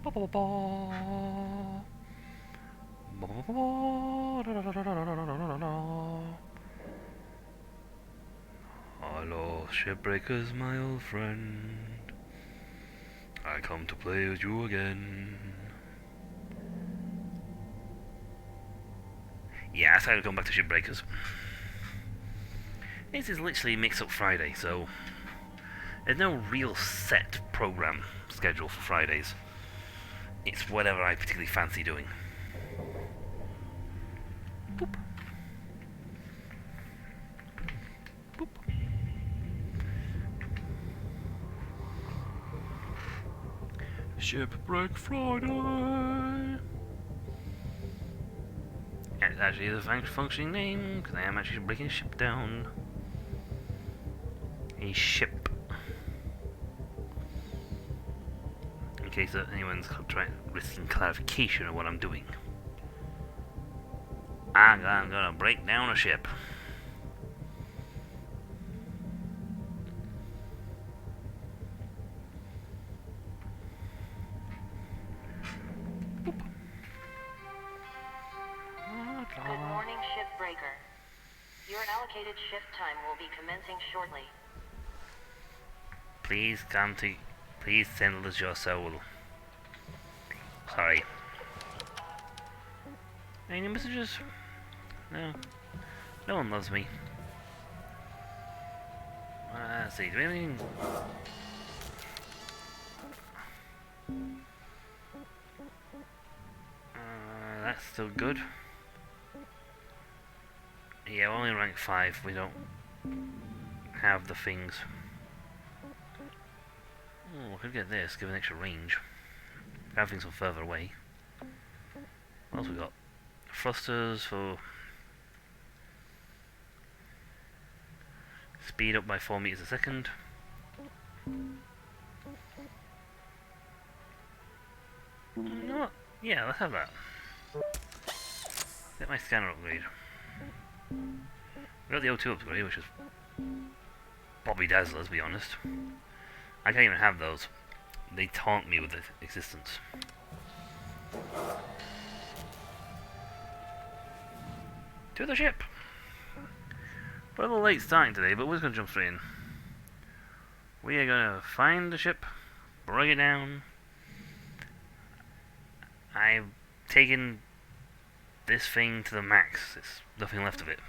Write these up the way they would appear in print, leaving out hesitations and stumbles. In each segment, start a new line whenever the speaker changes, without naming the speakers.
Ba ba ba. Ba ba ba. Da da da da da da da da da. Hello, shipbreakers, my old friend. I come to play with you again. Yeah, I decided to come back to Shipbreakers. This is literally Mix Up Friday, so there's no real set program schedule for Fridays. It's whatever I particularly fancy doing. Boop. Boop. Shipbreak Friday. It's actually the functioning name, because I am actually breaking a ship down. A ship. In case anyone's risking clarification of what I'm doing. I'm gonna break down a ship. Boop.
Good morning, Shipbreaker. Your allocated shift time will be commencing shortly.
Please send us your soul. Sorry. Any messages? No. No one loves me. Let's see, do we have anything? That's still good. Yeah, we're only rank 5. We don't have the things. Oh, I could get this, give an extra range. Have things from further away. What else we got? Thrusters for speed up by 4 meters a second. You know what? Yeah, let's have that. Get my scanner upgrade. We got the O2 upgrade, which is Bobby Dazzler, let's be honest. I can't even have those. They taunt me with their existence. To the ship! We're a little late starting today, but we're just going to jump straight in. We are going to find the ship, break it down. I've taken this thing to the max. There's nothing left of it.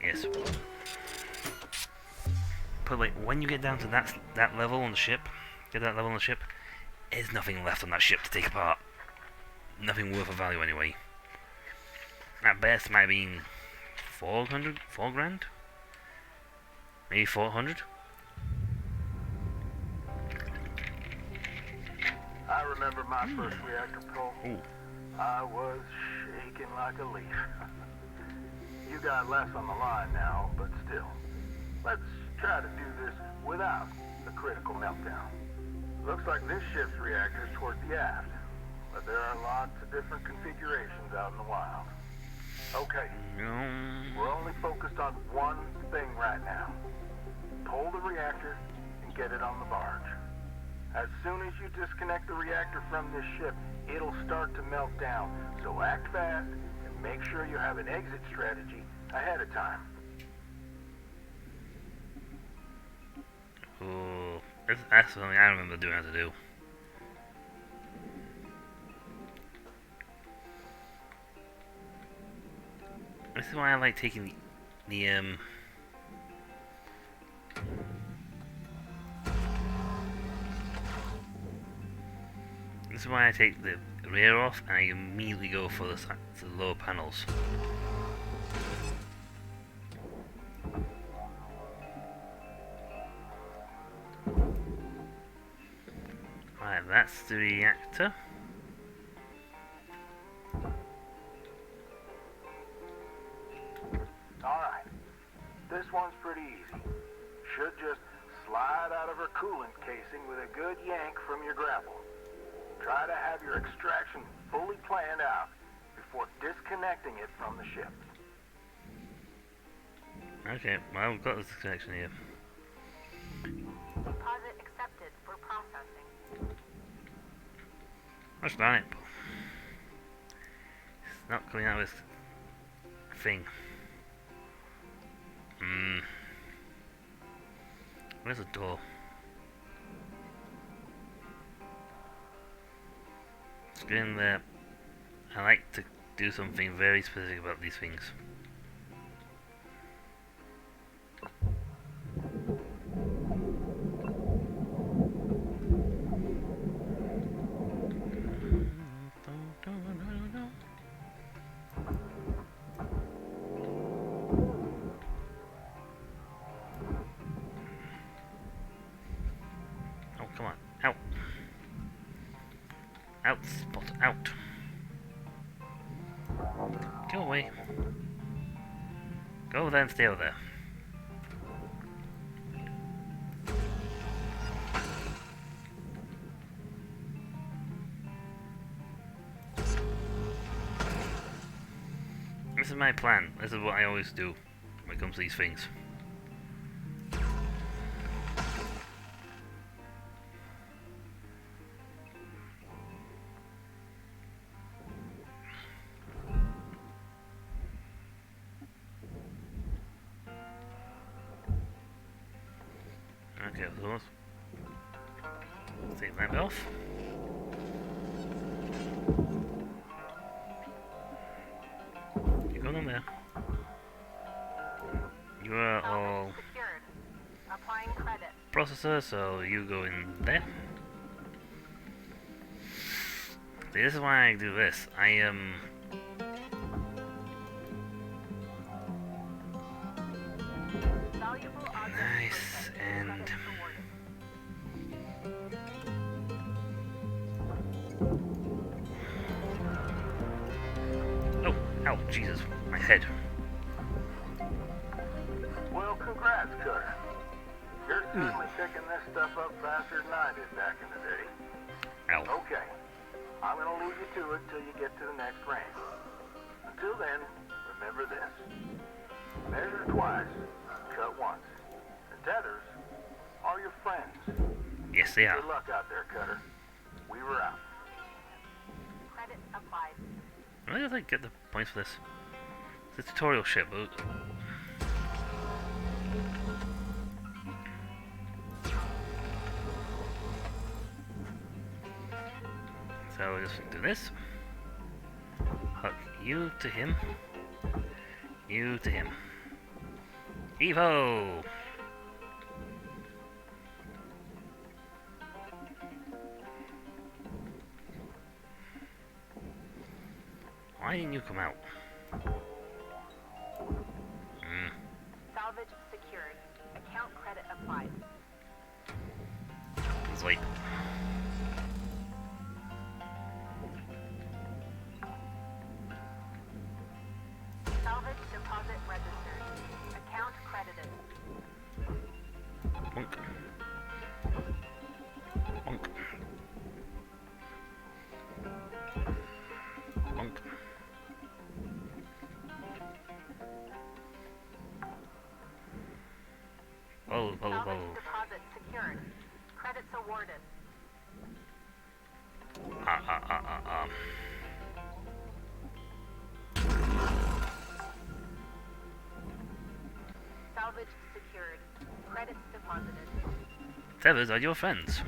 Yes. But like, when you get down to that level on the ship, there's nothing left on that ship to take apart. Nothing worth of value anyway. At best, might have been 400, 4 grand? Maybe 400?
I remember my first reactor pull.
Ooh.
I was shaking like a leaf. You got less on the line now, but still. Let's try to do this without the critical meltdown. Looks like this ship's reactor is towards the aft, but there are lots of different configurations out in the wild. Okay, we're only focused on one thing right now. Pull the reactor and get it on the barge. As soon as you disconnect the reactor from this ship, it'll start to melt down. So act fast and make sure you have an exit strategy ahead of time.
Ooh. That's something I remember doing how to do. This is why I like taking the this is why I take the rear off and I immediately go for the lower panels. Right, that's the reactor.
Alright, this one's pretty easy. Should just slide out of her coolant casing with a good yank from your grapple. Try to have your extraction fully planned out before disconnecting it from the ship.
Okay, well, I've got this connection here.
Deposit accepted for processing.
That's done it. It's not coming out of this thing. Where's the door? Let's get in there. I like to do something very specific about these things. Oh, come on. Out. Out, Spot. Out. Go away. Go there and stay over there. This is my plan. This is what I always do when it comes to these things. Okay, those. Save that off. You go down there. You are all
Secured. Applying credit.
processor, so you go in there. See, this is why I do this.
Valuable object
Nice, and
credit awarded.
oh, ow, Jesus, my head.
Well, congrats, Cutter. You're certainly picking this stuff up faster than I did back in the day.
Ow.
Okay. I'm gonna leave you to it till you get to the next range. Until then, remember this. Measure twice, cut once. And tethers are your friends.
Yes, they are.
Good luck out there, Cutter. We were out.
Credit applied.
Why did I get the points for this? It's a tutorial ship. So we'll just do this. Hook you to him. You to him. Evo! Why didn't you come out?
Salvage secured. Account credit applied.
Let's wait.
Salvage deposit registered. Account credited.
Bonk. Bonk. Bonk. Whoa, whoa,
Salvage
whoa.
deposit secured. Credits awarded. Salvage secured. Credits deposited.
Tethers are your friends.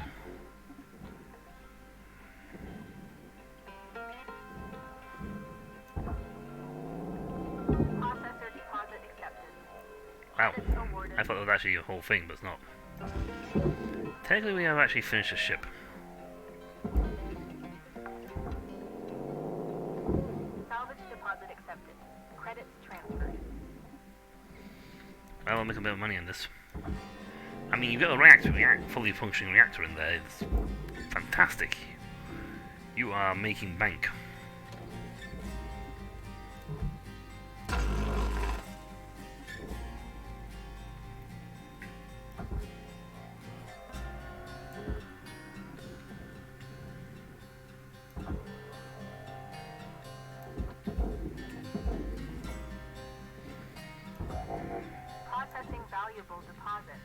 Processor deposit accepted.
Wow.
Credits awarded.
I thought it was actually a whole thing, but it's not. Technically, we have actually finished the ship.
Salvage deposit accepted. Credits transferred.
Well, I'll make a bit of money on this. I mean, you've got a reactor, fully functioning reactor in there. It's fantastic. You are making bank.
Processing valuable deposit.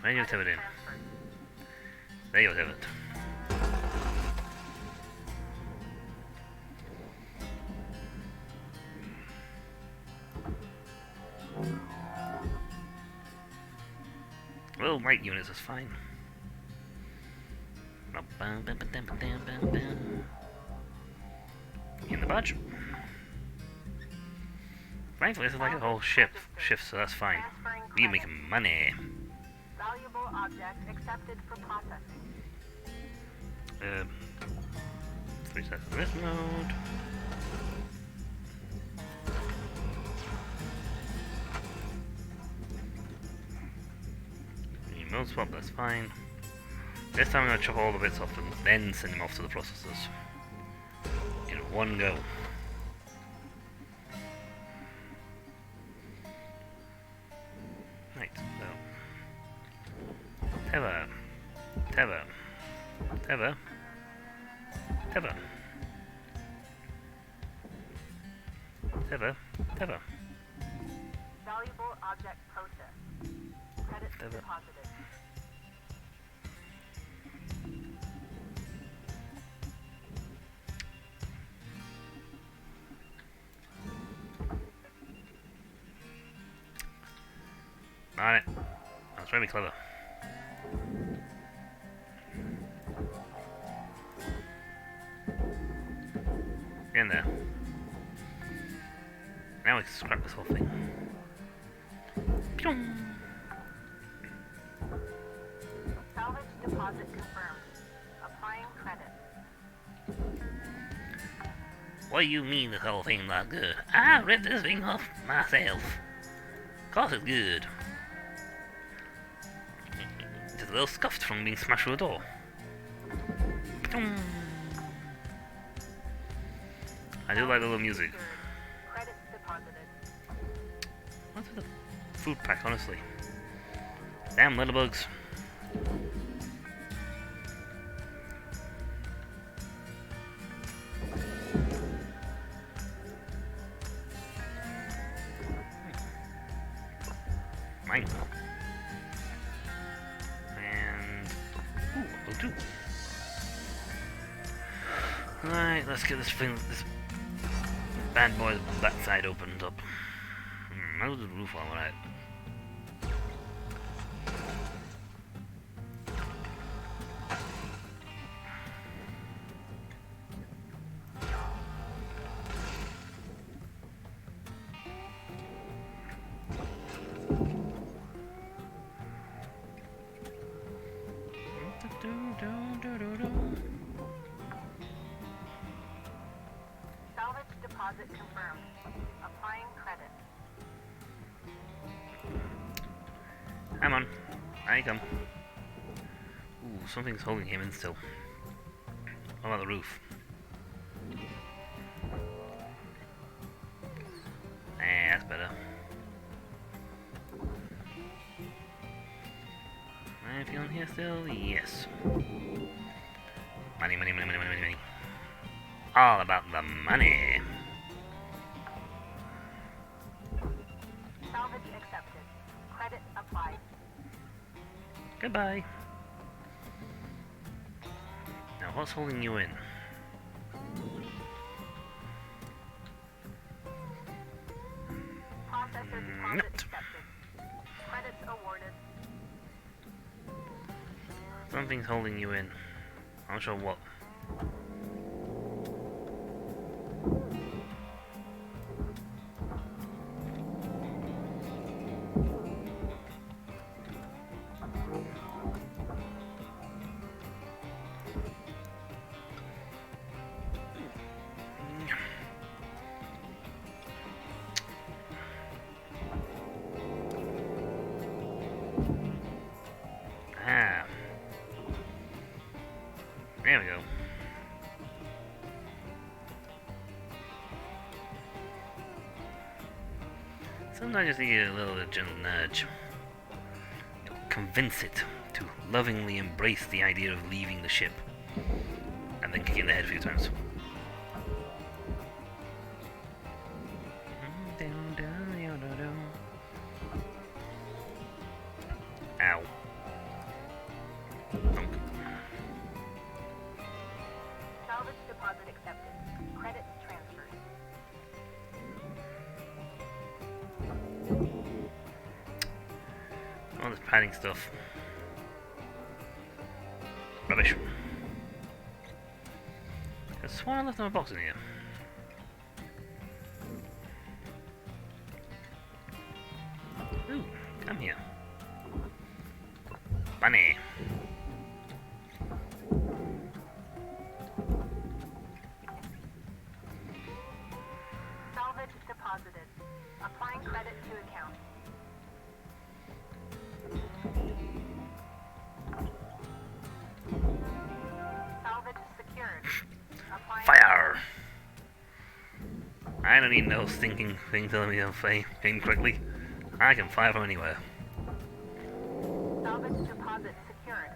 There you have it in.
Transferred.
There you have it. little light units is fine. In the budget. Thankfully, this is like a whole shift, so that's fine. We making money.
Valuable object accepted for processing.
Reset this mode. Mode swap, that's fine. This time I'm going to chop all the bits off them, then send them off to the processors. In one go. Right, so. Tether. Tether. Tether. Tether. Tether. Tether.
Valuable object processed. Credits
Tether.
deposited.
Got it. That's really clever. Get in there. Now we can scrap this whole thing. Pew!
Salvage deposit confirmed. Applying credit.
What do you mean this whole thing not good? I ripped this thing off myself. Of course it's good. Just a little scuffed from being smashed through the door. Pew! I do like the little music.
Credits deposited.
What's with the food pack, honestly? Damn little bugs. Mine. And ooh, two. Alright, let's get this bad boy's backside opened up. I'll do the roof all right.
Salvage deposit confirmed. Applying credit.
Come on. I come. Ooh, something's holding him in still. What about the roof? That's better. Anything on here still? Yes. Money, money, money, money, money, money, money. All about the money.
Salvage accepted. Credit applied.
Goodbye. Now, what's holding you in?
Processor deposit
Nope.
accepted. Credits awarded.
Something's holding you in. I'm not sure what. Ah. There we go. Sometimes I just need a little gentle nudge. Convince it to lovingly embrace the idea of leaving the ship. And then kick it in the head a few times. Ow. Thunk.
Salvage deposit accepted. Credits transferred.
All this padding stuff. Rubbish. I swear I left my box in here. Ooh, come here. Bunny.
Salvage deposited. Applying credit to account. Salvage secured. Applying
Fire! I don't need no stinking thing telling me I'm aiming correctly. I can fire from anywhere.
salvage deposit secured.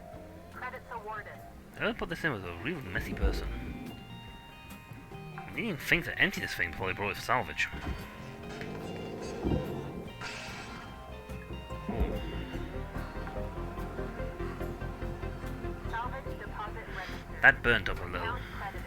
Credits awarded.
Whoever put this in was a real messy person. I didn't even think to empty this thing before they brought it for salvage.
Salvage deposit registered.
That burnt up a little.
Account credited.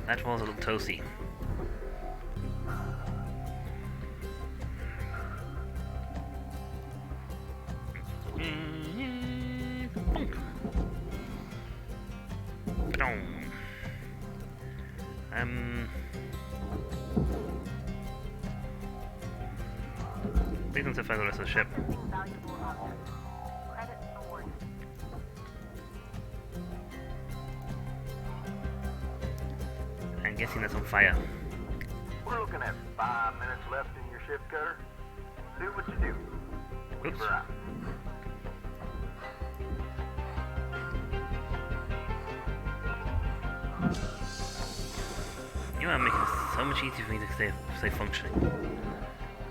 That was a little toasty. Bonk. Ba-dong. Please don't find the rest of the ship.
Processing valuable objects. Credits awarded.
I'm guessing that's on fire.
We're looking at 5 minutes left in your shift cutter. Do what you do.
Oops.
We're out.
You are making it so much easier for me to stay functioning.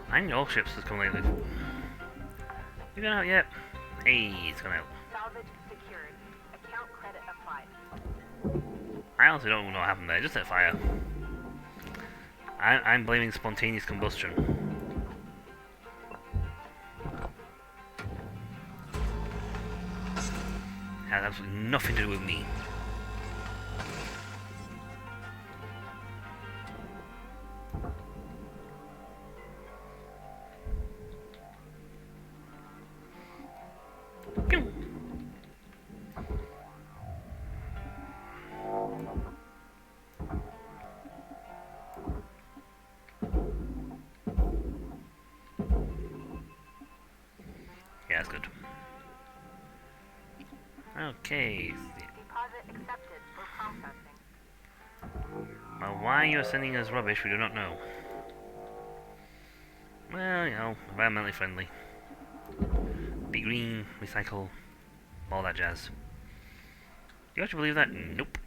I need all ships that's come lately. You gone out yet? Hey, it's gone out.
Salvage secured. Account credit applied.
I honestly don't know what happened there, just set fire. I'm blaming spontaneous combustion. Has absolutely nothing to do with me. Pew! Yeah, that's good. Okay.
Deposit accepted for processing.
Well, why you're sending us rubbish, we do not know. Well, you know, environmentally friendly. Be green, recycle, all that jazz. Do you actually believe that? Nope.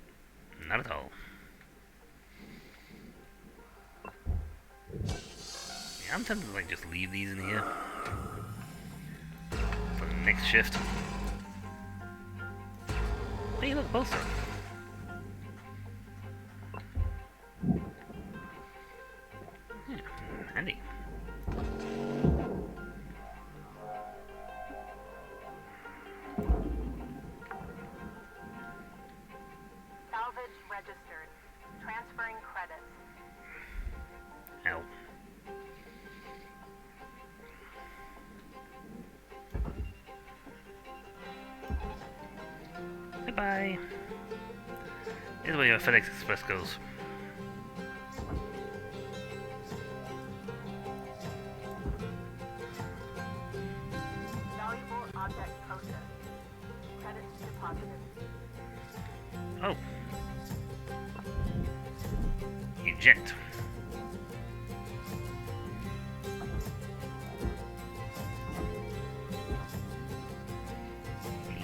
Not at all. Yeah, I'm tempted to like just leave these in here. For the next shift. Hey, look, poster. Yeah, handy.
Salvage registered. Transferring credits.
Ow. Goodbye. This is where your FedEx Express goes.
Valuable object processed. Credits deposited.
Oh. Eject.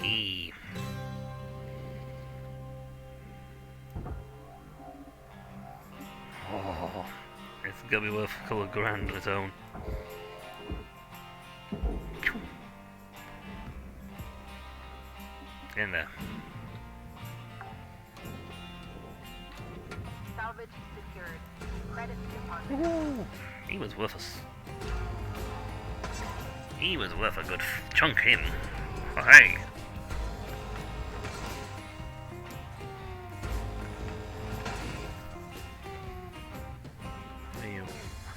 Eee. Oh, it's gonna be worth a couple of grand on its own. Phew. Get in there.
Salvage secured. Credits deposited.
Woohoo! He was worth us. He was worth a good chunk him. Oh, hey.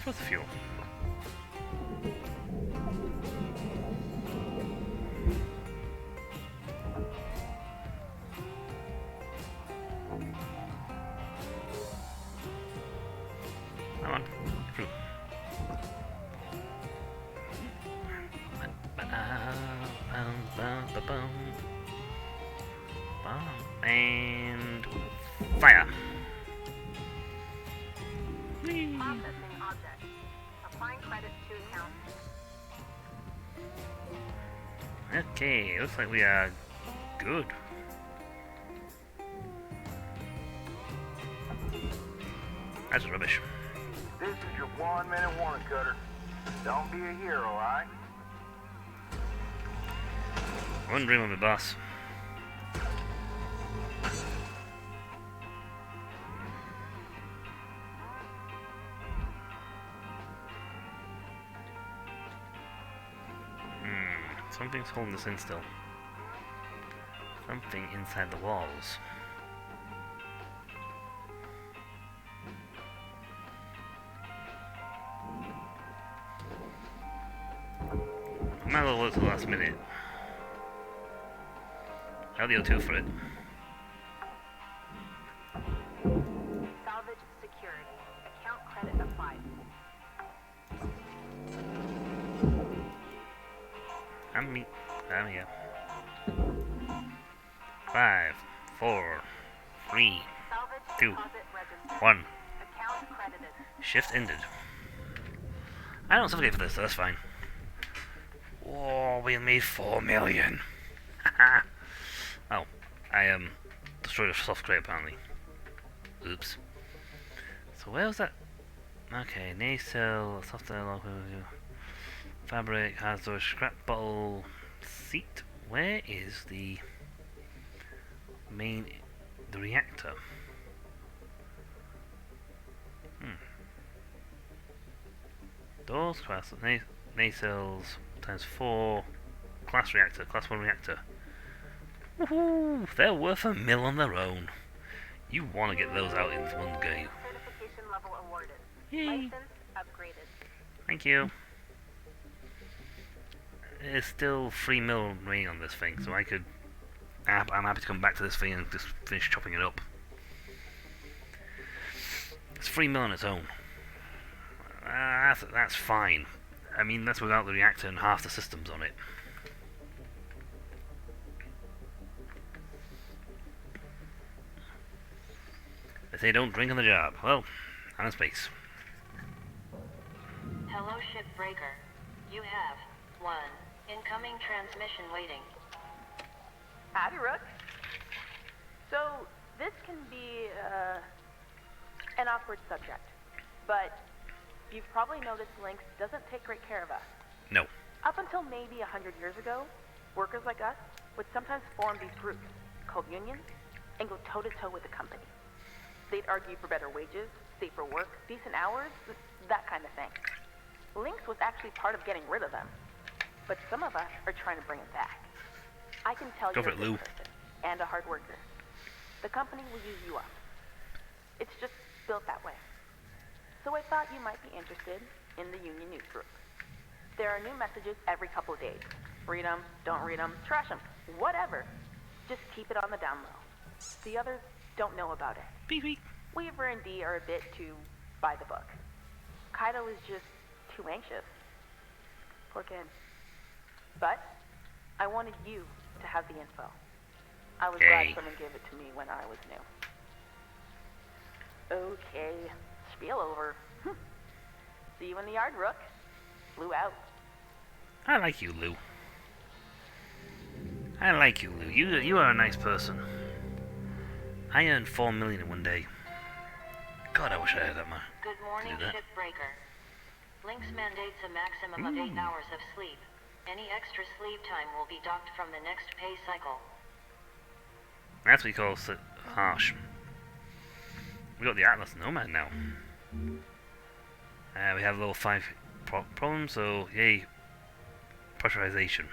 What's the fuel? Come on, through. And fire. Whee.
Processing object. Applying credits to account.
Okay, looks like we are good. That's rubbish.
This is your 1-minute warning, Cutter. Don't be a hero, alright?
One dream of the boss. Something's holding us in still. Something inside the walls. I might as well wait till the last minute. LDO2 for it.
Salvage secured. Account credit applied.
I'm here. 5, 4, 3,
Salvage
2,
deposit registered.
1.
Account credited.
Shift ended. I don't suffocate for this, so that's fine. Whoa, we made 4 million. Oh, I destroyed a soft crate apparently. Oops. So where was that? Okay, nacelle, software lock, fabric, hard storage, scrap bottle, seat. Where is the reactor? Doors, class, nacelles, times 4, class reactor, class 1 reactor. Woohoo! They're worth $1 million on their own. You want to get those out in one go.
Certification level awarded.
Yay!
License upgraded.
Thank you. There's still 3 mil remaining on this thing, so I could. I'm happy to come back to this thing and just finish chopping it up. It's 3 mil on its own. That's fine. I mean, that's without the reactor and half the systems on it. They say don't drink on the job. Well, I'm in space.
Hello, shipbreaker. You have 1 incoming transmission waiting.
Howdy, Rook. So, this can be, an awkward subject, but you've probably noticed Lynx doesn't take great care of us.
No.
Up until maybe 100 years ago, workers like us would sometimes form these groups, called unions, and go toe-to-toe with the company. They'd argue for better wages, safer work, decent hours, that kind of thing. Lynx was actually part of getting rid of them, but some of us are trying to bring it back. I can tell
Go
you're
for
a
it, Lou.
good person and a hard worker. The company will use you up. It's just built that way. So I thought you might be interested in the Union News Group. There are new messages every couple of days. Read them, don't read them, trash them, whatever. Just keep it on the down low. The others don't know about it.
Beep beep.
Weaver and Dee are a bit too by the book. Kaido is just too anxious. Poor kid. But I wanted you to have the info. I was glad
Hey.
someone gave it to me when I was new. Okay, spiel over. See you in the yard, Rook. Blue out.
I like you, Lou. I like you, Lou. You are a nice person. I earned 4 million in one day. God, I wish I had that much.
Good morning,
Do that.
shipbreaker. Lynx mandates a maximum of 8 hours of sleep. Any extra sleep time will be docked from the next pay cycle.
That's what you call harsh. We got the Atlas Nomad now. We have level 5 problems, so yay. Pressurization.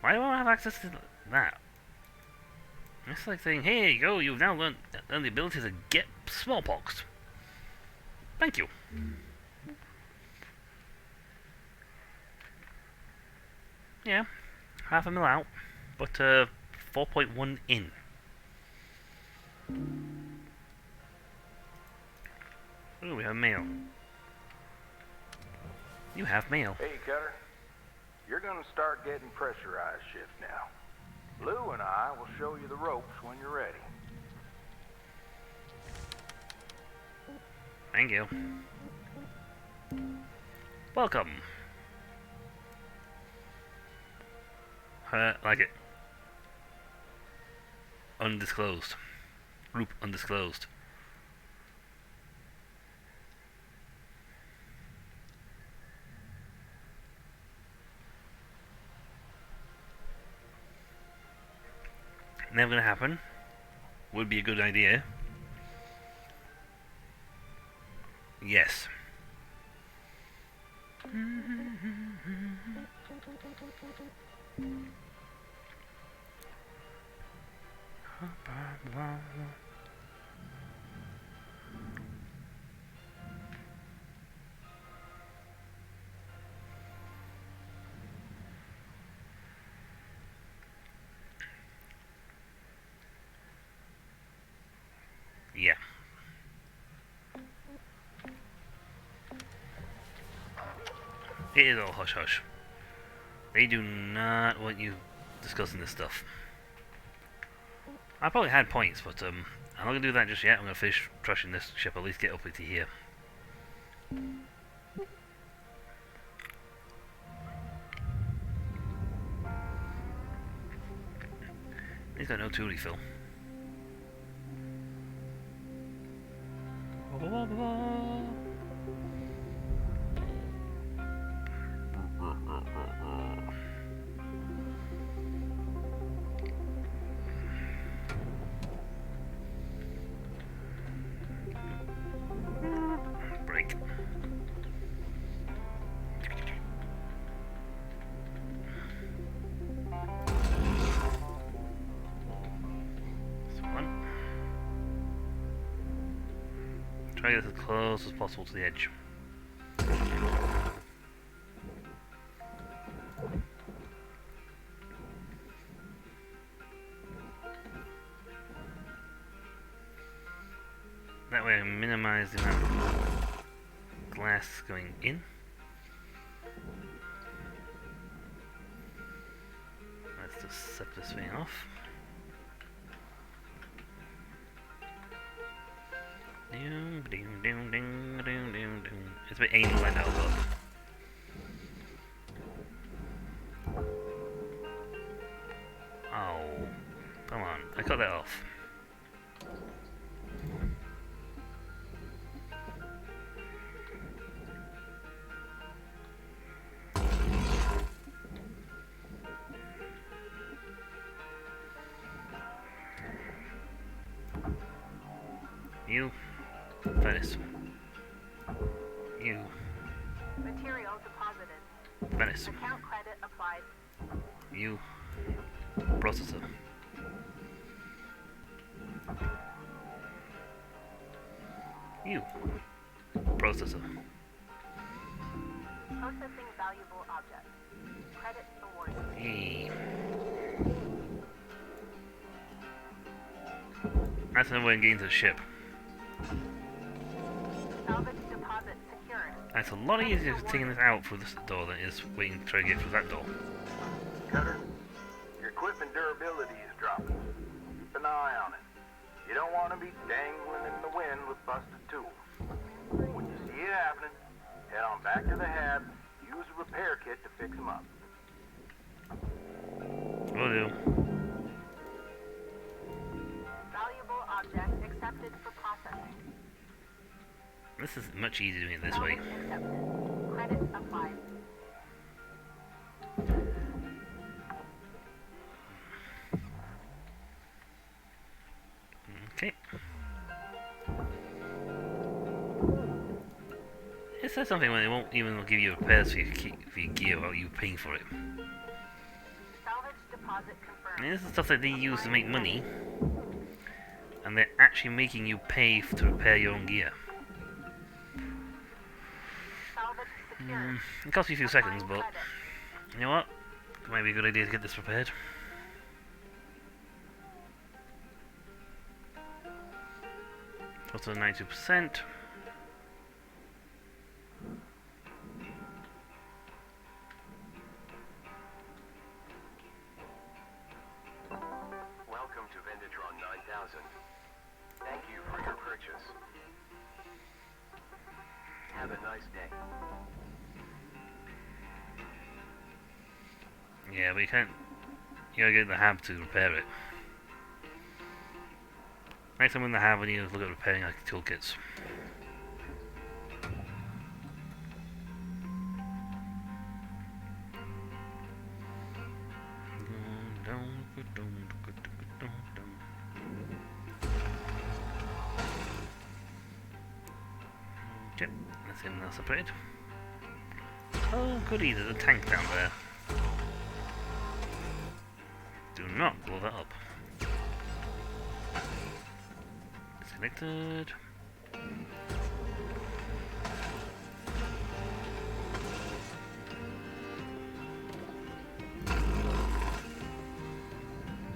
Why do I have access to that? It's like saying, hey, go, you've now learned the ability to get smallpox. Thank you. Yeah, half a mil out, but 4.1 in. Ooh, we have mail. You have mail.
Hey, Cutter. You're gonna start getting pressurized shift now. Lou and I will show you the ropes when you're ready.
Thank you. Welcome. Like it. Undisclosed. Group undisclosed. Never gonna happen. Would be a good idea. Yes. Yeah. It is all hush hush. They do not want you discussing this stuff. I probably had points, but I'm not gonna do that just yet. I'm gonna finish trashing this ship, at least get up to here. He's got no tool refill. Break. Try to get as close as possible to the edge. That way I minimize the amount of glass going in. Let's just set this thing off. It's a bit anal right now, but... Oh, come on, I cut that off. You, Venice. You,
Material deposited.
Venice.
Account credit applied.
You, processor. You, processor.
Processing valuable object. Credit awarded.
Hey. That's another way of getting to the ship.
Salvage deposit secured.
That's a lot easier taking this out through this door than it is waiting to try to get through that door.
Cutter, your equipment durability is dropping. Keep an eye on it. You don't want to be dangling in the wind with busted tools. When you see it happening, head on back to the hab, use a repair kit to fix them up.
Will do.
Valuable object accepted for processing.
This is much easier doing it this way.
Salvage accepted. Credit applied.
Okay. It says something when they won't even give you repairs for your gear without you paying for it.
Salvage deposit confirmed.
And this is stuff that they use to make money, and they're actually making you pay to repair your own gear. It costs you a few seconds, but you know what? It might be a good idea to get this repaired. What's to 92%?
Welcome to Venditron 9000. Thank you for your purchase. Have a nice day.
Yeah, but you can't. You gotta get in the hab to repair it. Next time in the hab, we need to look at repairing like toolkits. Yep, that's him now separated. Oh, goody, there's a tank down there. Do not blow that up. Disconnected.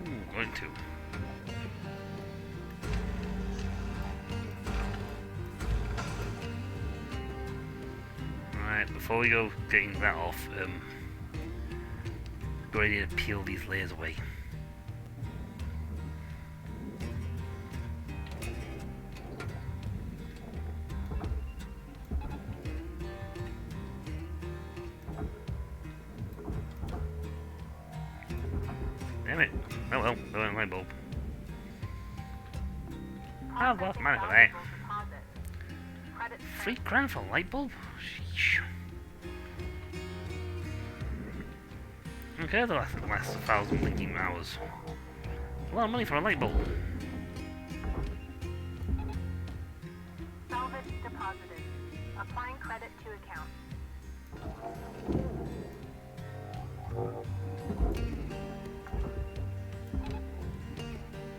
Ooh, going to. Alright, before we go getting that off, go ready to peel these layers away. Damn it. Oh well, go on light bulb. Oh well, man for that. $3 for a light bulb? Sheesh. Okay, the last 1,000 blinking hours. A lot of money for a light bulb.
Salvage deposited. Applying credit to account.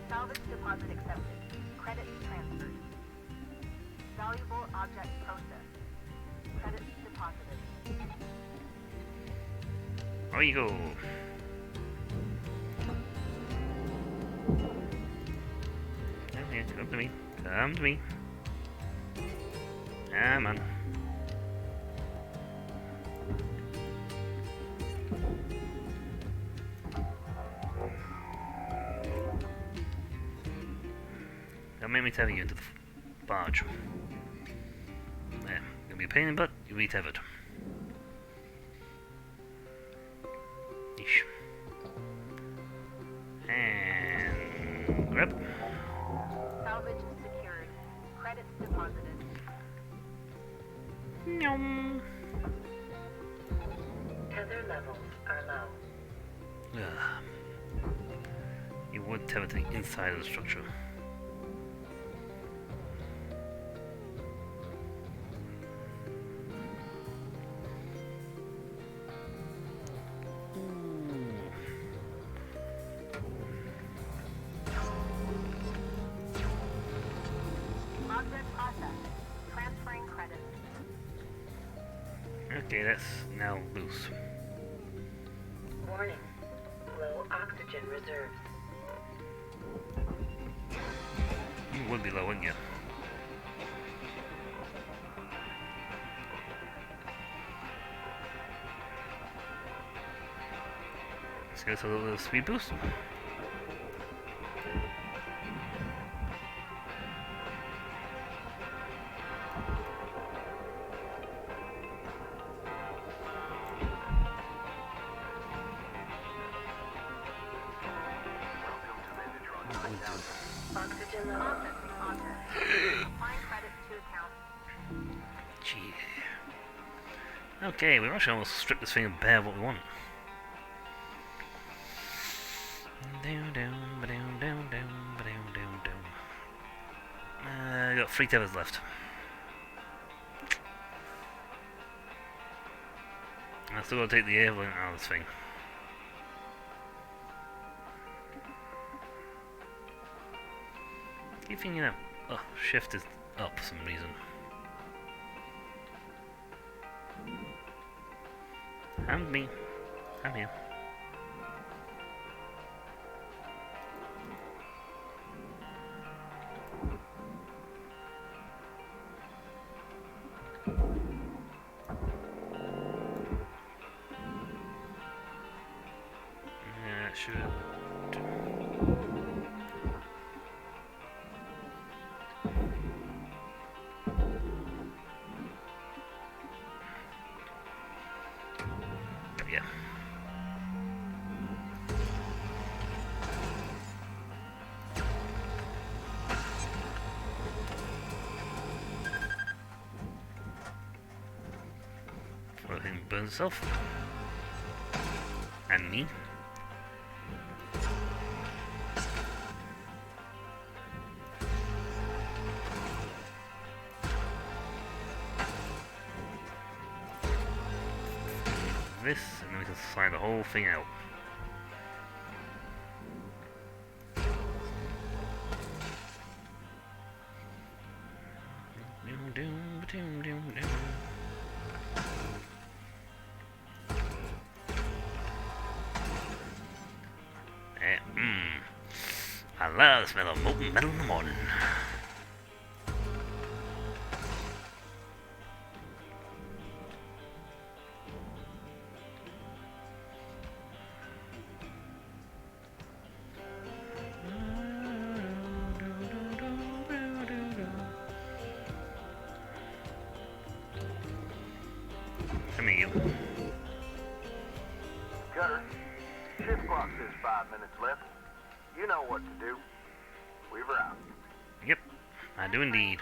Salvage deposit accepted. Credit transferred. Valuable object processed. Credit deposited.
There you go. Come here, come to me. Come to me. Come on. Don't make me tether you into the barge. There. Gonna be a pain in the butt, you'll be tethered. Yeesh. And grab.
Salvage secured. Credits deposited.
Nyum.
Tether levels are low.
Ugh. You would tether to the inside of the structure.
Object processed. Transferring credits.
Okay, that's now loose.
Warning. Low oxygen reserves.
You would be low, wouldn't you? Let's give us a little speed boost.
Welcome to Venditron 9000.
Oxygen level. Applying credits to account.
Gee. Okay, we've actually almost stripped this thing bare of what we want. Got 3 tethers left. I still gotta take the air vent out of this thing. Keep thinking that shift is up for some reason. And me. I'm here. Yeah, should. Yeah. Well, he burns himself. And me. This, and then we can slide the whole thing out. I love the smell of molten metal in the morning. Come here, you.
Cutter, shift clock says 5 minutes left. You know what to do. Weaver out.
Yep, I do indeed.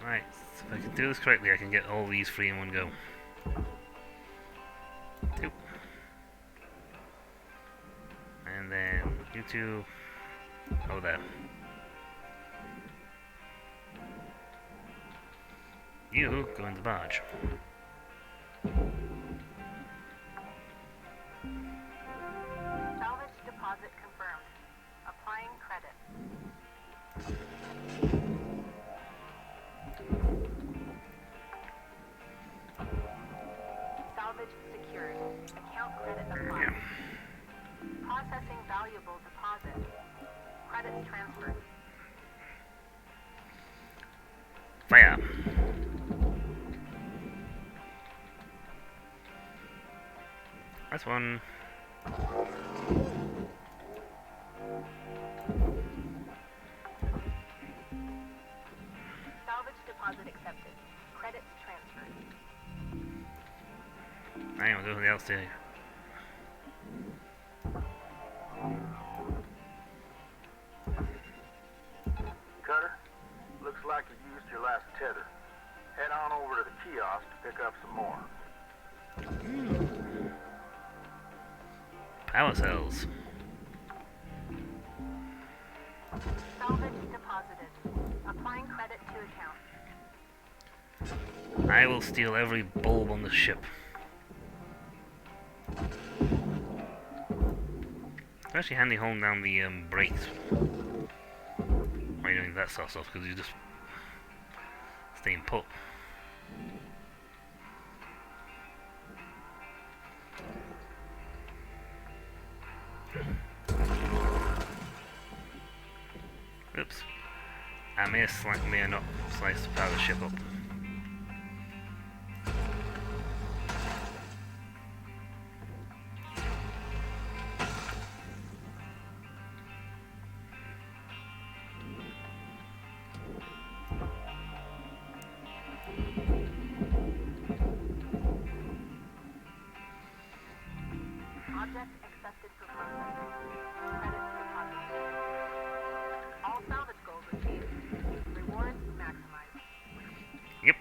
Right, so if I can do this correctly, I can get all these free in one go. Two. And then you two over there. You go in the barge.
Salvage deposit confirmed. Applying credit. Salvage secured. Account credit applied. Processing valuable deposit. Credits transferred.
Fire! That's one.
Salvage deposit accepted. Credits transferred.
I will go to the outside.
Cutter, looks like you used your last tether. Head on over to the kiosk to pick up some more.
Power cells.
Salvage deposited. Applying credit to account.
I will steal every bulb on the ship. It's actually handy holding down the brakes. Why are you doing that sort of stuff? Because you just staying put. Oops. I may have not sliced the part of the ship up.
Object accepted for processing. Credits deposited. All salvage goals achieved. Rewards maximized.
Yep.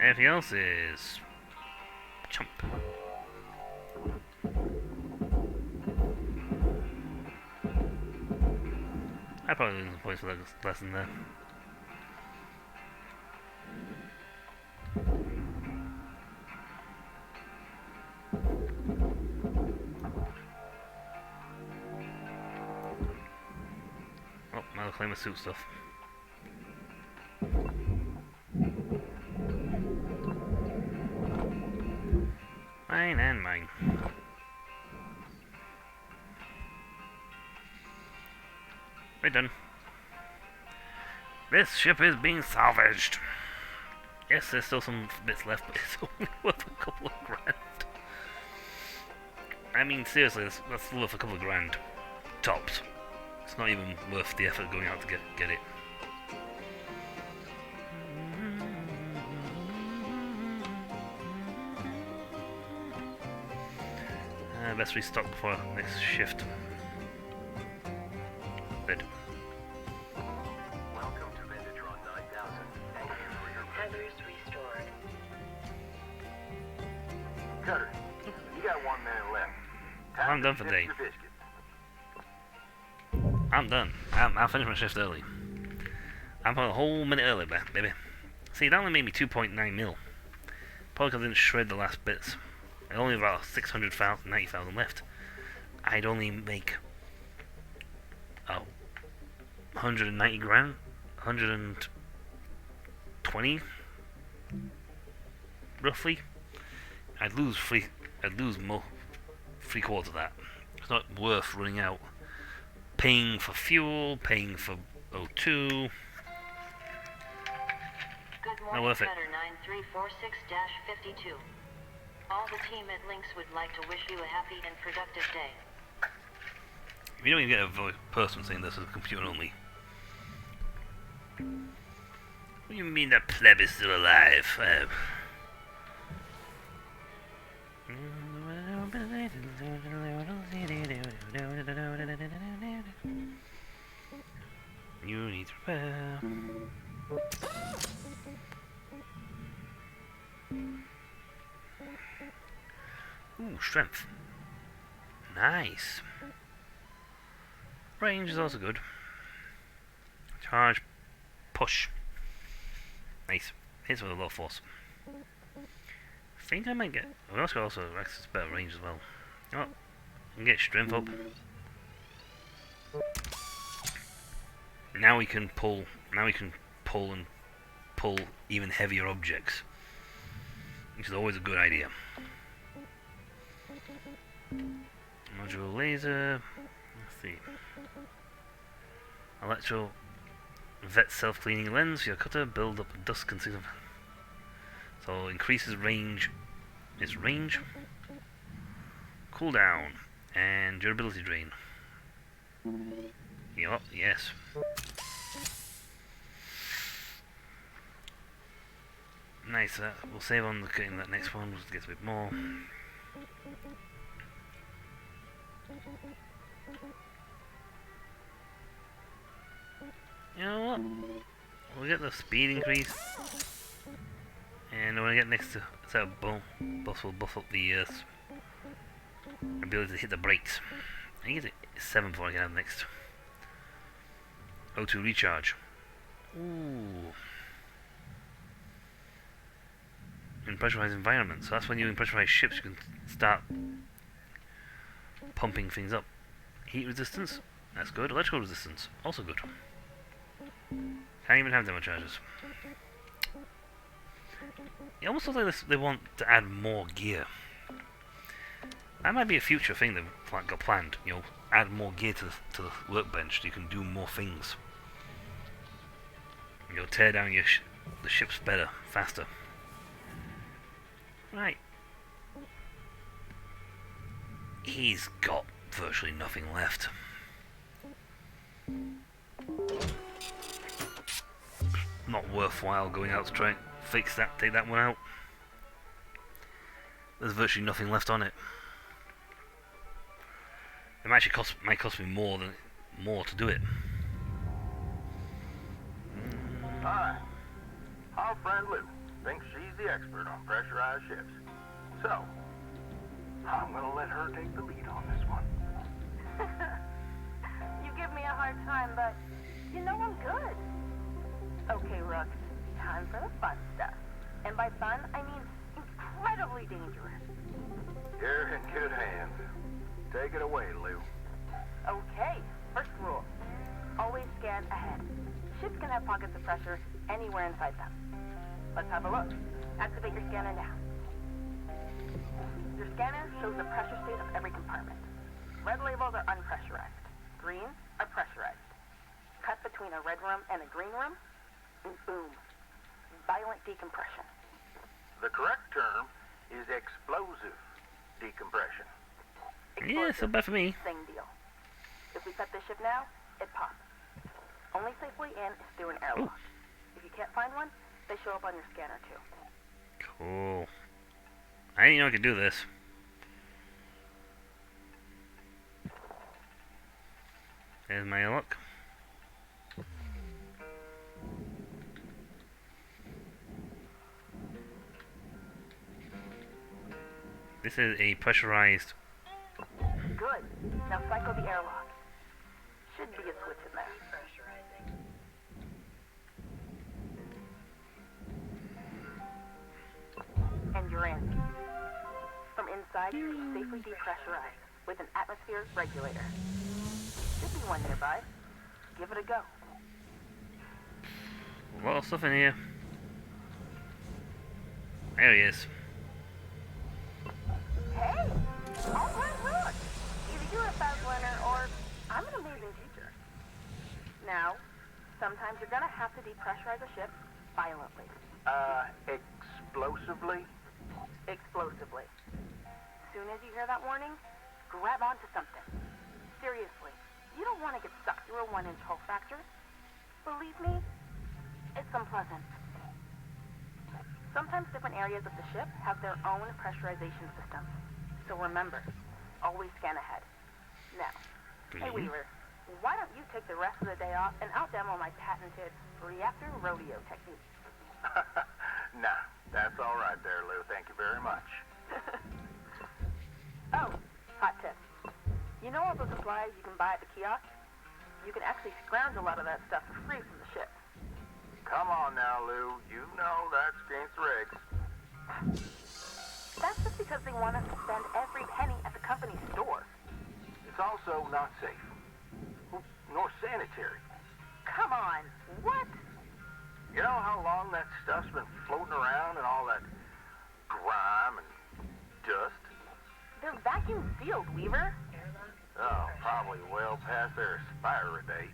Everything else is chump. I probably lose some points for that lesson there. Oh, now claim my suit stuff. Mine and mine. We're done. This ship is being salvaged. Yes, there's still some bits left, but it's only worth a couple of grand. I mean, seriously, that's worth a couple of grand. Tops. It's not even worth the effort going out to get it. Best restock before next shift. Good.
Welcome to Vendatron 9000. Thank you for your
Tethers restored.
Cutter, you got 1 minute left. Time
I'm done
to
for
dip
day.
your biscuits.
I'm done. I'll finish my shift early. I'm a whole minute early, baby. See, that only made me 2.9 mil. Probably because I didn't shred the last bits. I only have about 600,000, 90,000 left. I'd only make 190 grand, 120, roughly. I'd lose three quarters of that. It's not worth running out, paying for fuel, paying for O2.
Good
Not
morning,
worth it.
Cutter 9346-52. All the team at Lynx would like to wish you a happy and productive day.
You don't even get a person saying this is computer only. What do you mean that pleb is still alive? You need to repair. Ooh, strength. Nice. Range is also good. Charge. Push. Nice. Hits with a lot of force. Think I might get... We also got access to better range as well. Oh, I can get strength up. Now we can pull. Now we can pull even heavier objects, which is always a good idea. Module laser. Let's see. Electro vet self-cleaning lens for your cutter. Build up dust consumer. So increases range. Its range. Cooldown and durability drain. Yup. Yes. Nice. We'll save on getting that next one. Just get a bit more. You know what? We'll get the speed increase, and when I get next to that buff will buff up the ability to hit the brakes. I think it's 7 before I get out next. O2 recharge. Ooh. In pressurized environments. So that's when you in pressurized ships you can start pumping things up. Heat resistance. That's good. Electrical resistance. Also good. Can't even have demo charges. It almost looks like they want to add more gear. That might be a future thing they've got planned. You know, add more gear to the workbench so you can do more things. You'll tear down the ships better, faster. Right. He's got virtually nothing left. Not worthwhile going out to try and fix that, take that one out. There's virtually nothing left on it. It might actually might cost me more to do it.
Alright. Our friend Lou thinks she's the expert on pressurized ships. So, I'm gonna let her take the lead on this one.
You give me a hard time, but you know I'm good. Okay, Rook, time for the fun stuff. And by fun, I mean incredibly dangerous.
You're in good hands. Take it away, Lou.
Okay, first rule. Always scan ahead. Ships can have pockets of pressure anywhere inside them. Let's have a look. Activate your scanner now. Your scanner shows the pressure state of every compartment. Red labels are unpressurized. Green are pressurized. Cut between a red room and a green room, and boom, violent decompression.
The correct term is explosive decompression.
Yeah, so bad for me.
Same deal. If we cut this ship now, it pops. Only safely in is through an airlock. If you can't find one, they show up on your scanner too.
Cool. I didn't know I could do this. There's my look. This is a pressurized.
Good. Now cycle the airlock. Should be a switch in there. And you're in. From inside, you're safely depressurized with an atmosphere regulator. Should be one nearby. Give it a go.
A lot of stuff in here. There he is.
Hey! Alright, look! Either you're a fast learner or I'm an amazing teacher. Now, sometimes you're gonna have to depressurize a ship violently.
Explosively?
Explosively. Soon as you hear that warning, grab onto something. Seriously, you don't want to get stuck through a 1-inch hull fracture. Believe me, it's unpleasant. Sometimes different areas of the ship have their own pressurization systems. So remember, always scan ahead. Now, hey Weaver, why don't you take the rest of the day off and out-demo my patented reactor rodeo technique?
Nah, that's all right there, Lou. Thank you very much.
Oh, hot tip. You know all the supplies you can buy at the kiosk? You can actually scrounge a lot of that stuff for free from the ship.
Come on now, Lou. You know that's against the regs.
That's just because they want us to spend every penny at the company store.
It's also not safe. Nor sanitary.
Come on, what?
You know how long that stuff's been floating around and all that grime and dust?
They're vacuum sealed, Weaver.
Oh, probably well past their expiry date.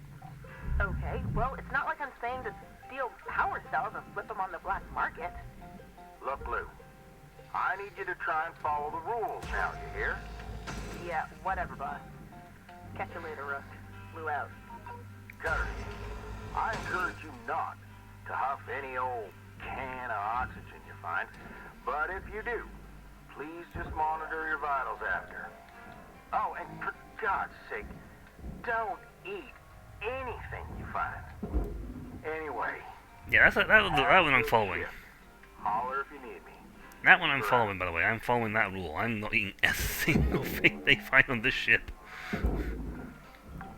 Okay, well, it's not like I'm saying to steal power cells and flip them on the black market.
Look, Lou, I need you to try and follow the rules now, you hear?
Yeah, whatever, boss. Catch you later, Rook. Lou out.
Cutter, I encourage you not to huff any old can of oxygen you find, but if you do, please just monitor your vitals after. Oh, and for God's sake, don't eat anything you find. Anyway.
Yeah, that one I'm following.
Holler if you need me.
That one I'm following, by the way. I'm following that rule. I'm not eating a single thing they find on this ship.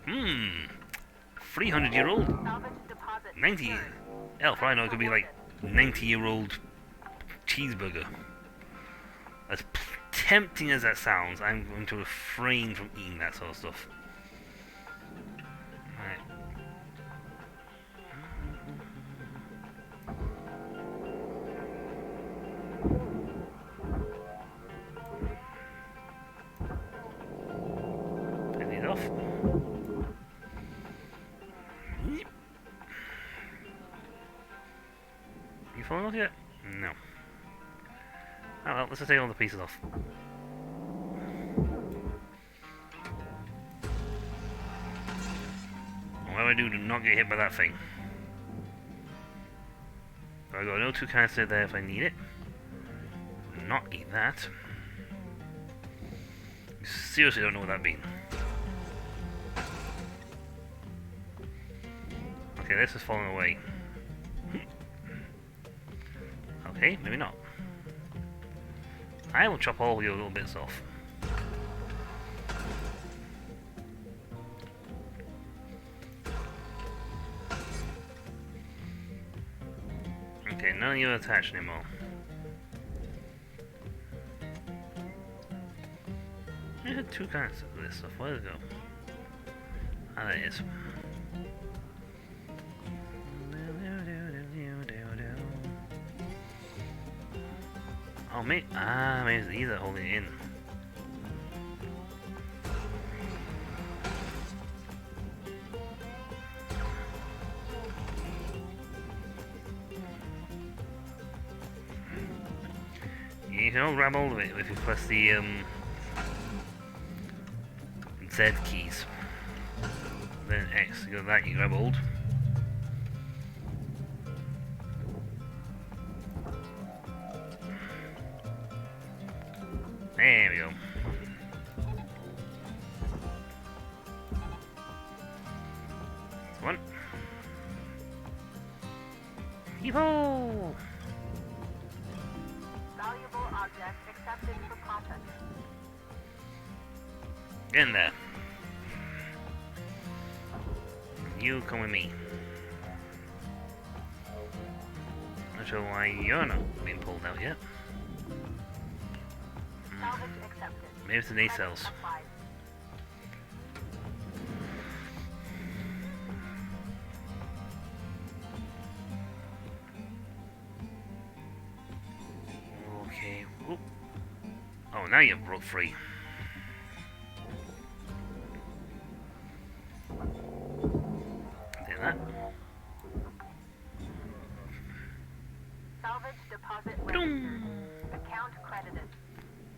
300-year-old?
Salvage deposit
90.
secured.
Hell, for I know it could be like 90-year-old cheeseburger. As tempting as that sounds, I'm going to refrain from eating that sort of stuff. Right. Turn these off. You falling off yet? No. Oh well, let's just take all the pieces off. What do I do to not get hit by that thing? I got an O2 canister there if I need it. Not eat that. Seriously don't know what that means. Okay, this is falling away. Okay, maybe not. I will chop all your little bits off. Okay, none of you are attached anymore. I had two kinds of this stuff. Where did it go? Ah, there it is. Oh, maybe it's these that are holding it in. You can all grab hold of it if you press the Z keys. Then X, you go that, you grab hold. There we go. One. Yeehaw!
Valuable object accepted for processing.
Get in there. You come with me. Not sure why you're not being pulled out yet.
Salvage accepted.
Maybe it's the nacelles.
Applied.
Okay. Whoop. Oh, now you've broke free. Take that.
Salvage deposit registered. Account credited.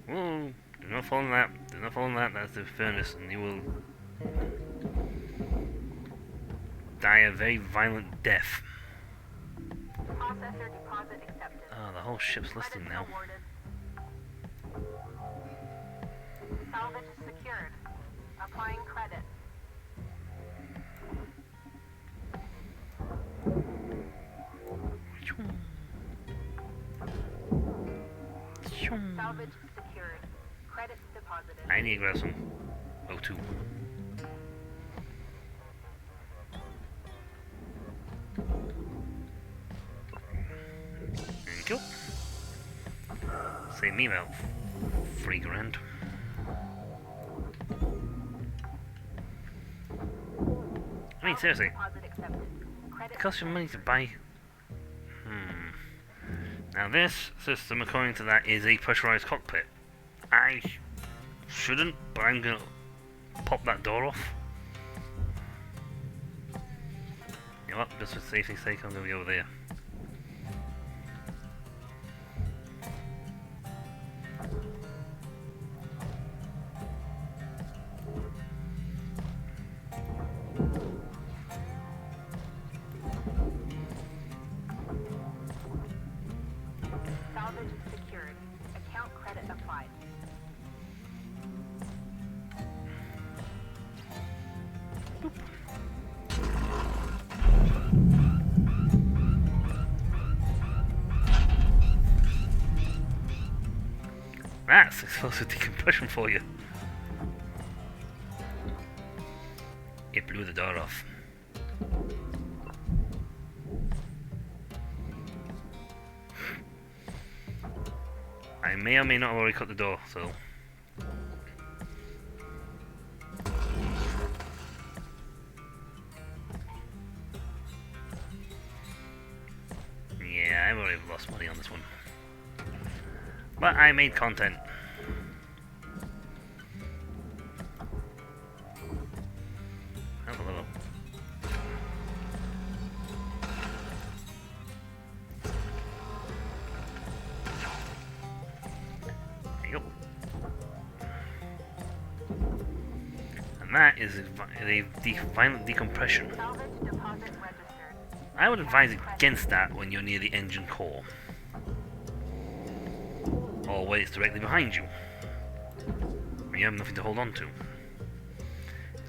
Whoa. Do not fall in that. Do not fall in that. That's the furnace, and you will die a very violent death.
Processor deposit accepted.
Oh, the whole ship's listing now.
Awarded. Salvage secured. Applying credit. Salvage secured. Credit deposited.
I need to grab some O2. Thank you. Save me about $3 grand. I mean, seriously,
Deposit accepted. Credit
it costs you money to buy. Now this system, according to that, is a pressurized cockpit. I shouldn't, but I'm gonna pop that door off. You know what, just for safety's sake, I'm gonna go over there.
Salvage secured. Account credit applied.
That's explosive decompression for you. It blew the door off. I may or may not have already cut the door, so... Yeah, I've already lost money on this one. But I made content. Have a level. There you go. And that is a violent decompression.
Salvage deposit registered.
I would advise against that when you're near the engine core. Or when it's directly behind you. When you have nothing to hold on to.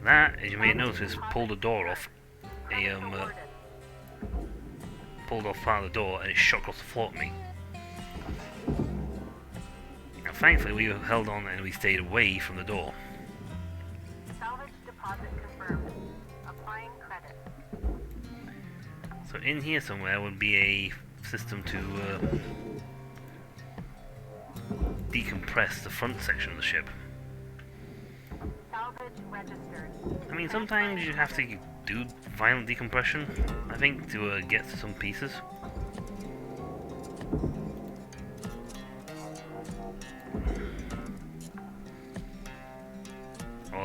That, as you may notice, pulled the door off. Pulled off part of the door and it shot across the floor at me. Now thankfully we held on and we stayed away from the door.
Salvage deposit confirmed. Applying credit.
So in here somewhere would be a system to decompress the front section of the ship.
Salvage registered.
I mean, sometimes you have to do violent decompression, I think, to get to some pieces.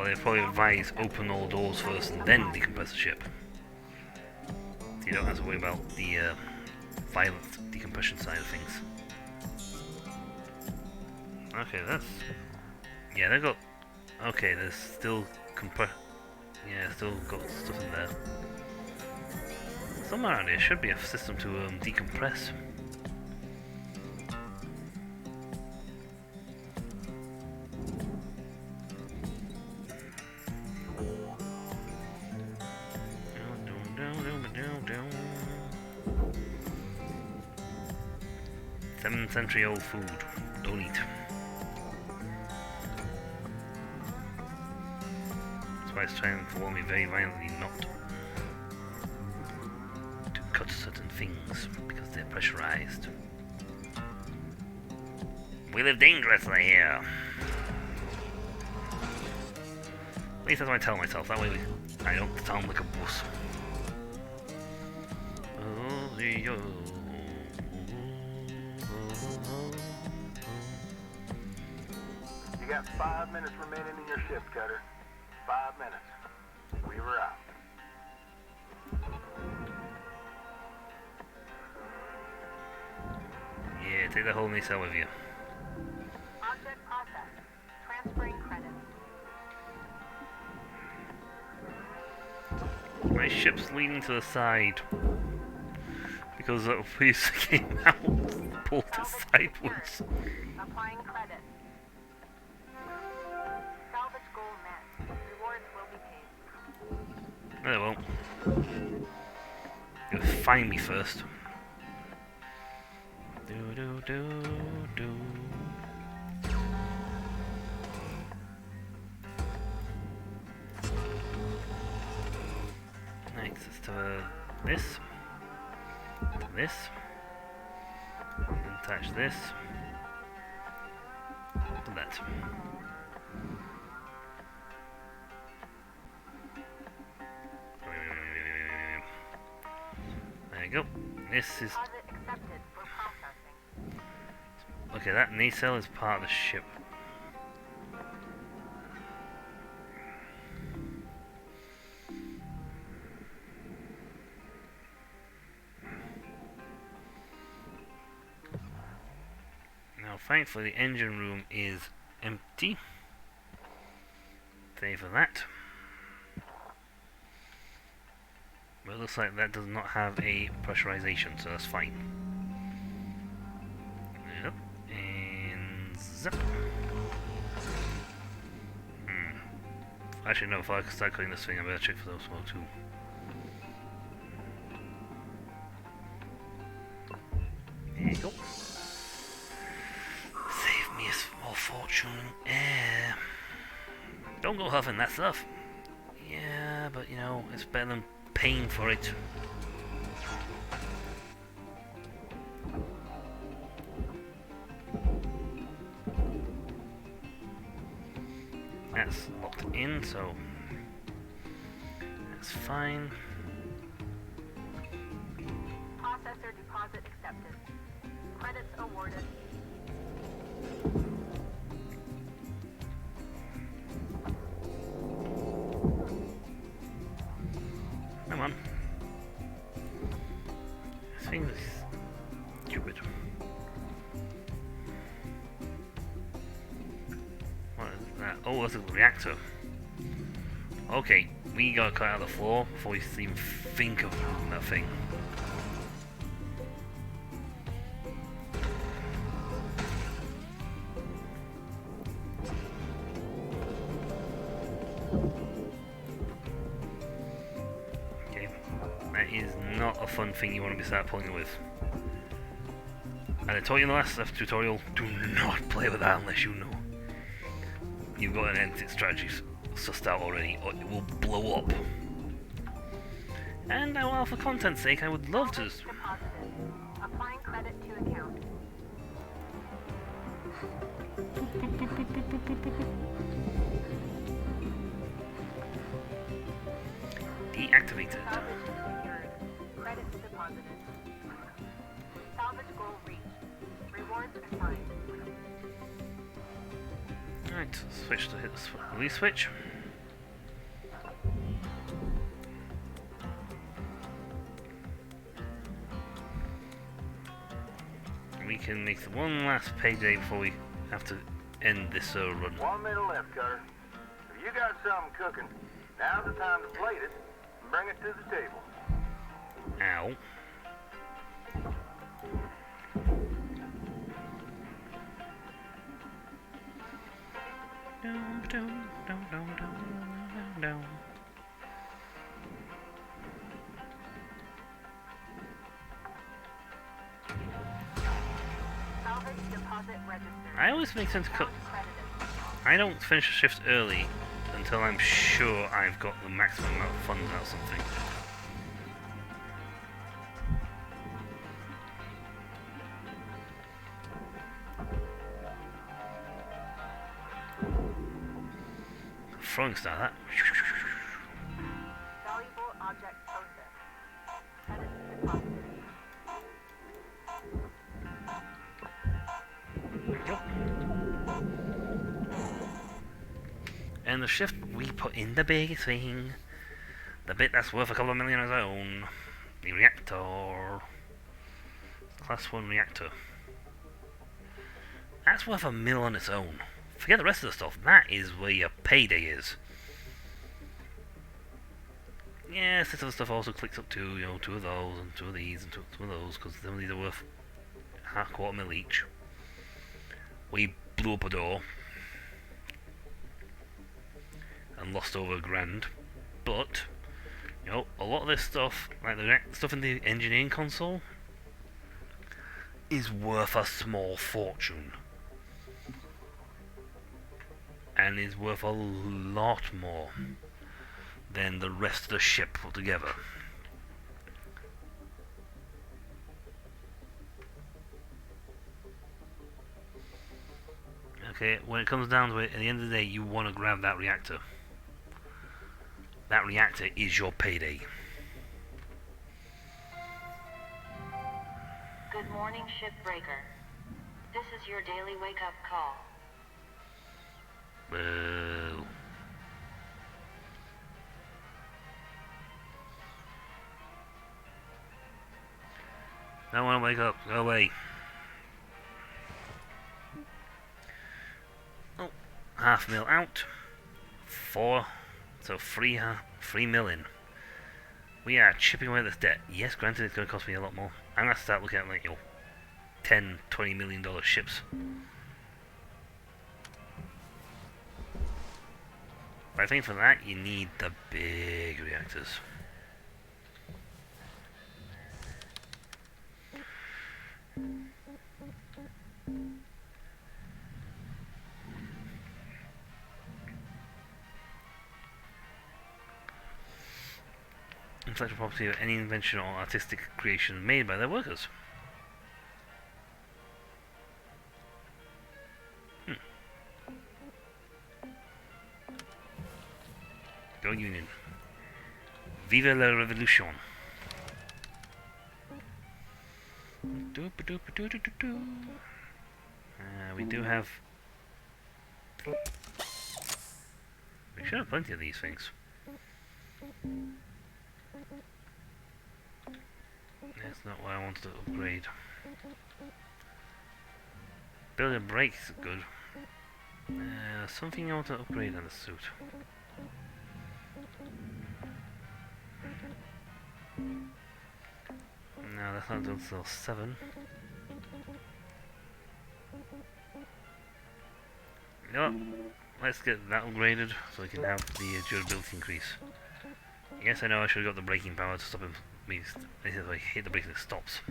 they probably advise open all doors first and then decompress the ship. So you don't have to worry about the violent decompression side of things. Okay, that's... Yeah, they've got... Okay, there's still yeah, still got stuff in there. Somewhere around here should be a system to decompress. Century-old food. Don't eat. That's why it's trying to warn me very violently not to cut certain things because they're pressurized. We live dangerously here. At least that's what I tell myself. That way I don't sound like a boss. Oh, yo.
You got 5 minutes remaining in your shift, Cutter. 5 minutes. We were out.
Yeah, take the whole nacelle with you.
Object processed. Transferring credits.
My ship's leaning to the side because that piece came out and pulled it sideways.
Applying credits. Salvage goal met. Rewards will be paid.
No, they won't. You'll find me first. Do do do do. Next is to this. This. Attach this. And that. There you go. This is...
Deposit accepted for processing.
Okay, that nacelle is part of the ship. Now, thankfully, the engine room is empty. Save for that. But it looks like that does not have a pressurization, so that's fine. Yep. And zip. Actually, no, if I start cutting this thing, I better check for those more too. There you go. Save me a small fortune in air. Don't go huffing that stuff. Yeah, but you know, it's better than paying for it. That's locked in, so that's fine.
Processor deposit accepted. Credits awarded.
Come on. This thing is stupid. What is that? Oh, that's a reactor. Okay, we gotta cut out the floor before we even think of moving that thing. Fun thing you want to be start pulling it with. And I told you in the last tutorial, do not play with that unless you know you've got an exit strategy sussed out already, or it will blow up. And well, for content's sake, I would love to.
Deposited. Applying credit to account.
Deactivated.
Salvage secured. Credits deposited. Salvage goal reached. Rewards assigned.
Alright, switch to hit the release switch. can make the one last payday before we have to end this run.
1 minute left, Cutter. If you got something cooking, now's the time to plate it and bring it to the table.
Ow. Dum, dum, dum, dum, dum, dum, dum.
Salvage deposit registered.
I always make sense to cut.
Credited.
I don't finish a shift early until I'm sure I've got the maximum amount of funds out of something. Throwing star that.
Valuable object processed. Credits deposited.
Yep. And the shift we put in the big thing, the bit that's worth a couple of million on its own, the reactor, class 1 reactor. That's worth $1 million on its own. Forget the rest of the stuff. That is where your payday is. Yes, this other stuff also clicks up to, you know, 2 of those and 2 of these and 2 of those, because some of these are worth $250,000 each. We blew up a door and lost over $1,000, but you know, a lot of this stuff, like the stuff in the engineering console, is worth a small fortune. And is worth a lot more than the rest of the ship put together. Okay, when it comes down to it, at the end of the day, you want to grab that reactor. That reactor is your payday.
Good morning, shipbreaker. This is your daily wake-up call.
Boo. Don't want to wake up. Go away. Oh, $500,000 out. 4, so 3 million. We are chipping away at this debt. Yes, granted, it's going to cost me a lot more. I'm going to start looking at, like, you know, $10-20 million ships. But I think for that, you need the big reactors. Intellectual property of any invention or artistic creation made by their workers. Go Union. Vive la Revolution. We do have... We should have plenty of these things. That's not what I wanted to upgrade. Building brakes is good. Something I want to upgrade on the suit. No, that's not until 7. You know what? Let's get that upgraded so we can have the durability increase. Yes, I know I should have got the braking power to stop him. If I hit the brake and it stops.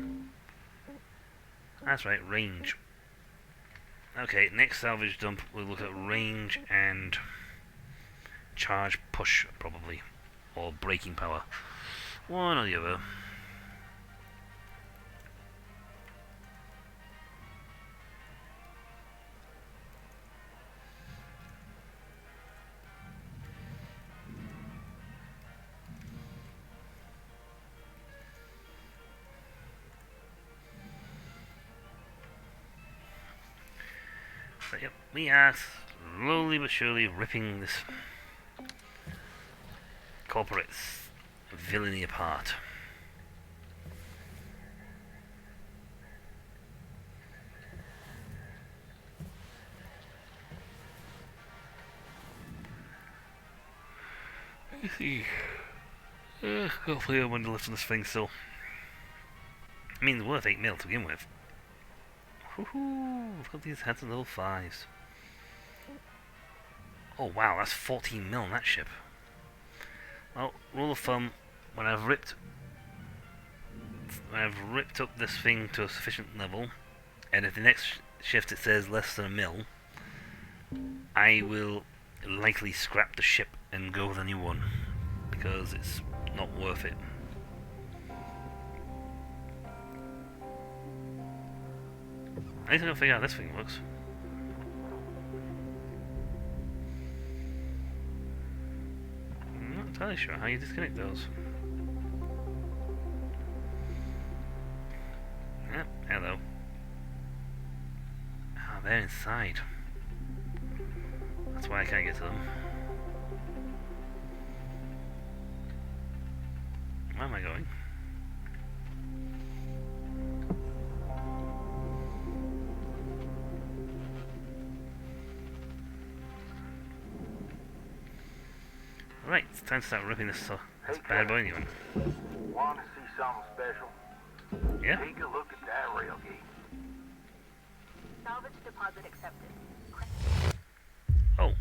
That's right, range. Okay, next salvage dump we'll look at range and charge push probably. Or braking power. One or the other. But yep, we are slowly but surely ripping this corporate villainy apart. Let's see. Hopefully I'm under lifting this thing still. I mean, it's worth 8 mil to begin with. Woohoo! Look at these heads of level 5s. Oh wow, that's 14 mil on that ship. Well, rule of thumb, when I've ripped up this thing to a sufficient level, and if the next shift it says less than a mil, I will likely scrap the ship and go with a new one, because it's not worth it. I need to figure out how this thing works. I'm not entirely sure how you disconnect those. Yep, hello. Ah, they're inside. That's why I can't get to them. Where am I going? Right, it's time to start ripping this bad boy new one.
Want to see something special?
Yeah?
Take a look at that rail gate.
Salvage deposit accepted.
Oh.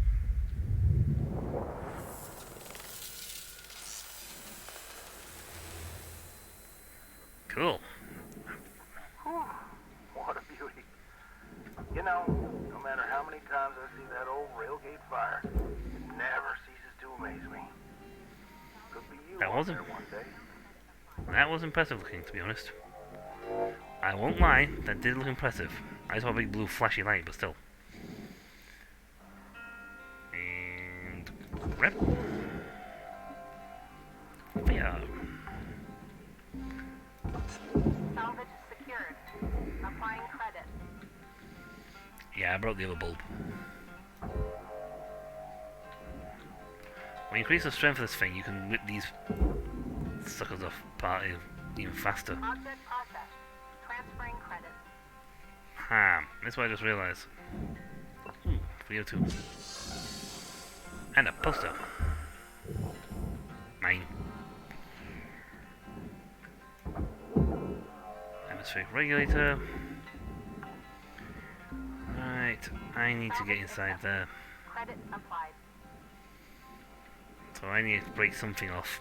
Cool.
Whew, what a beauty. You know, no matter how many times I see that old railgate fire, it never ceases to amaze me. Could be you
That
out
wasn't-
there one day.
That was impressive looking, to be honest. I won't lie, that did look impressive. I saw a big blue flashy light, but still. And... rep. Yeah.
Salvage secured. Applying credit.
Yeah, I broke the other bulb. When you increase the strength of this thing, you can rip these suckers off apart even faster.
Object processed. Transferring credit.
Ha! That's what I just realised. Video 2. And a poster. Mine. Atmospheric regulator. Right, I need to get inside there.
Credit applied.
So I need to break something off.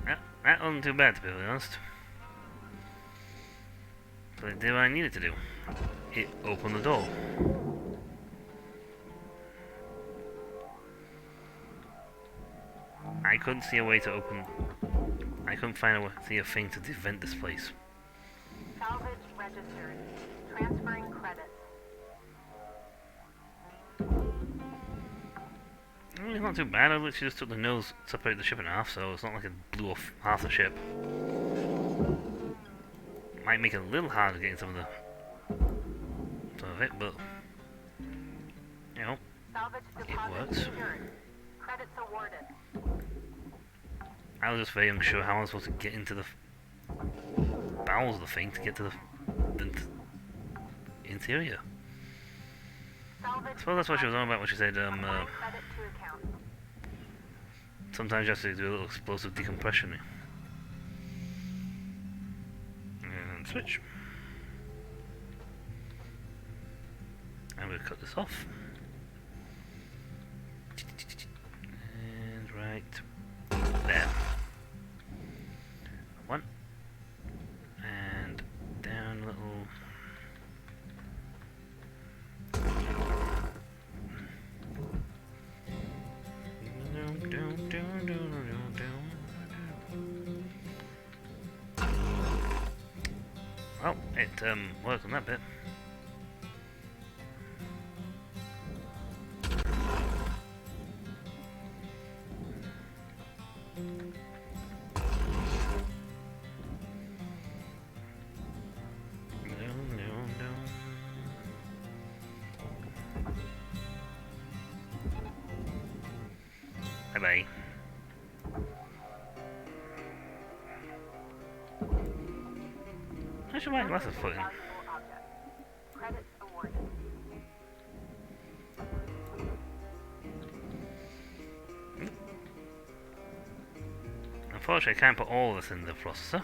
Yeah, that wasn't too bad, to be honest. But it did what I needed to do. It opened the door. I couldn't see a way to open... I couldn't see a thing to vent this place.
Salvage registered. Transferring credits.
Well, it's not too bad. I literally just took the nose, separated the ship in half, so it's not like it blew off half the ship. Might make it a little harder getting some of it, but you know,
Salvage
it
deposit
works.
secured. Credits awarded.
I was just very unsure how I was supposed to get into the bowels of the thing to get to the interior.
Salvage
I suppose that's what she was on about when she said
applying credit to account.
sometimes you have to do a little explosive decompression. And switch. I'm going to cut this off. And right there. One. And down a little. Well, it worked on that bit. Bye bye. I should buy glasses for him.
Valuable object. Credits awarded.
Unfortunately, I can't put all of this in the processor.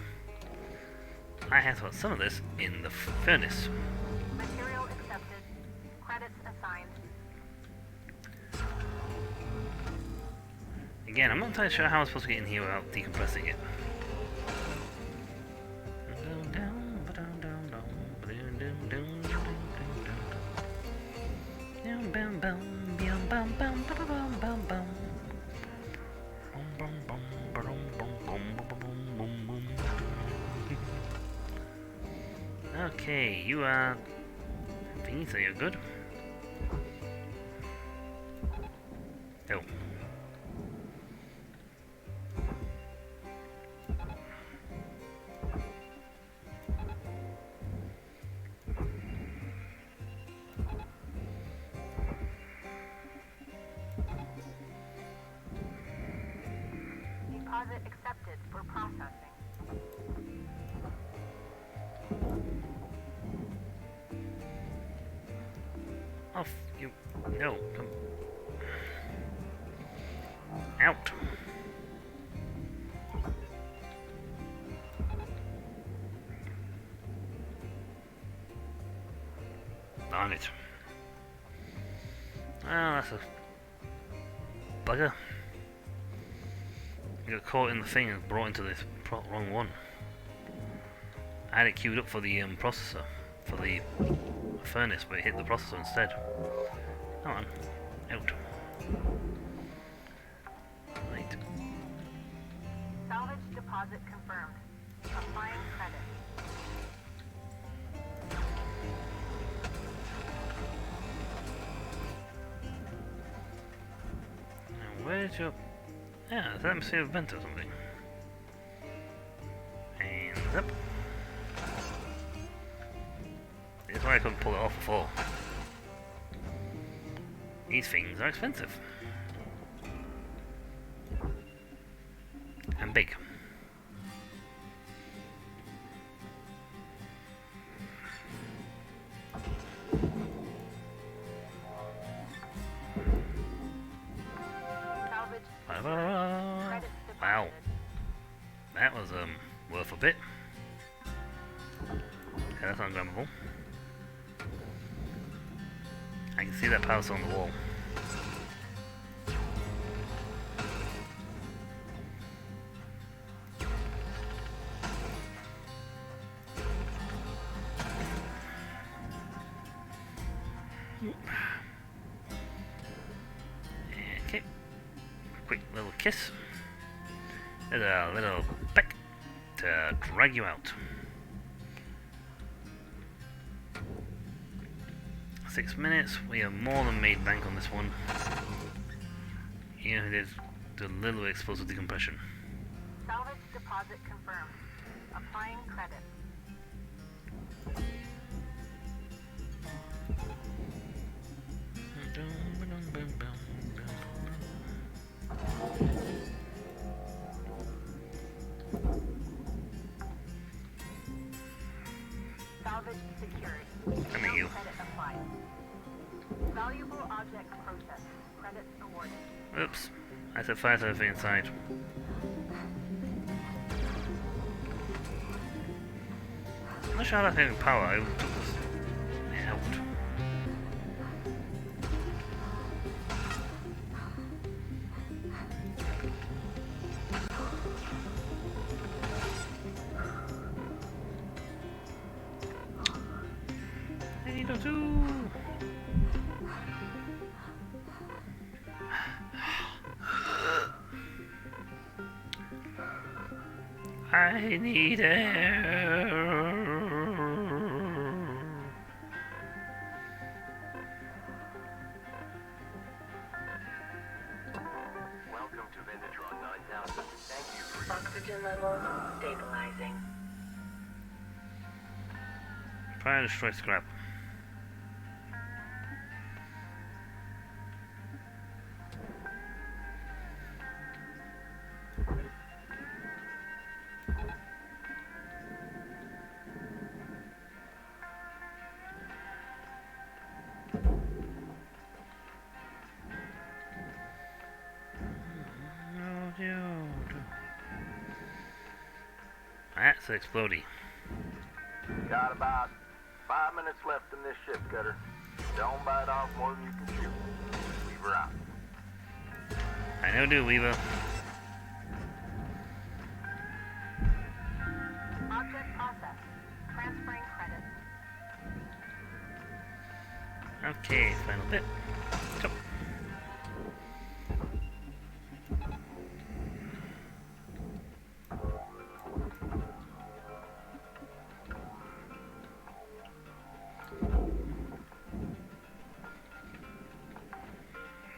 I have to put some of this in the furnace.
Material accepted. Credits assigned.
Again, I'm not entirely sure how I'm supposed to get in here without decompressing it. Okay, you are thingy, so you're good. Oh.
Deposit accepted for processing.
Off you. No, come. Out. Darn it. Well, that's a bugger. I got caught in the thing and brought into this wrong one. I had it queued up for the processor, for the furnace, but it hit the processor instead. Come on, out. Right.
Salvage deposit confirmed. Applying credit.
Now where's your... Yeah, it's an atmosphere vent or something. And up. That's why I couldn't pull it off before. These things are expensive. And big.
Salvage
Ba-ba-ba.
credits
Wow,
deposited.
that was worth a bit. Okay, that's ungrabbable. I can see that palace on the wall. Okay, quick little kiss. There's a little peck to drag you out. 6 minutes. We have more than made bank on this one. Yeah, there's a little bit explosive decompression.
Salvage deposit confirmed. Applying credit. Salvage secured.
Thank you.
Credit applied. Valuable object processed. Credits awarded.
Oops. I set fire to everything inside. I'm not sure how that's having power. I took this out. Hey, don't do. I need air.
Welcome to Vendatron 9000. Thank you for your...
Oxygen levels stabilizing.
Try to destroy scrap. It's explodey.
Got about 5 minutes left in this ship, Cutter. Don't bite off more than you can chew. Weaver out.
I know, do Weaver.
Object processed. Transferring credits.
Okay, final bit. Jump.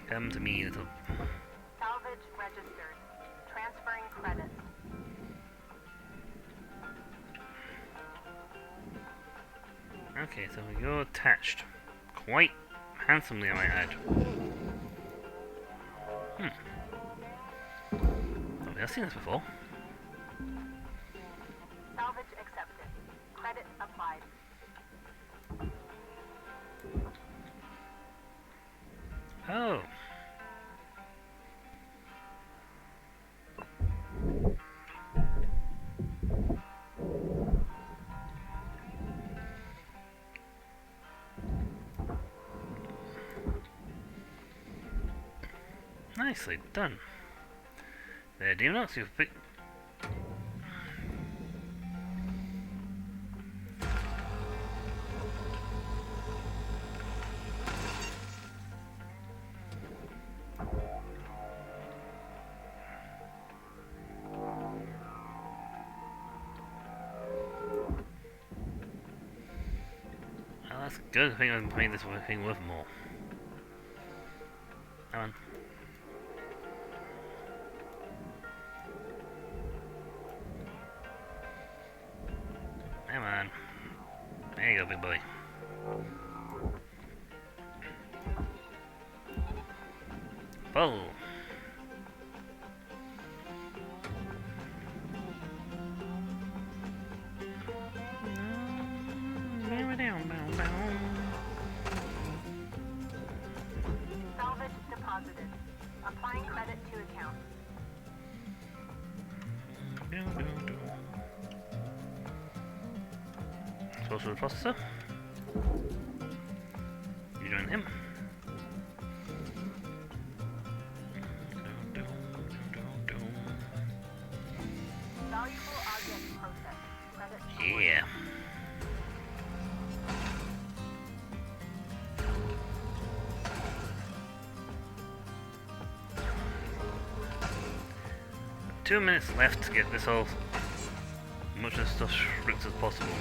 Come to me, little.
Salvage registered. Transferring credits.
Okay, so you're attached. Quite handsomely, I might add. Oh, I've seen this before.
Salvage accepted. Credit applied.
Oh. Nicely done. There, Demonox, you've picked. Oh, that's good. I think I've made this thing worth more. Come on. Come on. There you go, big boy. Pull.
Salvage deposited. Applying credit to account.
Social processor. You join him.
Valuable object processed. Credit.
Yeah. Two minutes left to get this all much of the stuff stripped as possible.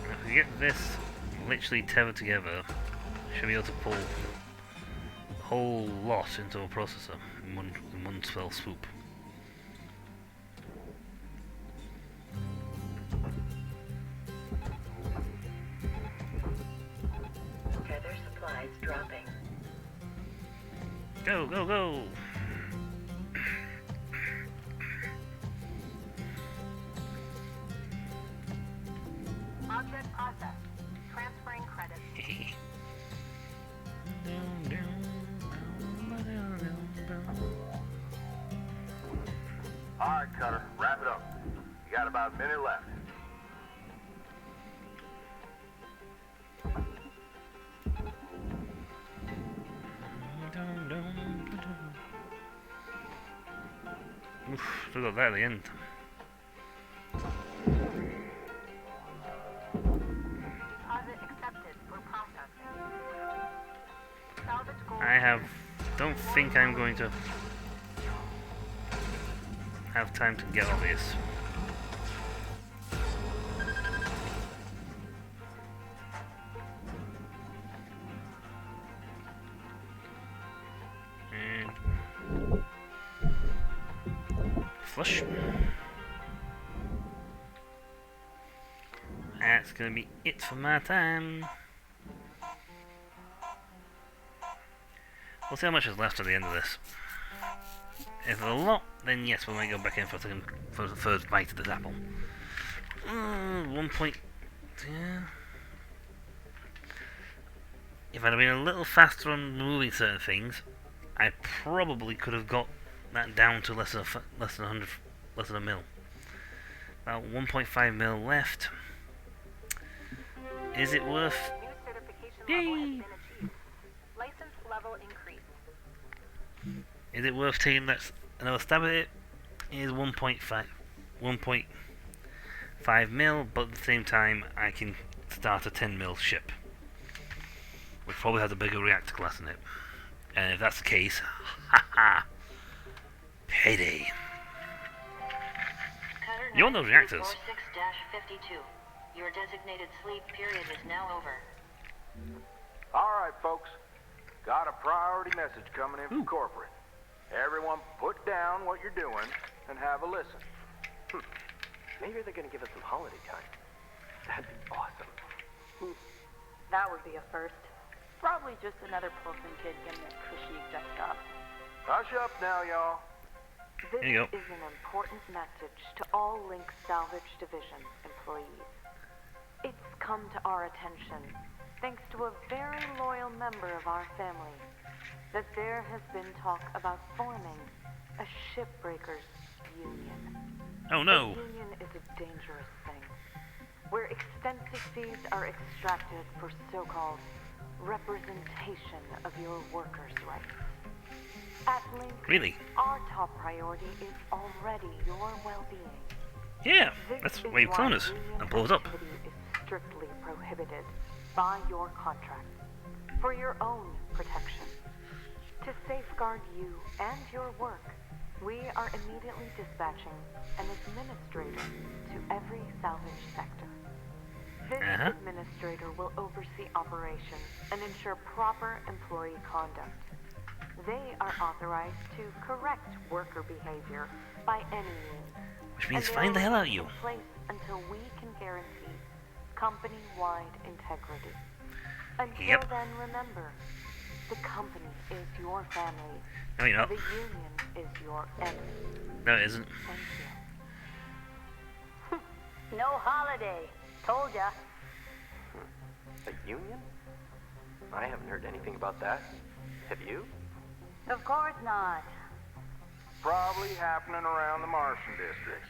If we get this literally tethered together, should be able to pull the whole lot into a processor in one fell swoop.
Tether supplies dropping.
Go, go, go!
Object processed. Transferring credit.
All right, Cutter, wrap it up. You got about a minute left.
Oof, still got that at the end.
Deposit accepted for processing. Salvage gold.
Don't think I'm going to have time to get all this. And flush. That's gonna be it for my time. We'll see how much is left at the end of this. If it's a lot, then yes, we might go back in for a second, for the first bite of this apple. 1 point... Yeah. If I'd have been a little faster on moving certain things, I probably could have got that down to less than a mil. About 1.5 mil left. Is it worth?
New certification
Yay!
level has been achieved. License level increased.
Is it worth taking that another stab at it? It is 1.5 mil, but at the same time I can start a 10 mil ship, which probably has a bigger reactor class in it. And if that's the case, haha, payday.
Cutter
You want those reactors?
46-52. Your designated sleep period is now over.
All right, folks. Got a priority message coming in from corporate. Everyone put down what you're doing and have a listen.
Maybe they're gonna give us some holiday time. That'd be awesome.
That would be a first. Probably just another Pilsen kid getting a cushy exec job.
Hush up now, y'all.
This
There you go.
is an important message to all Link Salvage Division employees. It's come to our attention, thanks to a very loyal member of our family, that there has been talk about forming a shipbreakers union.
Oh no!
A union is a dangerous thing, where extensive fees are extracted for so-called representation of your workers' rights. At Link,
Really?
our top priority is already your well-being.
Yeah,
This
that's
is
why you
why
clone us
union
and blow us up.
activity is strictly prohibited by your contract for your own protection. To safeguard you and your work, we are immediately dispatching an administrator to every salvage sector. This administrator will oversee operations and ensure proper employee conduct. They are authorized to correct worker behavior by any means.
Which means
and
find the
they
hell
will
out of you.
remain in place until we can guarantee company-wide integrity. Until
Yep.
then, remember, the company is your family.
No, you're not.
The union is your enemy.
No, it isn't.
Thank you.
No holiday. Told ya.
A union? I haven't heard anything about that. Have you?
Of course not.
Probably happening around the Martian districts.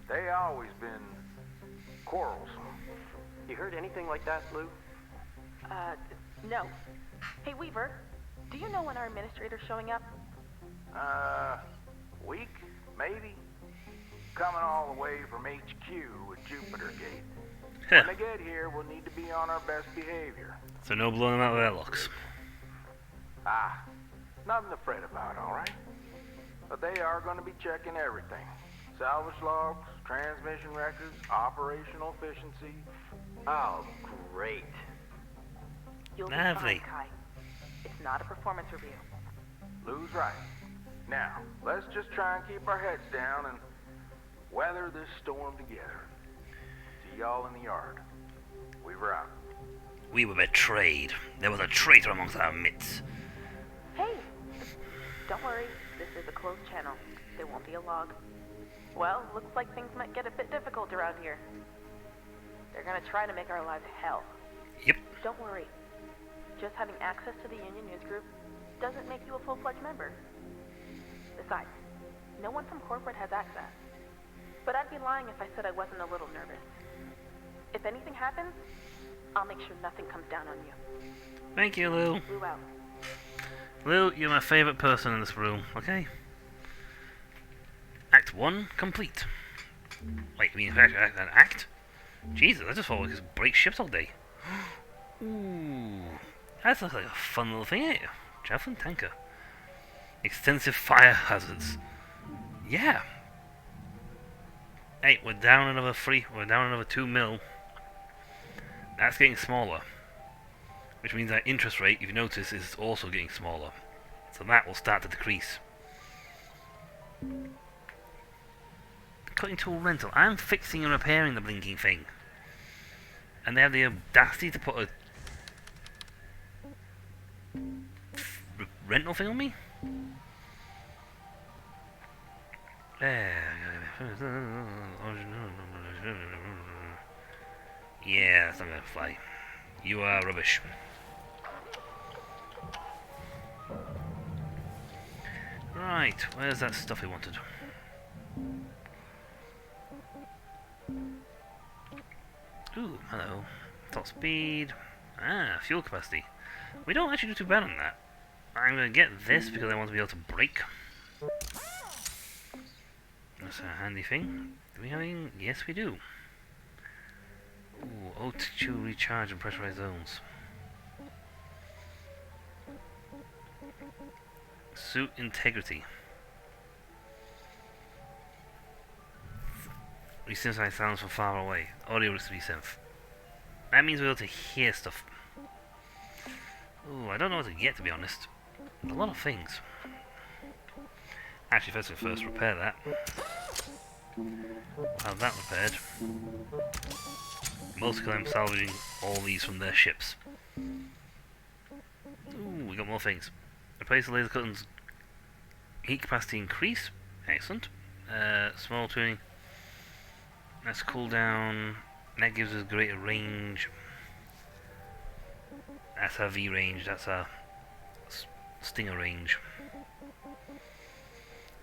They always been quarrelsome.
You heard anything like that, Lou?
No. Hey, Weaver, do you know when our administrator's showing up?
Week, maybe? Coming all the way from HQ at Jupiter Gate. When they get here, we'll need to be on our best behavior.
So no blowing them out of airlocks.
Nothing to fret about, all right? But they are going to be checking everything. Salvage logs, transmission records, operational efficiency.
Oh, great.
You'll be
Lovely.
fine, Kai. It's not a performance review.
Lou's right. Now, let's just try and keep our heads down and weather this storm together. See y'all in the yard. Weaver out.
We were betrayed. There was a traitor amongst our midst.
Hey! Don't worry, this is a closed channel. There won't be a log. Well, looks like things might get a bit difficult around here. They're gonna try to make our lives hell.
Yep.
Don't worry. Just having access to the Union News Group doesn't make you a full-fledged member. Besides, no one from corporate has access. But I'd be lying if I said I wasn't a little nervous. If anything happens, I'll make sure nothing comes down on you.
Thank you, Lou.
Lou out.
Lou, you're my favourite person in this room, okay? Act 1 complete. Wait, you mean an act? Jesus, I just thought we could break ships all day. Ooh. That looks like a fun little thing, ain't it? Javelin tanker. Extensive fire hazards. Yeah. Hey, we're down another 2 mil. That's getting smaller. Which means our interest rate, if you notice, is also getting smaller. So that will start to decrease. Cutting tool rental. I'm fixing and repairing the blinking thing. And they have the audacity to put a rental thing on me? Yeah, that's not gonna fly. You are rubbish. Right, where's that stuff we wanted? Ooh, hello. Top speed. Ah, fuel capacity. We don't actually do too bad on that. I'm gonna get this because I want to be able to brake. That's a handy thing. Do we have anything? Yes, we do. Ooh, O2 recharge and pressurized zones. Suit integrity. Resynthesize sounds from far away. Audio resynth. That means we're able to hear stuff. Ooh, I don't know what to get, to be honest. A lot of things. Actually, first thing first, repair that. Have that repaired. Mostly I'm salvaging all these from their ships. Ooh, we got more things. Replace the laser cuttings. Heat capacity increase. Excellent. Small tuning. That's cooldown. That gives us greater range. That's our V range. That's our Stinger range.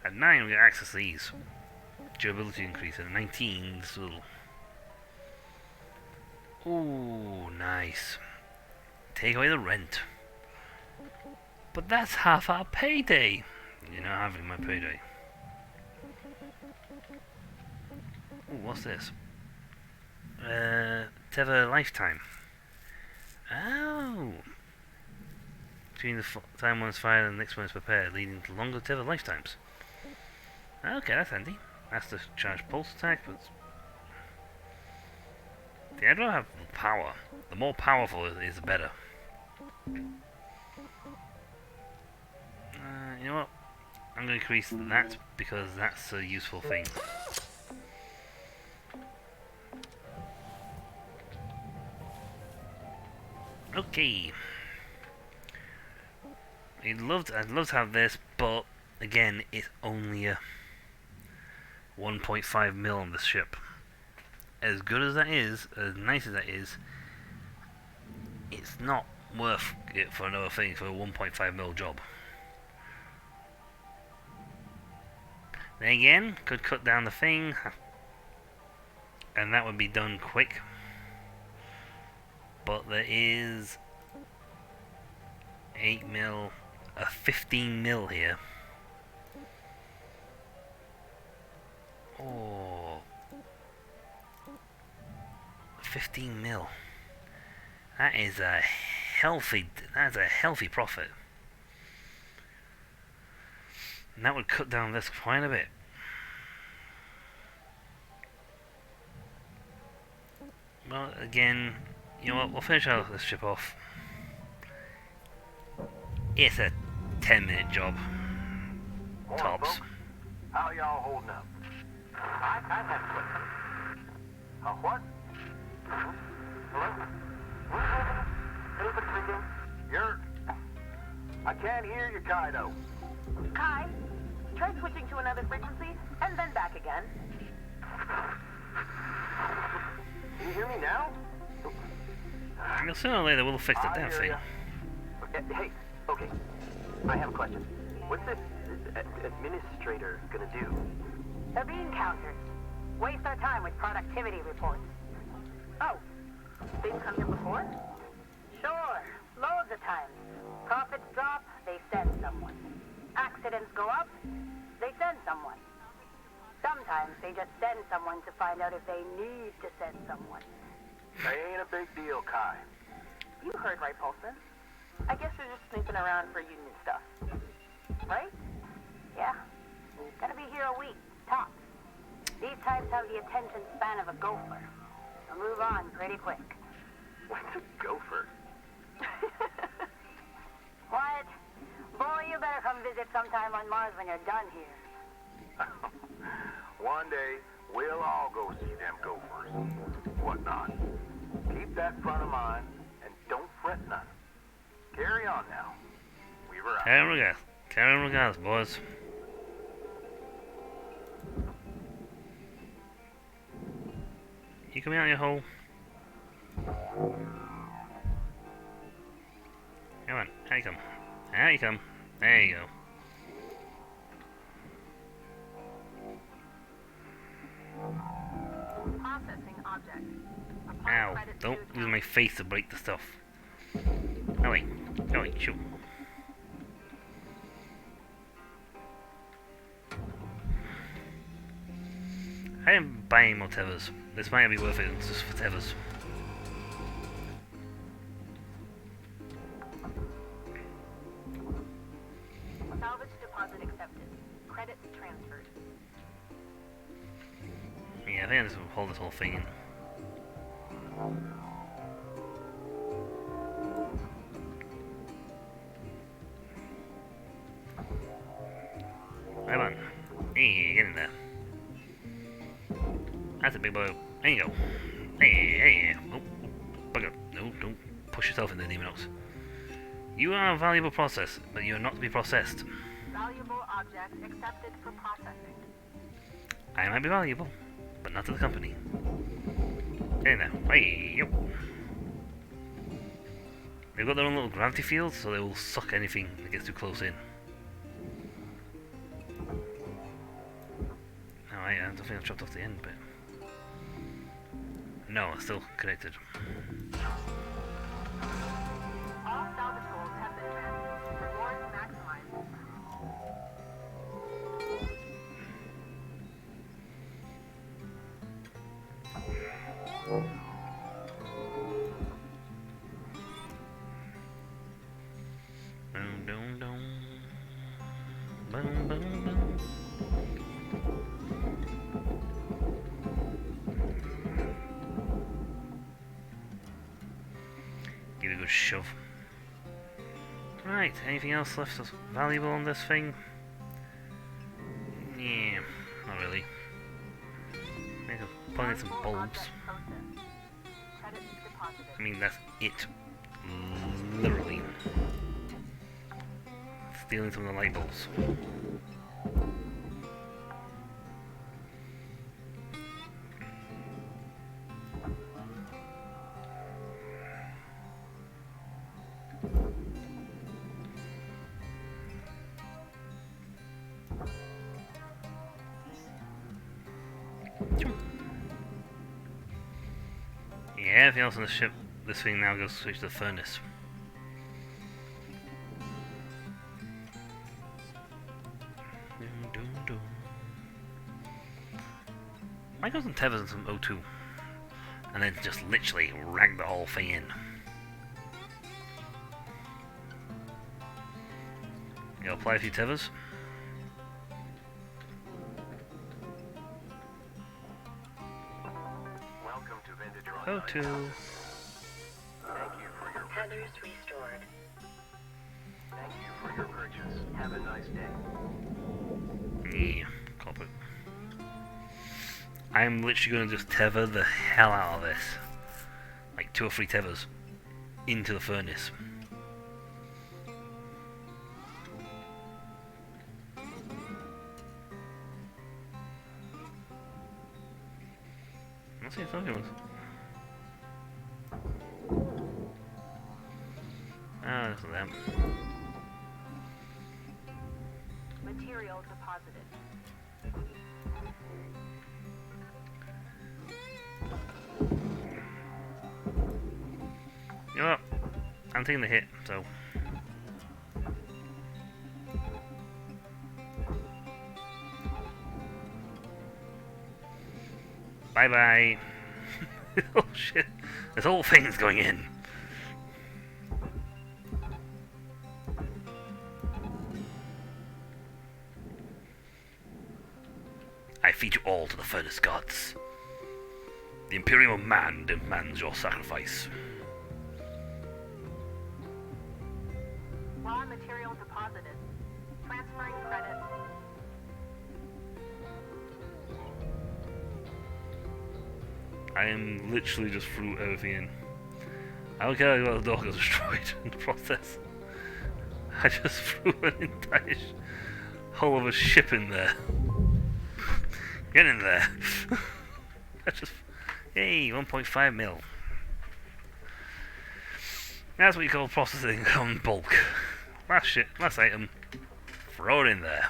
At 9 we get access to these. Durability increase. At 19 this little. Ooh, nice. Take away the rent. But that's half our payday. You're not having my payday. Ooh, what's this? Tether lifetime. Oh. Between the time one is fired and the next one is prepared, leading to longer tether lifetimes. Okay, that's handy. That's the charge pulse attack, but I'd rather have power. The more powerful it is, the better. You know what? I'm going to increase that because that's a useful thing. Okay. I'd love to have this, but again, it's only a 1.5 mil on this ship. As good as that is, as nice as that is, it's not worth it for another thing for a 1.5 mil job. Then again, could cut down the thing, and that would be done quick. But there is 8 mil, a 15 mil here. Oh, 15 mil. That is a healthy. That's a healthy profit. And that would cut down this quite a bit. Well, again, you know what? We'll finish out this ship off. It's a 10-minute job.
Morning,
Tops.
folks. How y'all holding up? I have a question. A what? Hello? Anybody speaking? I can't hear you, Kaido.
Kai, try switching to another frequency and then back again.
Can you hear me now?
And sooner or later we'll fix the damn thing.
Hey, okay. I have a question. What's this administrator gonna do?
They're being countered. Waste our time with productivity reports.
Oh, they've come here before?
Sure, loads of times. Profits drop, they send someone. Accidents go up, they send someone. Sometimes they just send someone to find out if they need to send someone.
They ain't a big deal, Kai.
You heard right, Paulson. I guess they're just snooping around for union stuff. Right?
Yeah, gonna be here a week, tops. These types have the attention span of a gopher. They'll move on pretty quick.
What's a gopher?
Quiet. Boy, you better come visit sometime on Mars when you're done here.
One day, we'll all go see them gophers. Whatnot. Keep that front of mind, and don't fret none. Carry on now. Weaver out.
Carry on regards, boys. You coming out of your hole? Come on, out you come. Out you come. There you go.
Processing object.
Ow, don't use my face to break the stuff. Oh wait, shoot. I am buying more tethers. This might be worth it just for tethers.
Salvage deposit accepted. Credits transferred.
Yeah, I think I just hold this whole thing in. Come on. Hey, get in there. That's a big boy. There you go. Hey. Oh, bugger. No, don't push yourself into the Demonox. You are a valuable process, but you are not to be processed.
Valuable object accepted for processing.
I might be valuable, but not to the company. Get in there. Hey, yo. They've got their own little gravity fields, so they will suck anything that gets too close in. I don't think I've chopped off the end, but... No, it's still connected.
All salvage goals have been met. Rewards maximized.
Boom, boom, boom. Boom, boom, boom. Give it a good shove. Right, anything else left that's valuable on this thing? Yeah, not really. Maybe I'll put in some
Valuable
bulbs.
object processed. Credits deposited.
I mean, that's it. Literally. Stealing some of the light bulbs. Yeah, everything else on the ship, this thing now goes switch to the furnace. Why goes some tethers and some O2? And then just literally rag the whole thing in. You apply a few tethers.
Welcome to Vendidron.
O2.
Thank you for your
Headers restored.
Thank you for your purchase. Have a nice day.
Yeah, culprit. I'm literally going to just tether the hell out of this. Like 2 or 3 tethers into the furnace. Let's see if something was. Ah, that's them.
Material deposited.
You know what? I'm taking the hit, so. Bye bye. Oh shit. This whole thing's going in. I feed you all to the furnace gods. The Imperium of Man demands your sacrifice.
Raw material deposited. Transferring credits.
I am literally just threw everything in. I don't care about the door gets destroyed in the process. I just threw an entire whole of a ship in there. Get in there. I just, Hey, 1.5 mil. That's what you call processing on bulk. Last item. Throw it in there.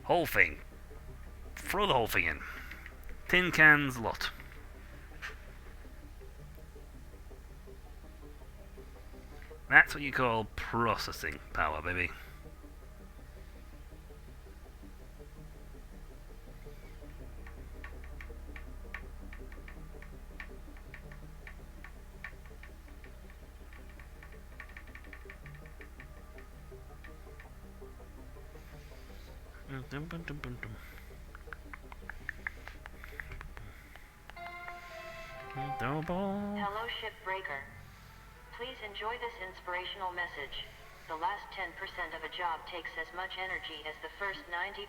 Whole thing. Throw the whole thing in. Tin cans lot. That's what you call processing power, baby.
Hello, Shipbreaker. Please enjoy this inspirational message. The last 10% of a job takes as much energy as the first 90%,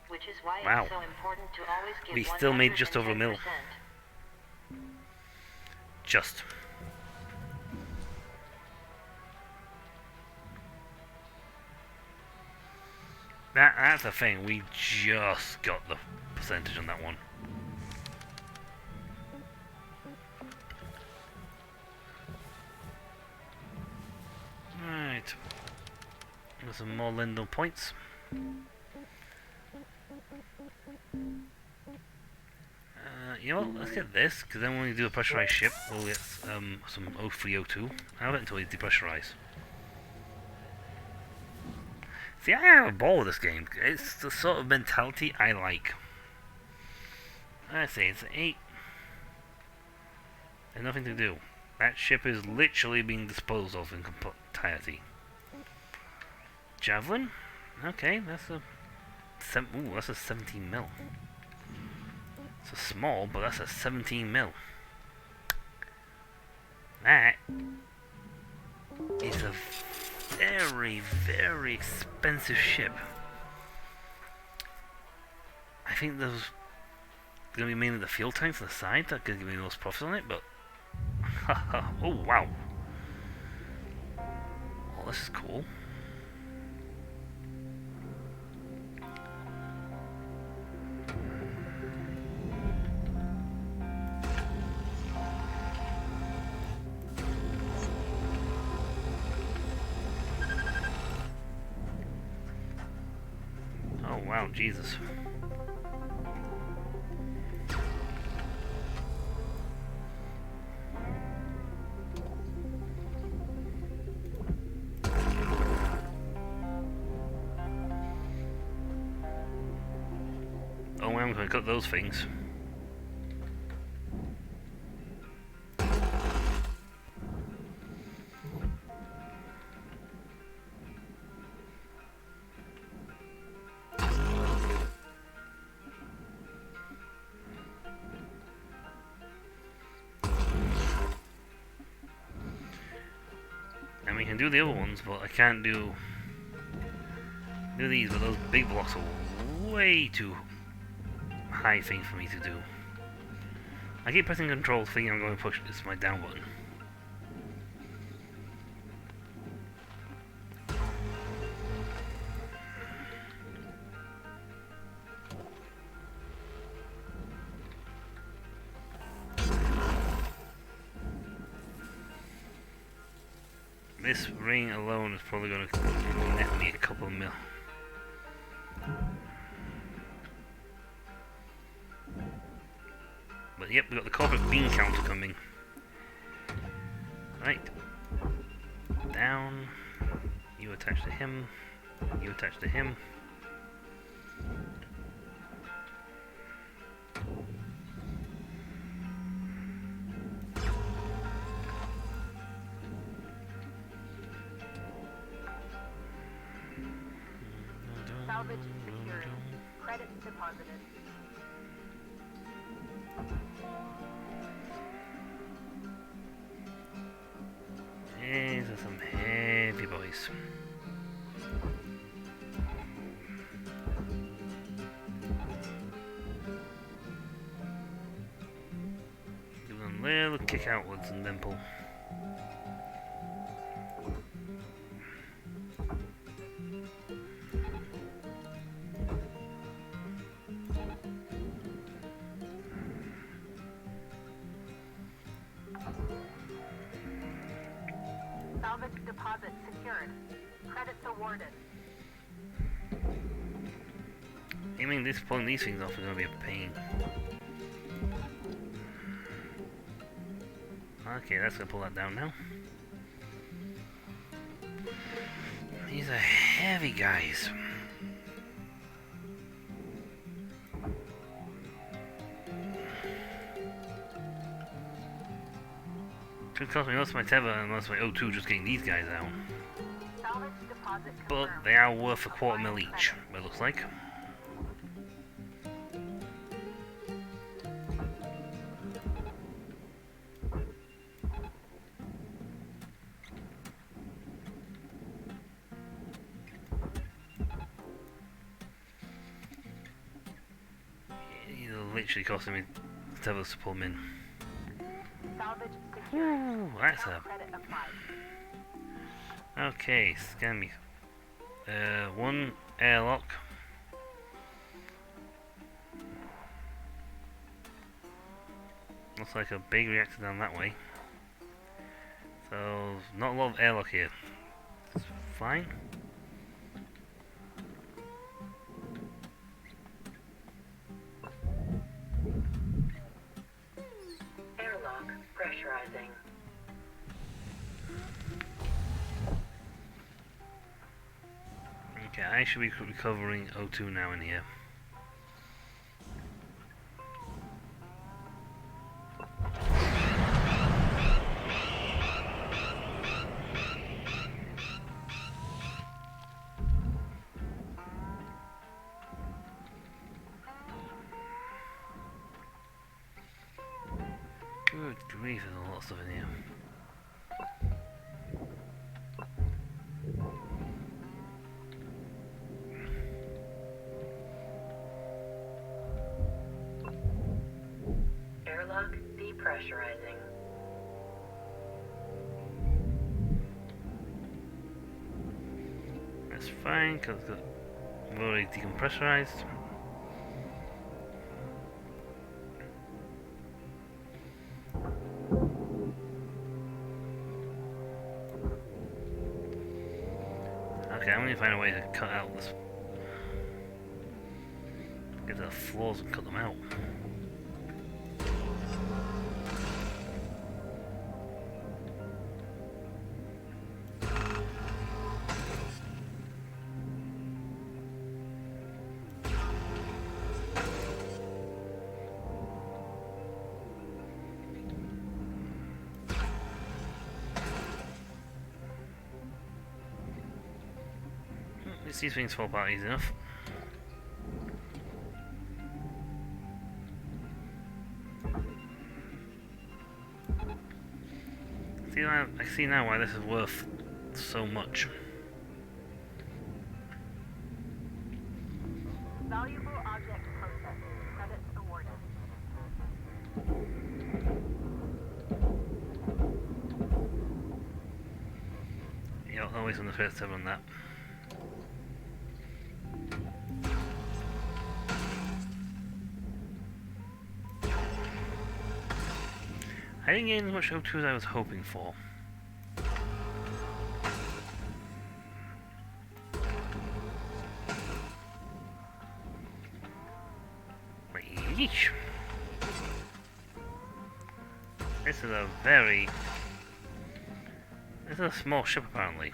which is why
Wow.
it's so important to always give
We still made just over a
110%.
mil. Just. That's the thing, we just got the percentage on that one. Right. Got some more Lindell points. You know what, let's get this, because then when we do a pressurized ship, we'll get some O3, O2. I have it until we depressurize. See, I have a ball with this game. It's the sort of mentality I like. I say it's 8. There's nothing to do. That ship is literally being disposed of in entirety. Javelin? Okay, that's a... that's a 17 mil. It's a small, but that's a 17 mil. That is a very, very expensive ship. I think there's going to be mainly the fuel tanks on the side that are going to give me the most profit on it, but... oh, wow. Oh, this is cool. Oh, wow, Jesus. Oh, I'm going to cut those things. And we can do the other ones, but I can't do these, but those big blocks are way too high thing for me to do. I keep pressing control thinking I'm going to push this my down button. This ring alone is probably going to net me a couple of mil. But yep, we've got the corporate bean counter coming. Right. Down. You attach to him. You attach to him.
Salvage secured. Credits deposited.
These are some heavy boys. Give them a little kick outwards and then pull.
deposit secured. Credits awarded.
I mean, this pulling these things off is gonna be a pain. Okay, that's gonna pull that down now. These are heavy guys. Could cost me most of my tether and most of my O2 just getting these guys out.
Salvage deposit
But
confirmed.
they are worth a $250,000 each, it looks like. It's literally costing me tethers to pull them in.
Salvage secured.
Ooh, that's
No
a...
credit applied.
Okay, scan me. One airlock. Looks like a big reactor down that way. So, not a lot of airlock here. It's fine.
Airlock pressurizing.
Okay, I should be recovering O2 now in here. Good grief, there's a lot of stuff in here.
Airlock depressurizing.
That's fine, because I've already decompressurized. Okay, I'm going to find a way to cut out this. Get to the floors and cut them out. These things fall apart easy enough. I see now why this is worth so much.
Valuable object processed. Credits awarded.
Yeah, always on the first tab on that. I didn't get as much O2 as I was hoping for. But yeesh. This is a very... This is a small ship apparently.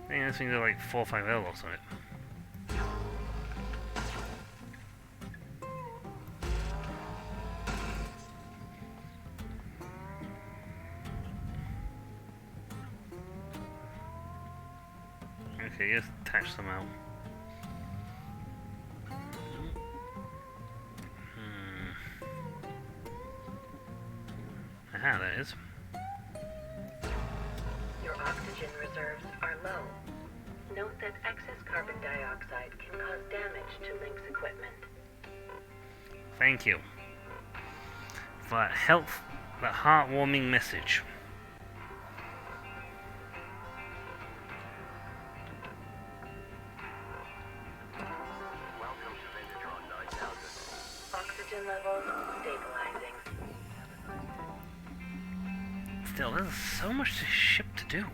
I think this thing's got like 4 or 5 airlocks on it. Okay, just attach them out. Aha, there it is.
Your oxygen reserves are low. Note that excess carbon dioxide can cause damage to Link's equipment.
Thank you for that that heartwarming message.
Welcome to Vendatron 9000.
Oxygen levels
still, there's so much to ship to do.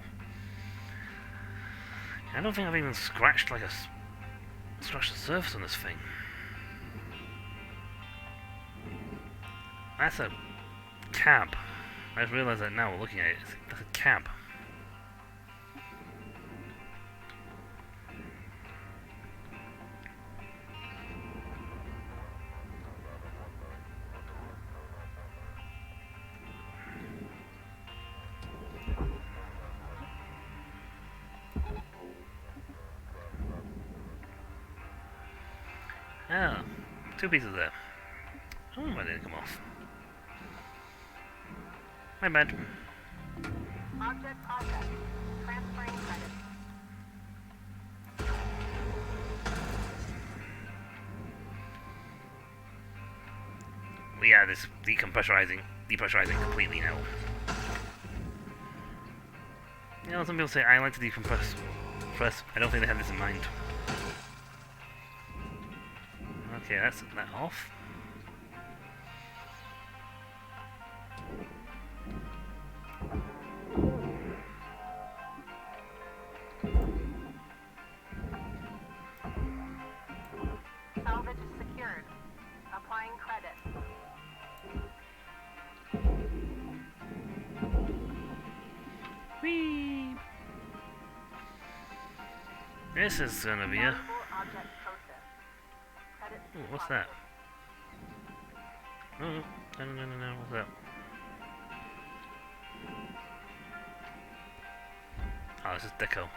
I don't think I've even scratched the surface on this thing. That's a cab. I just realised that now, looking at it. That's a cab. Ah, 2 pieces there. Oh, why did it come off? My bad.
Object processed. Transferring credit.
Yeah, this depressurizing completely now. You know, some people say I like to decompress. I don't think they had this in mind. Okay, that's that off.
Salvage secured. Applying credit.
Whee! This is gonna be a...
Valuable object process. Credit
Ooh, what's that? Oh, no, what's that? Oh, this is deco.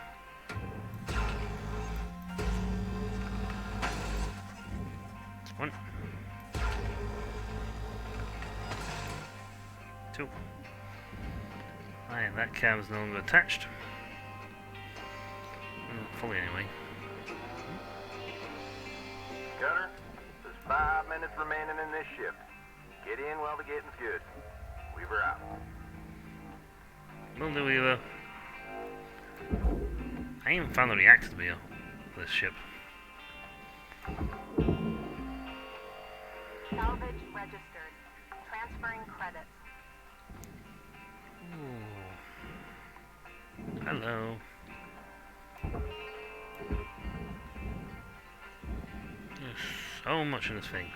One. 2. Right, that cab is no longer attached. Fully anyway.
Gunner, there's 5 minutes remaining in this ship. Get in while the getting's good. Weaver out.
Will do, Weaver. I even found the reactor to be for this ship.
Salvage registered. Transferring credits.
Ooh. Hello. There's so much in this thing.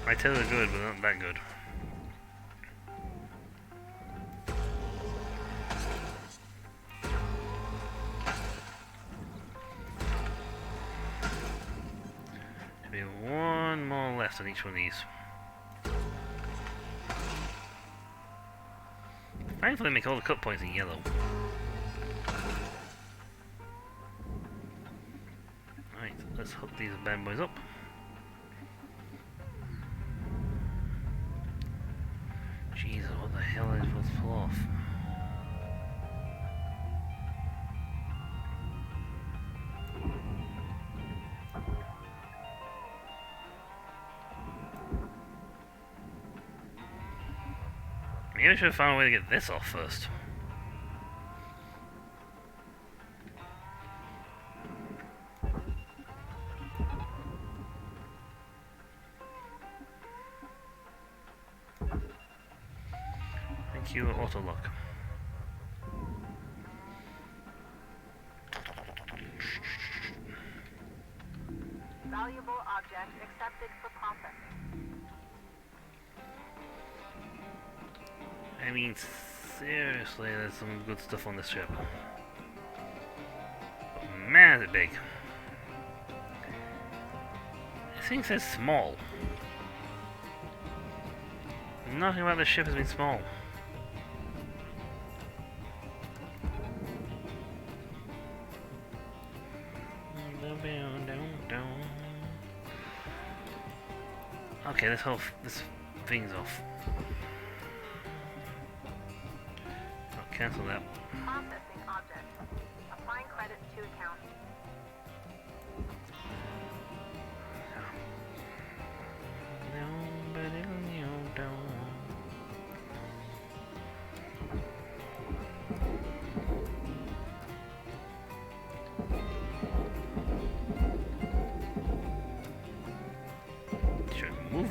I tell you good, but not that good. Maybe one more left on each one of these. Thankfully, make all the cut points in yellow. Right, let's hook these bad boys up. Jesus, what the hell is supposed to fall off? Maybe I should have found a way to get this off first. Thank you, auto lock.
Valuable object accepted for processing.
I mean, seriously, there's some good stuff on this ship. But man, is it big. This thing says small. Nothing about this ship has been small. Okay, this thing's off. I'll cancel that.
Processing object. Applying credit to account.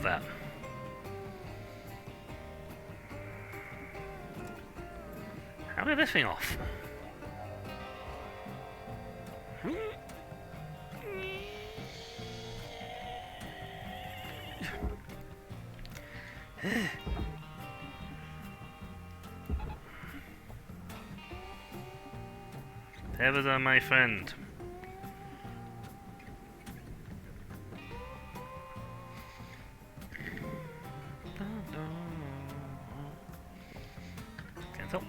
of that. How did this thing off? Tethers are my friend. Cancel.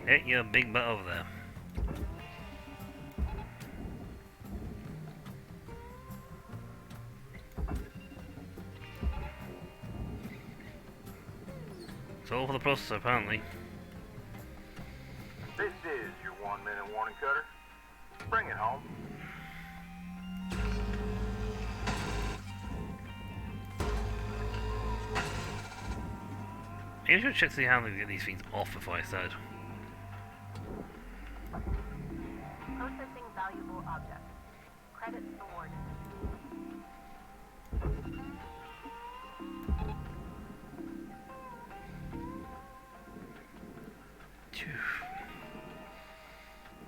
Hit your big butt over there. It's all for the processor, apparently.
This is your 1-minute warning cutter. Bring it home.
Maybe I should check to see how to get these things off before I start.
Processing valuable object. Credits awarded.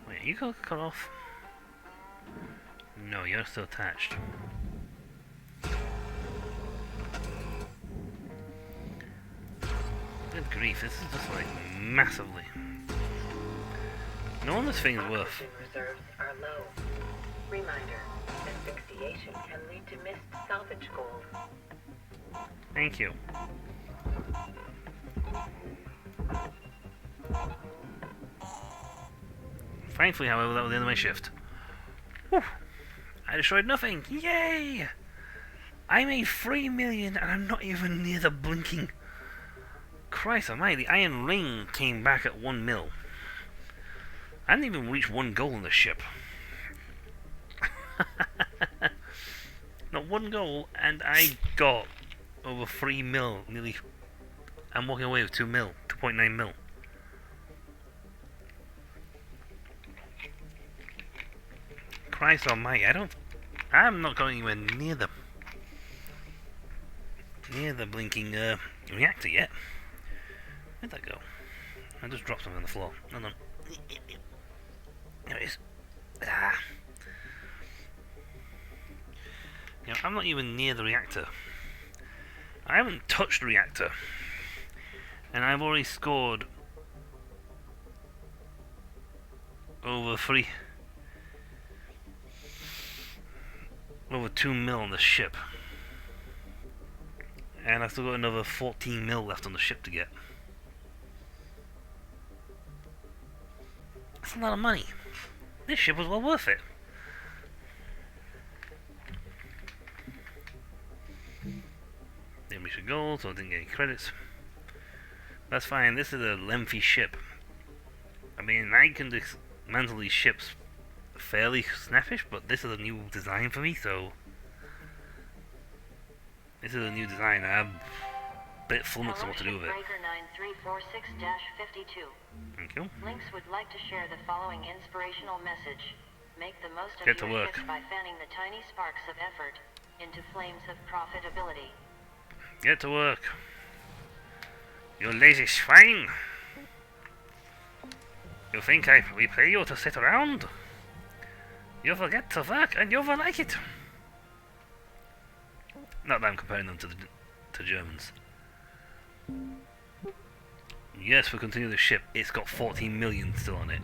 Wait, you got cut off? No, you're still attached. Good grief, this is just like massively. No wonder this thing's worth.
Oxygen reserves are low. Reminder, asphyxiation can lead to missed salvage gold.
Thank you. Thankfully, however, that was the end of my shift. Whew. I destroyed nothing! Yay! I made 3 million and I'm not even near the blinking... Christ almighty, the Iron Ring came back at 1 mil. I didn't even reach 1 goal in the ship. Not 1 goal, and I got over 3 mil, nearly... I'm walking away with 2 mil, 2.9 mil. Christ almighty, I'm not going anywhere near them. Near the blinking reactor yet. Where'd that go? I just dropped something on the floor. No. There it is. Ah. You know, I'm not even near the reactor. I haven't touched the reactor. And I've already scored over 2 mil on the ship. And I've still got another 14 mil left on the ship to get. That's a lot of money. This ship was well worth it. Didn't reach a goal, so I didn't get any credits. That's fine, this is a lengthy ship. I mean, I can dismantle these ships fairly snappish, but this is a new design for me, so... This is a new design, I'm a bit flummoxed on what to do with it.
Breaker 9346-52.
Thank you.
Lynx would like to share the following inspirational message. Make the most of
Get to
your
work.
shift by fanning the tiny sparks of effort into flames of profitability.
Get to work. You lazy swine! You think we pay you to sit around? You forget to work and you will like it. Not that I'm comparing them to Germans. Yes, we'll continue the ship. It's got 14 million still on it.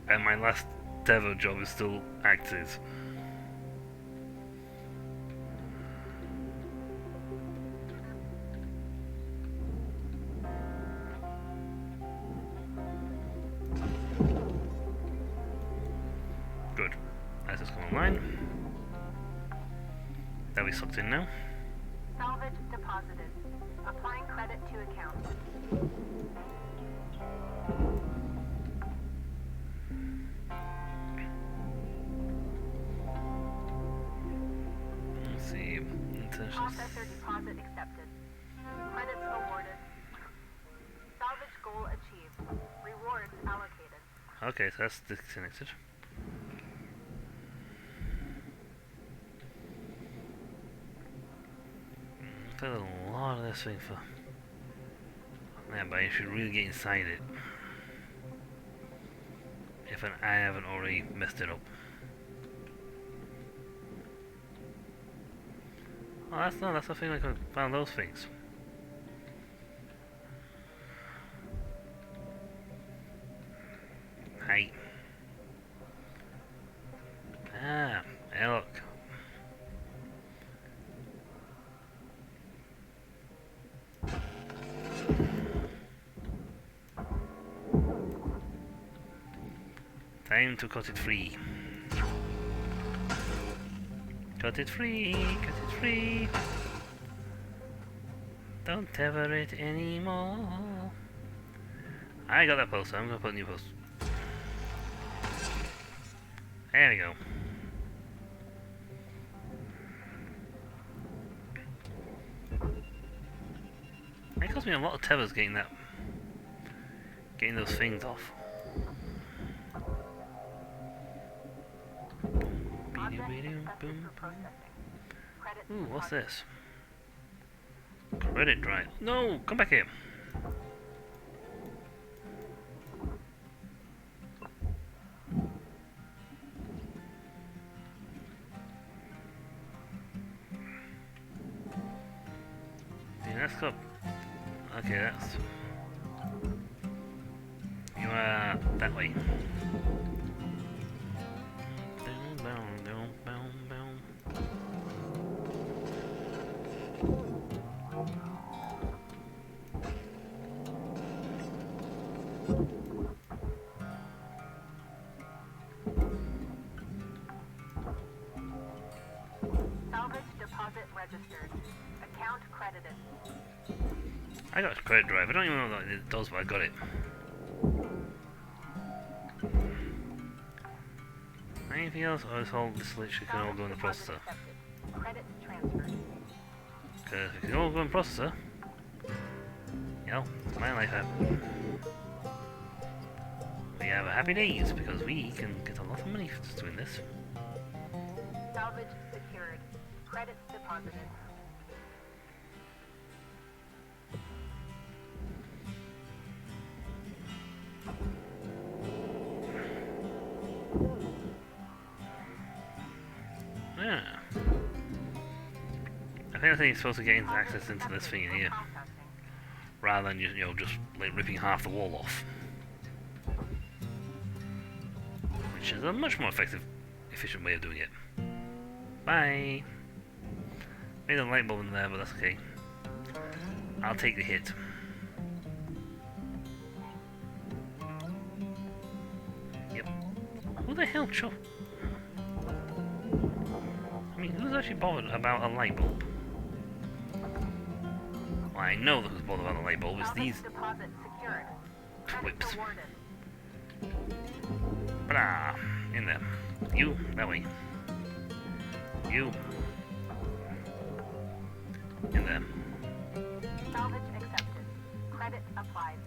And my last Devo job is still active. Good. Let's just come online. That we sucked in now.
Salvage deposited. Applying credit to account.
Let's see.
Processor deposit accepted. Credits awarded. Salvage goal achieved. Rewards allocated.
Okay, so that's disconnected. Put a lot of this thing for... Yeah, but I should really get inside it. If I haven't already messed it up. Oh, that's the thing I could find those things. Hi. Ah, hey look. Time to cut it free. Cut it free, cut it free. Don't tether it anymore. I got that poster, I'm gonna put a new post. There we go. It cost me a lot of tethers getting those things off. Ooh, what's this? Credit drive. No, come back here. Yeah, let's go. Okay, that's... You are that way.
Salvage deposit registered. Account credited.
I got a credit drive. I don't even know what it does, but I got it. Anything else? Or this literally can all go in the processor.
Credits transferred.
Because if it can all go in the processor, you know, it's my life app. We have a happy days because we can get a lot of money for just doing this.
Salvage secured. Credits deposited.
Yeah. I think you're supposed to get access into this thing in here, rather than you know just like ripping half the wall off, which is a much more effective, efficient way of doing it. Bye. Made a light bulb in there, but that's okay. I'll take the hit. Yep. Who the hell I mean, who's actually bothered about a light bulb? Well, I know who's bothered about a light bulb. It's these whips. Blah! In there. You, that way. You. In there.
Salvage accepted. Credit applied.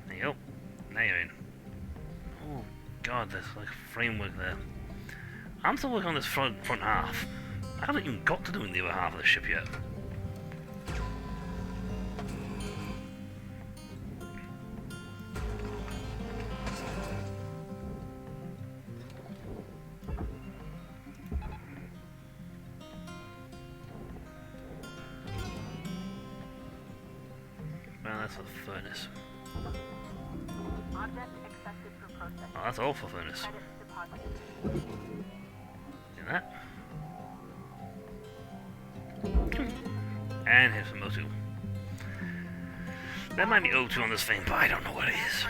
There you go. Now you're in. Oh god, there's like a framework there. I'm still working on this front half. I haven't even got to doing the other half of the ship yet. Well, that's for the furnace.
Object accepted for processing.
Oh, that's all for furnace.
Credits deposited.
Do that. And here's some O2. There might be O2 on this thing, but I don't know what it is.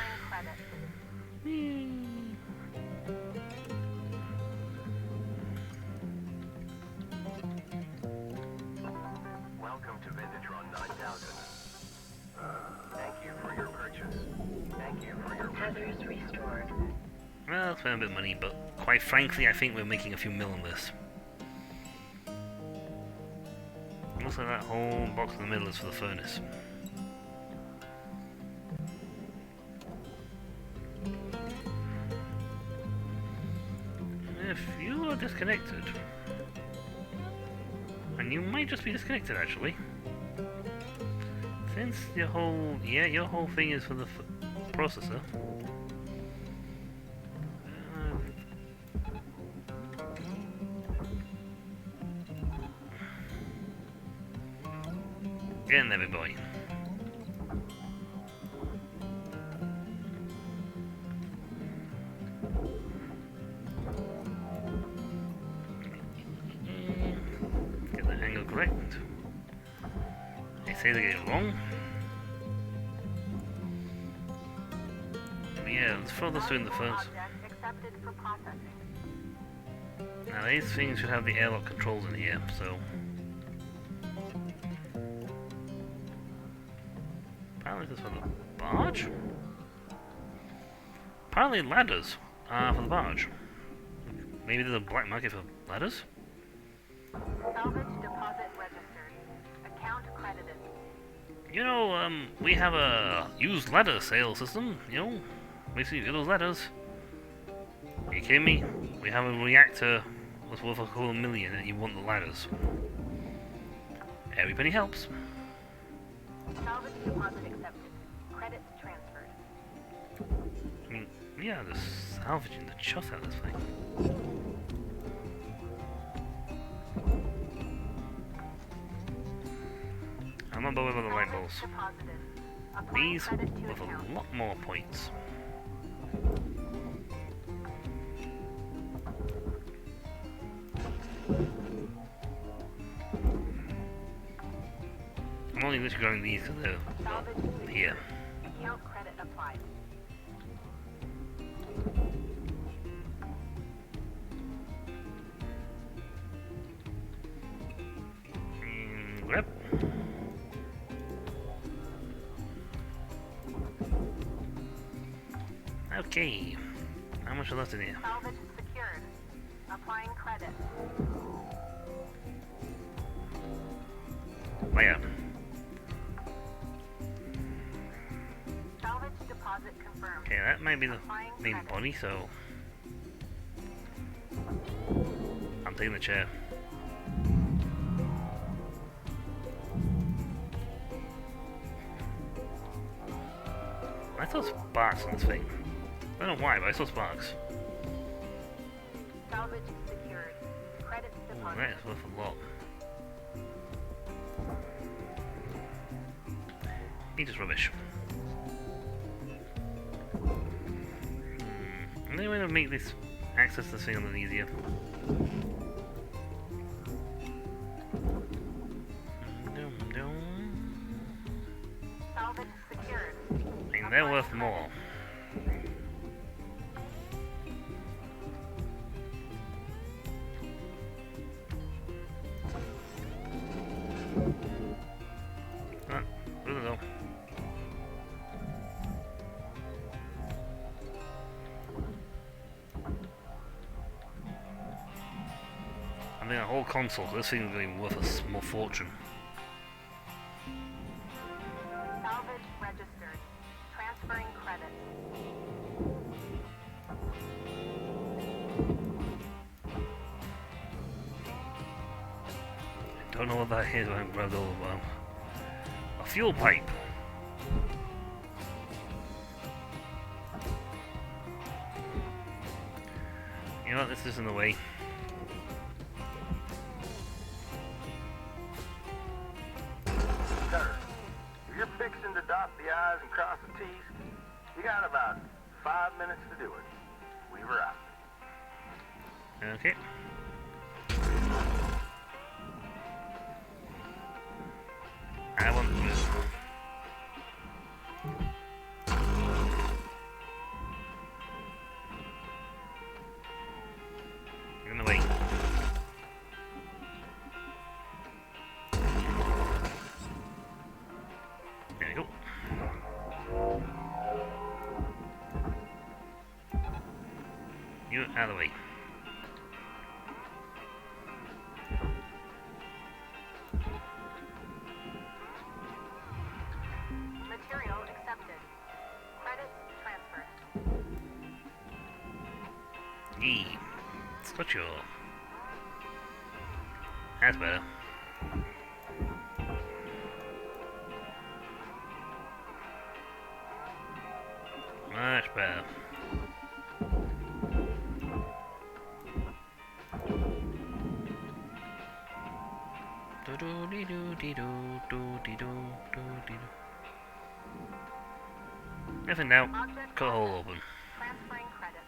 Welcome to Venditron 9000. Thank you for your purchase. Thank you for your
Tethers restored.
Well, spend a bit of money, but quite frankly, I think we're making a few mil on this. Looks like that whole box in the middle is for the furnace. If you are disconnected, and you might just be disconnected actually, since your whole thing is for the processor. Get in there, big boy. Get the angle correct. They say they get it wrong. But yeah, let's throw this in the first.
Accepted for processing.
Now these things should have the airlock controls in here, so. Apparently this is for the barge? Apparently ladders are for the barge. Maybe there's a black market for ladders?
Salvage deposit registered. Account credited.
You know, we have a used ladder sale system, you know? Basically, get those ladders. Are you kidding me? We have a reactor that's worth a couple million and you want the ladders. Every penny helps.
Salvage deposit accepted. Credits transferred.
I mean, yeah, the salvaging the chuff out of this thing. I'm not bothered with the light bulbs.
Deposited. Applying
These
credit to
with a
account.
lot more points. I'm only literally going these because they're
Salvage
here.
account credit applied.
Grab. Okay. How much is left in here?
Salvage secured. Applying credit.
Layer.
Salvage deposit confirmed.
Okay, that might be the main body, so I'm taking the chair. I saw sparks on this thing. I don't know why, but I saw sparks.
Salvage secured. Credits
Ooh,
deposited.
that is worth a lot. It's just rubbish. Any way to make this access this thing a little easier?
Salvage secured.
I mean, they're worth more. Ah, where did it go? I mean, a whole console. This thing is going to be worth a small fortune.
Salvage registered. Transferring credit.
Don't know what that is. I grabbed all of them. A fuel pipe. You know what? This is in the way.
Sir, if you're fixing to dot the I's and cross the T's, you got about 5 minutes to do it. Weaver out.
Okay. I want this. Get in the way. There we go. You out of the way.
Material accepted. Credits transferred.
Yee. Scotch mature. That's better. Much better. Do do dee do dee do do dee do do dee do. Nothing now. Cut a hole open.
Transferring credits.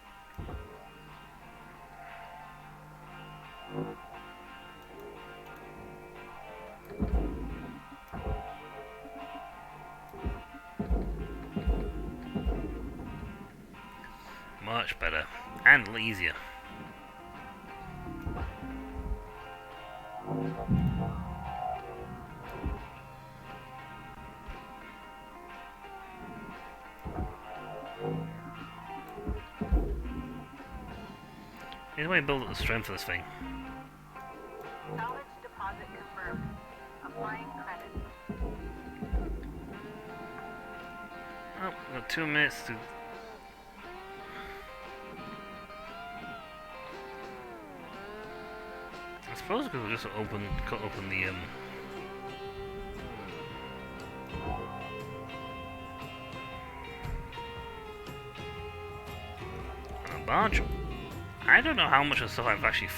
Much better. And easier. Here's a way to build up the strength of this thing.
Salvage deposit confirmed. Applying credits.
Oh, we've got 2 minutes to... I suppose we could just cut open the barge. I don't know how much of the stuff I've actually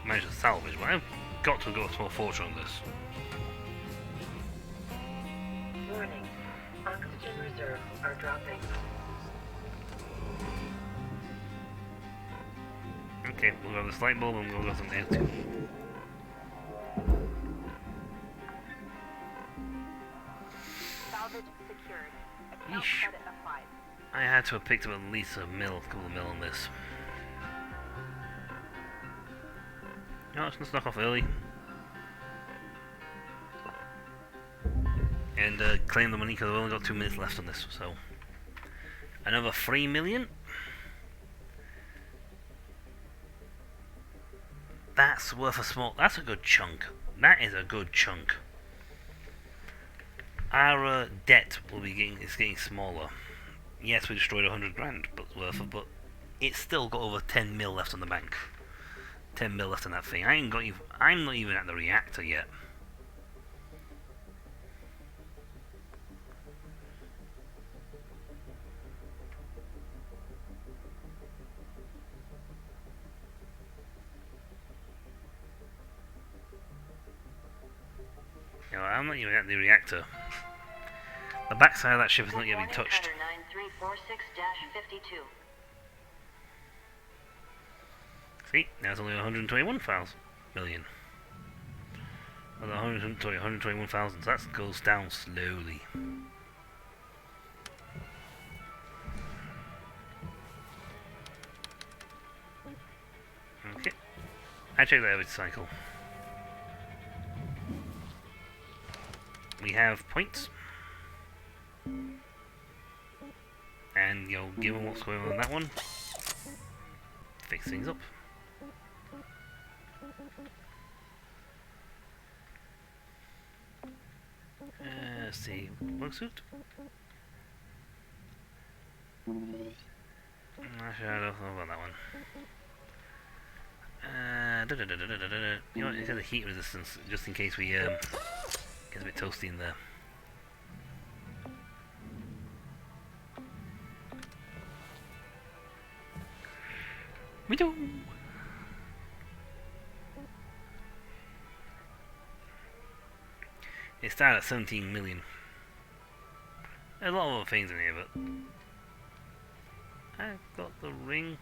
managed to salvage, but I've got to go a small fortune on this.
Warning. Oxygen reserves are dropping.
Okay, we'll grab this light bulb and we'll go something else too.
Salvage secured. Account
Yeesh.
credit applied.
I had to have picked up at least a couple of mil on this. No, it's gonna snuck off early. And claim the money because I've only got 2 minutes left on this, so... Another 3 million? That's worth a small... That's a good chunk. That is a good chunk. Our debt will be getting smaller. Yes, we destroyed 100 grand worth of, but it's still got over 10 mil left on the bank. 10 mil left on that thing. I'm not even at the reactor yet. You know, I'm not even at the reactor. The backside of that ship has not yet been touched.
9346-52.
See, now it's only 121 million. Well, 121,000, so that goes down slowly. Okay. I check that every cycle. We have points. And, you know, given what's going on in that one, fix things up. Let's see, work suit? Actually, I don't know about that one. You know what, it has a heat resistance, just in case we gets a bit toasty in there. We do. It started at 17 million. There's a lot of other things in here, but I've got the ring.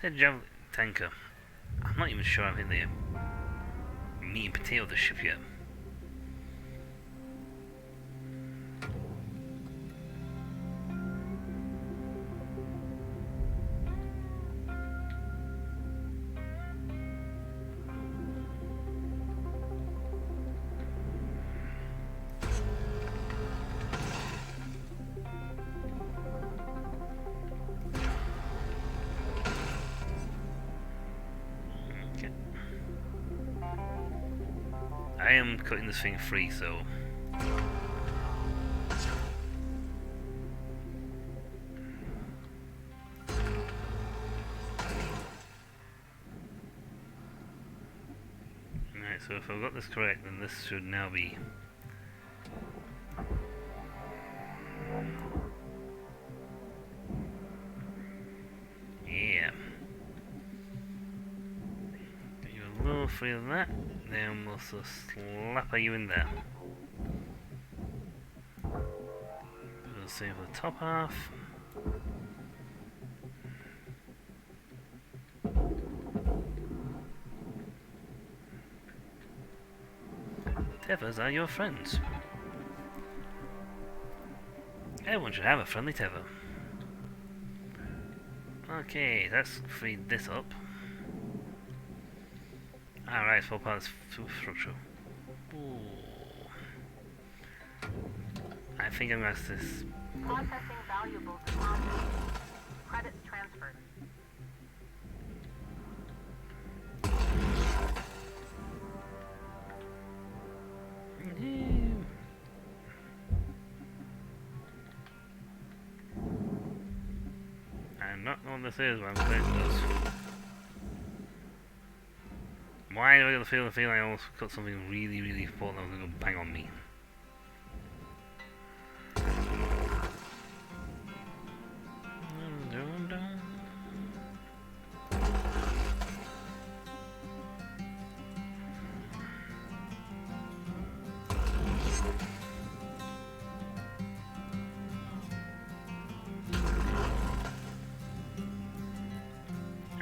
Said javelin tanker. I'm not even sure I'm in the meat and potato of the ship yet. I am cutting this thing free, so Right, so if I've got this correct, then this should now be... Yeah. Get you a little free of that, then we'll just slap you in there. We'll save the top half. Tethers are your friends. Everyone should have a friendly tether. Okay, let's freed this up. Alright, 4 parts structure. Ooh. I think I'm gonna ask this.
Processing valuable deposits. Credits transferred.
I'm not know what this is, but I'm saying this. Why do I get the feeling I almost got something really, really important that was going to bang on me?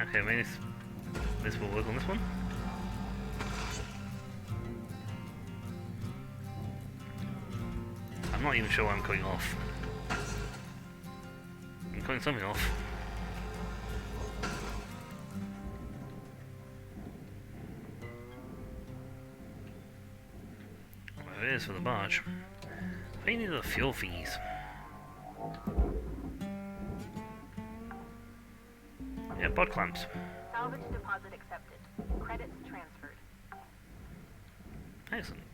Okay, maybe this will work on this one. I'm not even sure what I'm cutting off. I'm cutting something off. Well, it is for the barge. We need the fuel fees. Yeah, pod clamps.
Salvage deposit accepted. Credits transferred.
Excellent.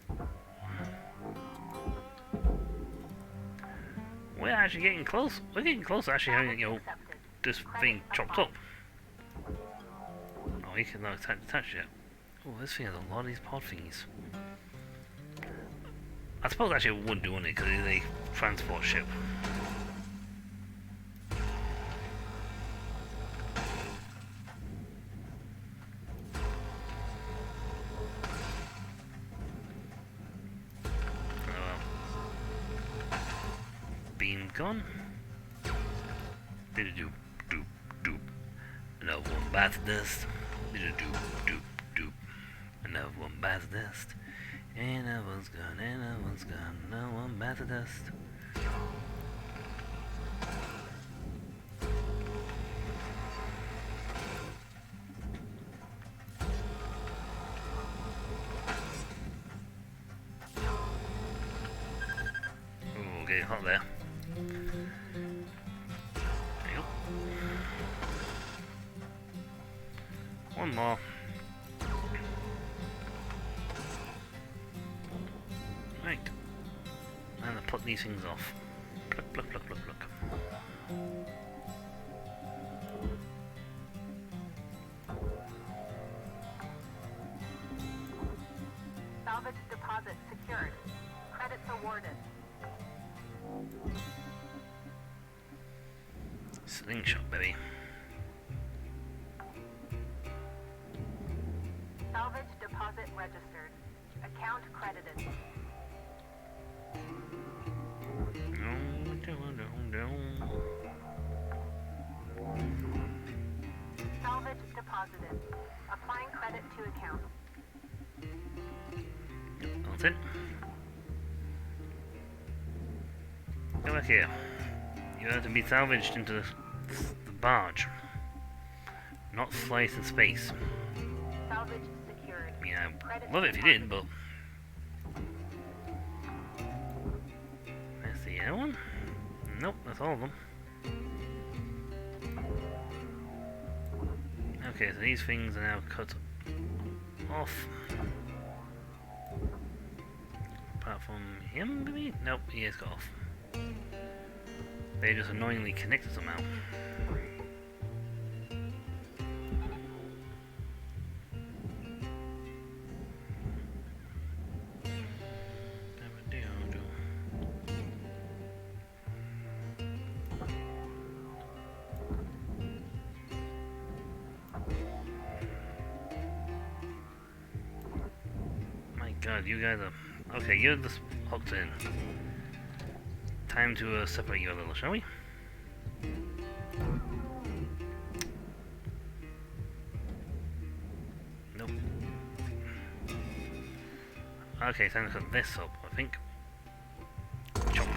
We're actually getting close. We're getting close to actually having, you know, this thing chopped up. Oh, you can not attach it. Oh, this thing has a lot of these pod thingies. I suppose actually it would do on it because it's a transport ship. Beam gone. Did doop doop doop. Another one bites dust. Did doop doop doop. Another one bites dust. And another one's gone. And another one's gone. Another one bites dust. Ooh, getting hot there. One more. Right. And I put these things off. Pluck, pluck, pluck, pluck, pluck.
Salvage deposit secured. Credits awarded.
Slingshot, baby.
Salvage deposit registered. Account credited. Salvage deposited. Applying credit to account.
That's it. Go back here. You have to be salvaged into the barge. Not sliced in space.
Salvage secured.
I mean, I'd love it if you did, but... That's the other one? Nope, that's all of them. Okay, so these things are now cut off. Apart from him, maybe? Nope, he is cut off. They just annoyingly connected somehow. God, you guys are... Okay, you're just hooked in. Time to separate you a little, shall we? Nope. Okay, time to cut this up, I think. Chop.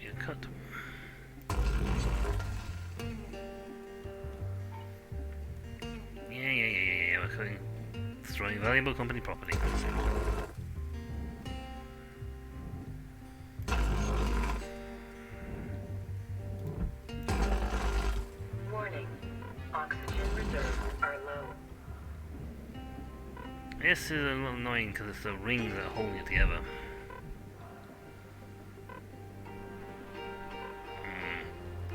You're cut. Yeah, we're cutting. Destroying valuable company property.
Warning. Oxygen reserves are low.
This is a little annoying because it's the rings that hold you together.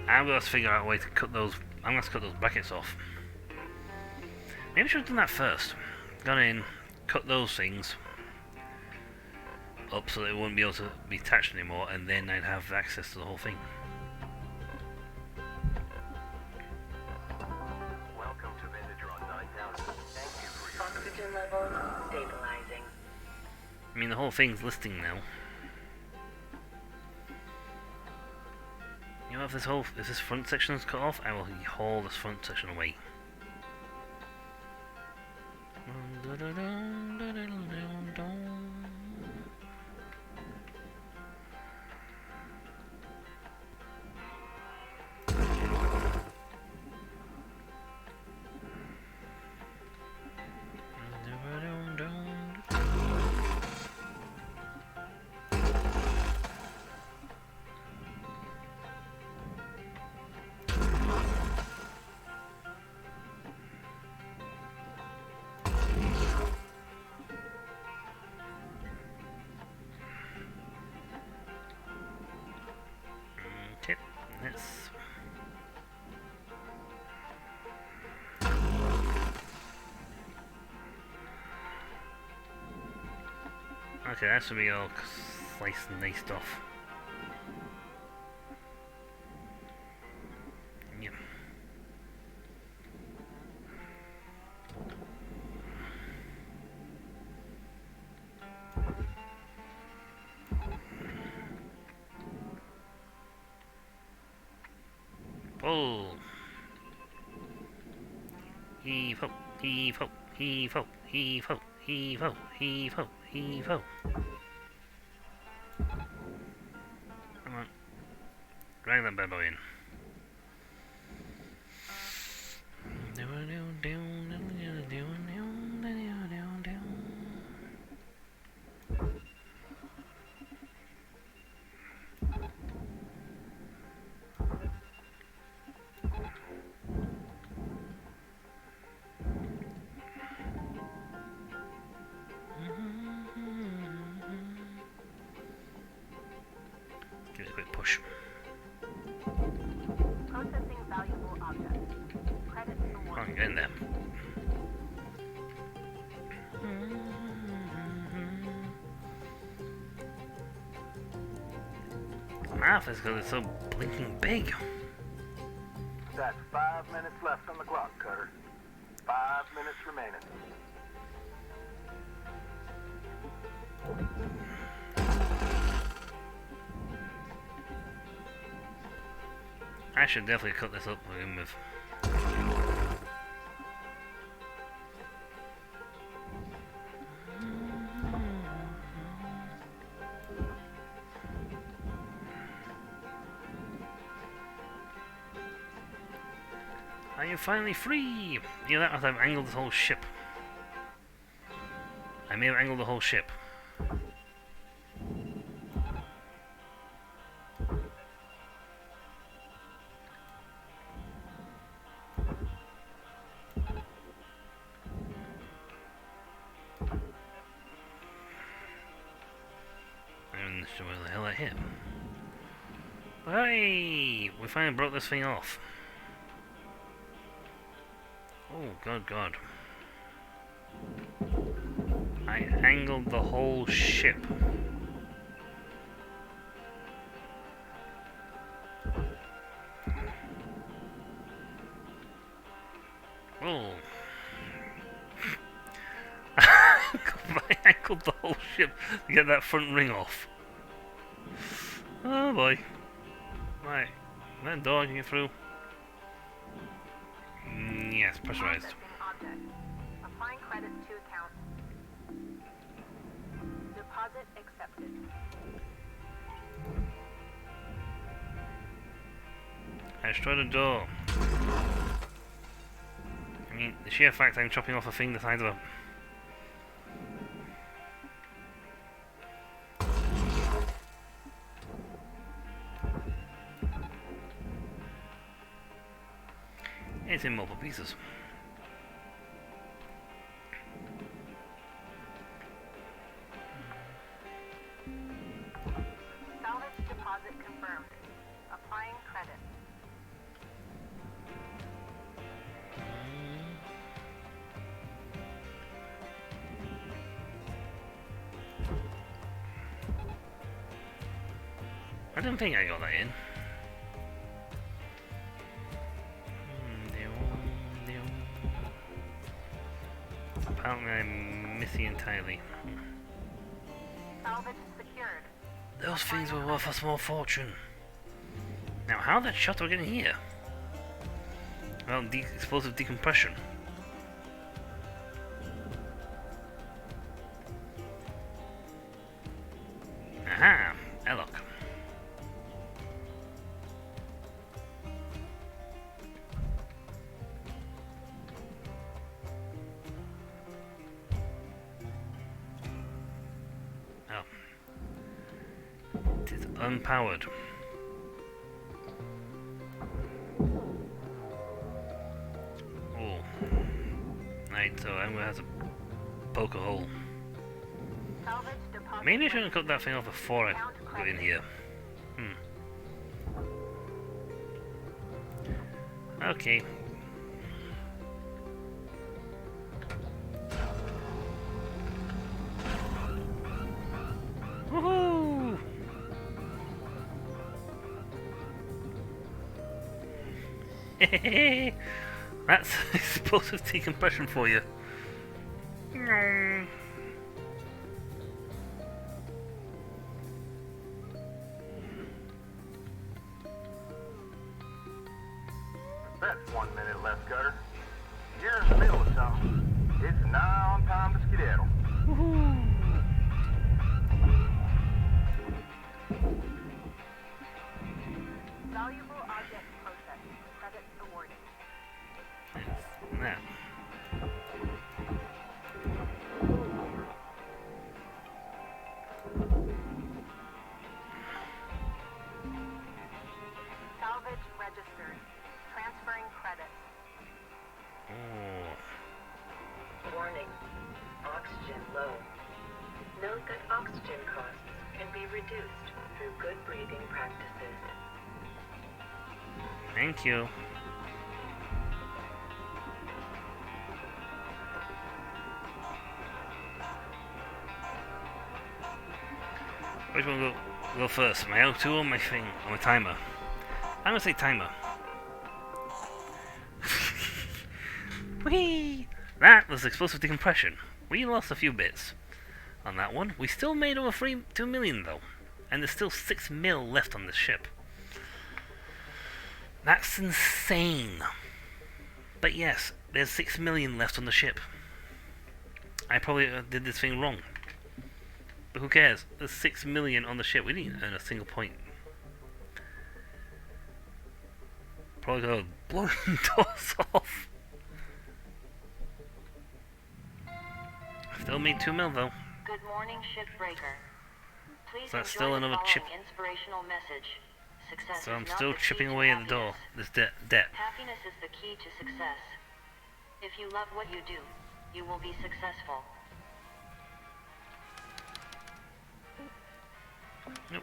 I'm going to figure out a way to cut those. I'm going to cut those brackets off. Maybe I should have done that first. Gone in, cut those things up so that it wouldn't be able to be attached anymore, and then I'd have access to the whole thing.
Welcome to Venditron 9000. Thank you for your
Oxygen levels stabilizing.
I mean, the whole thing's listing now. You know, if this front section is cut off, I will haul this front section away. Okay, let's... Okay, that should be all sliced and diced off. Yep. Pull. Heave ho, heave ho, heave ho, heave ho, heave ho, heave ho, heave ho. Come on. Drag that bad boy in. Give it a quick push.
Processing valuable objects. Credits
Come on,
awarded.
get in there. Math is because it's so blinking big.
That's 5 minutes left on the clock, Cutter. 5 minutes remaining.
I should definitely cut this up to begin with. Are you finally free? You know, that must have angled this whole ship. I may have angled the whole ship. And where the hell I hit? Hey! We finally broke this thing off. Oh, God. I angled the whole ship. Oh. I angled the whole ship to get that front ring off. Oh boy. Right. That door I can get through. Yes, pressurized.
Object. Applying credits to account. Deposit accepted.
I destroyed the door. I mean, the sheer fact I'm chopping off a thing the size of a... It's in multiple pieces.
Salvage deposit confirmed. Applying credit.
I don't think I got that in. Apparently I'm missing entirely.
Salvage secured.
Those things were worth a small fortune. Now how that shuttle get in here? Well, explosive decompression. Aha! Airlock. It is unpowered. Oh. Right, so I'm gonna have to poke a hole.
Salvage deposit.
Maybe I shouldn't cut that thing off before I got in here. Okay. Woohoo! That's explosive decompression for you.
That's 1 minute left, Cutter. You're in the middle of something. It's now on time to skedaddle.
Valuable object processed. Credits awarded.
Now.
Salvage registered. Transferring credits.
Oh.
Warning. Oxygen low. Note that oxygen costs can be reduced through good breathing practices.
Thank you. Which one will go first? My L2 or my thing? Or my timer? I'm gonna say timer. Whee! That was explosive decompression. We lost a few bits on that one. We still made over 2 million though. And there's still 6 mil left on this ship. That's insane. But yes, there's 6 million left on the ship. I probably did this thing wrong. But who cares? There's 6 million on the ship. We didn't earn a single point. Probably gonna blow the doors off. Still made 2 mil though.
Good morning, shipbreaker. Please
So that's
enjoy
still
the
another
following
chip.
inspirational message. Success
So
is
I'm
not
still
the key
chipping
to
away at the door.
happiness.
This debt.
Happiness is the key to success. If you love what you do, you will be successful.
Nope.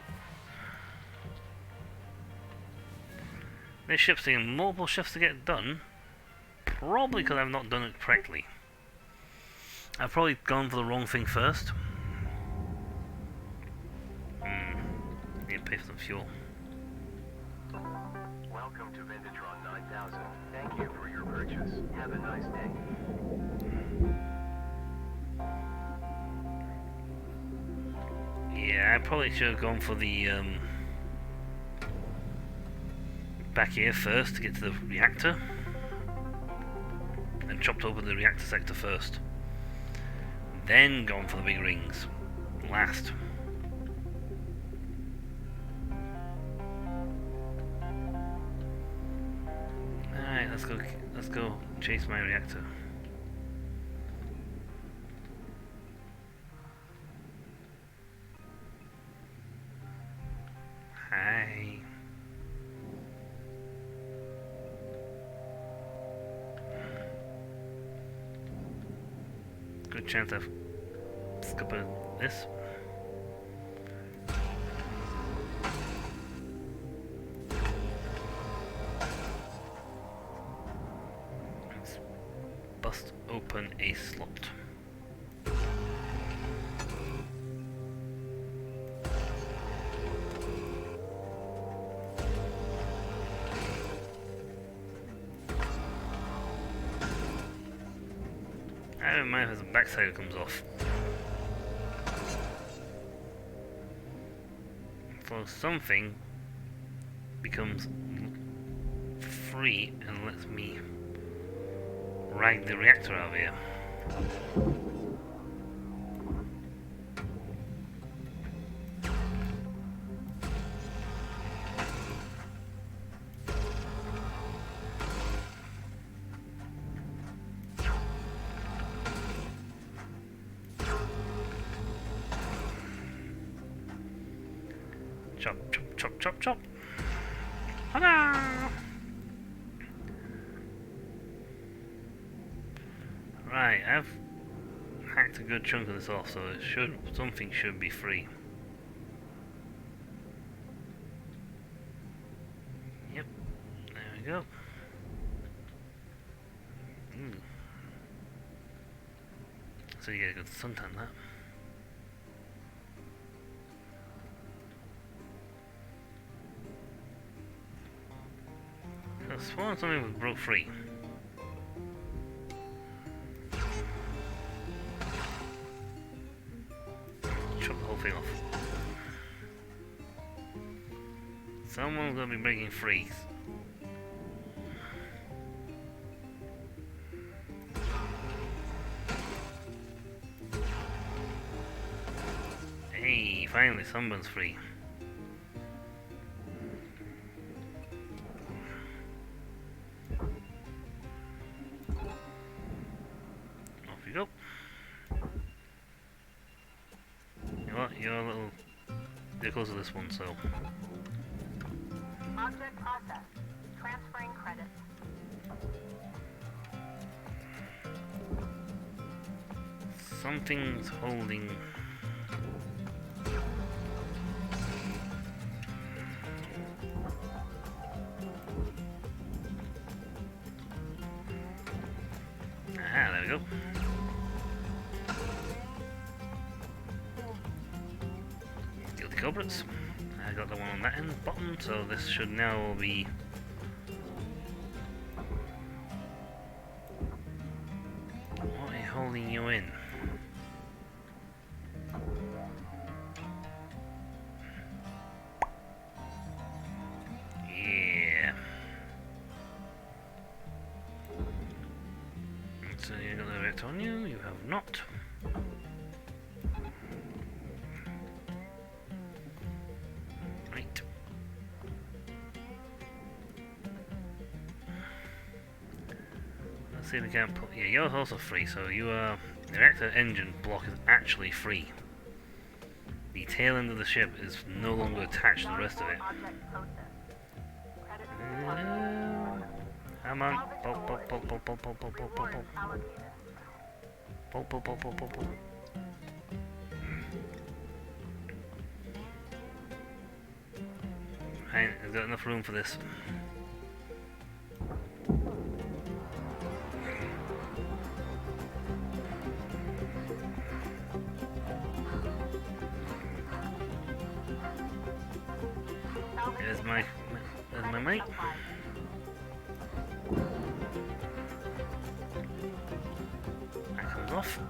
This ship's taking multiple shifts to get done. Probably because I've not done it correctly. I've probably gone for the wrong thing first. Need to pay for some fuel.
Welcome to Vindatron 9000. Thank you for your purchase. Have a nice day.
Yeah, I probably should have gone for the back here first to get to the reactor. And chopped over the reactor sector first. Then gone for the big rings. Last. Alright, let's go chase my reactor. Hi. Good chance I've scuppered this. Let's bust open a slot. I don't mind if the backside comes off. So something becomes free and lets me rag the reactor out of here. Chop, chop, chop, chop, chop. Ta-da! Right, I've hacked a good chunk of this off, so something should be free. Yep, there we go. So you get a good suntan that. I sworn something was broke free. Chop the whole thing off. Someone's gonna be breaking free. Hey, finally someone's free. Go. You know what? You're a little close to this one, so.
Object processed. Transferring credits.
Something's holding. Ah, there we go. Guilty culprits. I got the one on that end bottom, so this should now be. What is holding you in? Yeah. So you got the reactor on you, you have not. Right. Let's see if we can put. Yeah, you're also free, so you are. The reactor engine block is actually free. The tail end of the ship is no longer attached to the rest of it. Come on. Pull, pull, pull, pull, pull, pull, pull, pull, pull, pull. Pull, pull, pull, pull, pull, pull. Right, I've got enough room for this. Where's my mate? That comes off.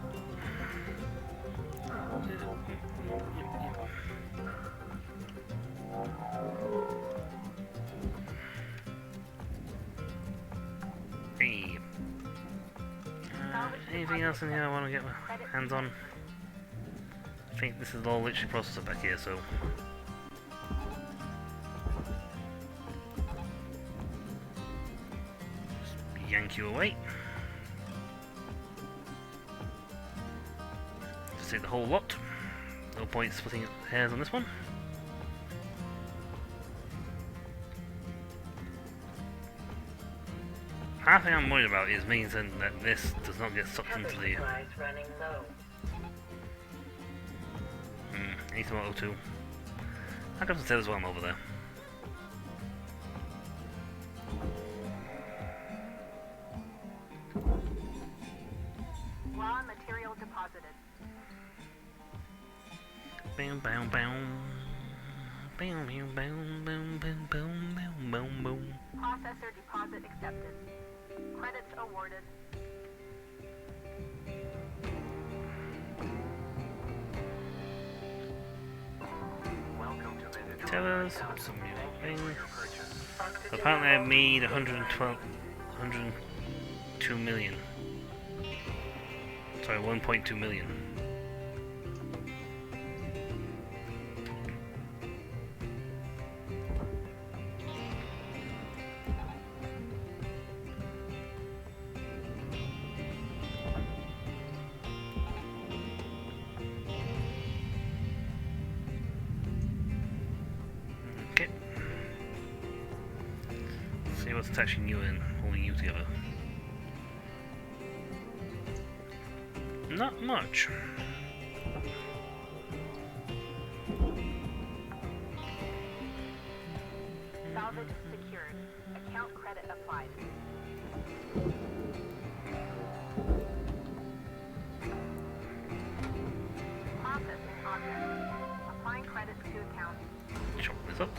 Hey. Anything else in here I want to get my hands on? I think this is all literally processed back here, so... Just yank you away. Just take the whole lot. No point splitting hairs on this one. Half thing I'm worried about is means that this does not get sucked into the...
Supplies running low.
I need some O2. I'll go to say as well, I'm over there.
Raw material deposited.
Bam, bam, bam. Bam, bam, bam, bam, bam, bam, bam, bam, bam.
Processor deposit accepted. Credits awarded.
Tellers, some new things. So apparently I made 102 million. Sorry, 1.2 million. Okay. See what's attaching you and holding you together. Not much.
Salvage secured. Account credit applied. Processing object. Applying credits to account.
Chop this up.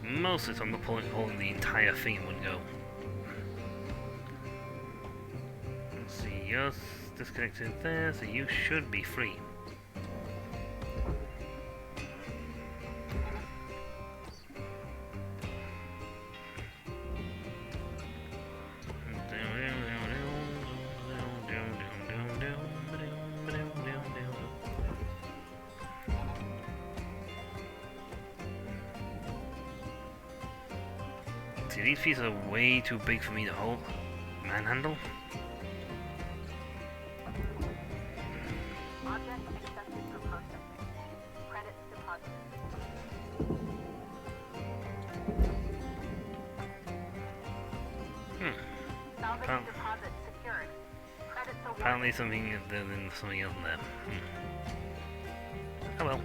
Mostly, so I'm not holding the entire thing in one go. Let's see, you're disconnected there, so you should be free. See, these feet are way too big for me to hold, manhandle.
Object accepted for processing. Credits deposited. Salvage deposit secured. Credits awarded.
Apparently something than something else in there. Oh well.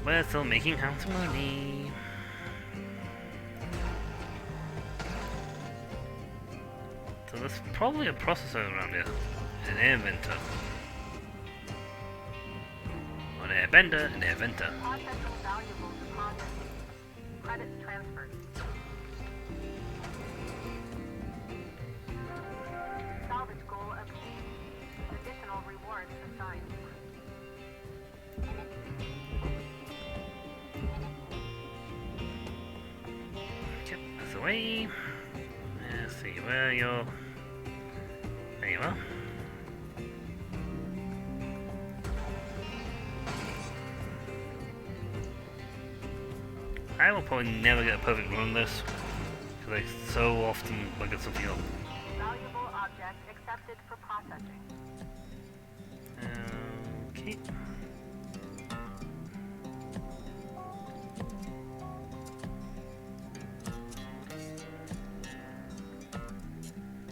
We're still making house money. So there's probably a processor around here. An air venter. An air bender, an air venter.
Processing valuable deposit. Credits transferred. Salvage goal obtained. Additional rewards assigned.
Get this away. Let's see where you're. There you are. I will probably never get a perfect run on this because I so often look at something else.
Valuable object accepted for processing.
Okay.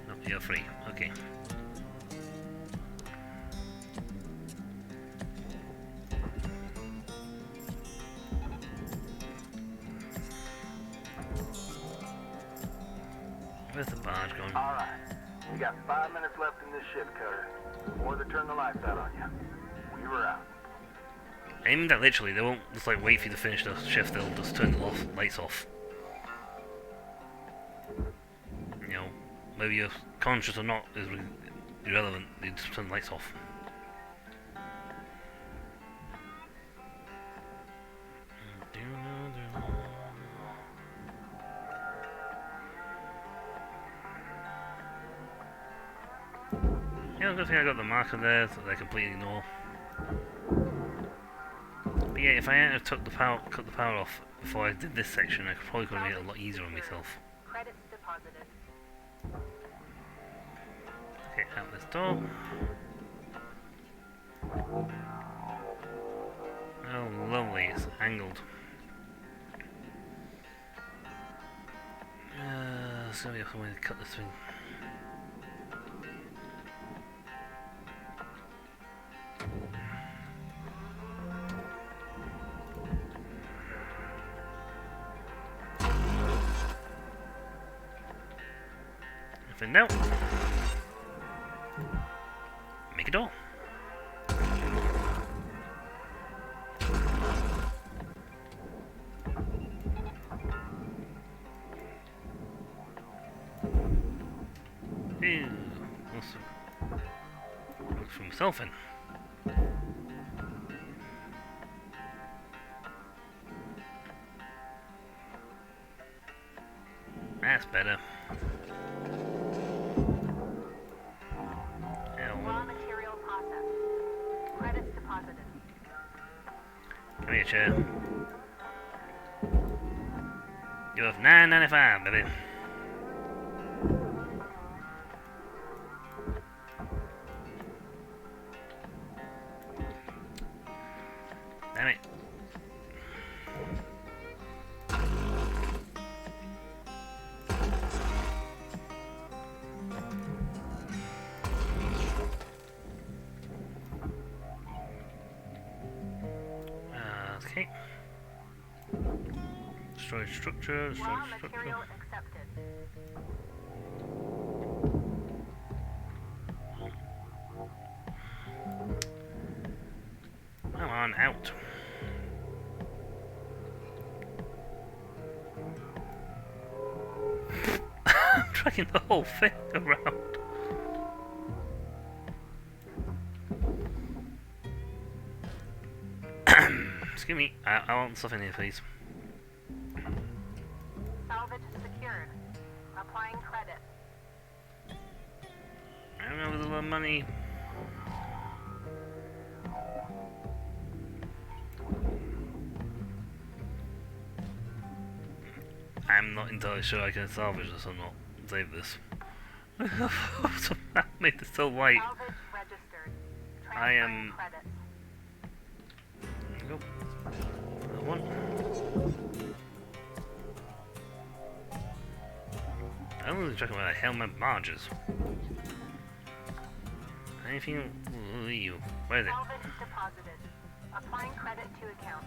No, you're free. Okay. Where's the barge going?
All right. You got 5 minutes left in this shift, Cutter. Before they turn the lights out on you. You were out.
I mean that literally, they won't just like wait for you to finish the shift, they'll just turn the lights off. You know, whether you're conscious or not is irrelevant, they just turn the lights off. Yeah, good thing I got the marker there that I completely ignore. But yeah, if I hadn't cut the power off before I did this section, I probably could have made it a lot easier on myself.
Credits deposited.
Okay, out this door. Oh, lovely, it's angled. There's gonna be some way to cut this thing. Nothing now. Make a door. Ew, looks for himself in. That's better.
Raw material processed. Credits deposited.
Come here, chair. You have $9.95, baby. Damn it. Okay. Destroy structure, destroy
Raw
structure.
material accepted.
Come on, out. I'm dragging the whole thing around. Excuse me, I want stuff in here, please.
Salvage secured. Applying credit.
I don't know with a lot of money. I'm not entirely sure I can salvage this or not. Save this. I made this so light.
Salvage registered.
I
Transferring
am.
credits.
There we go. Another one. I don't really check where the hell my barge is. Anything? Ooh, you. Where is it?
Salvage deposited. Applying credit to account.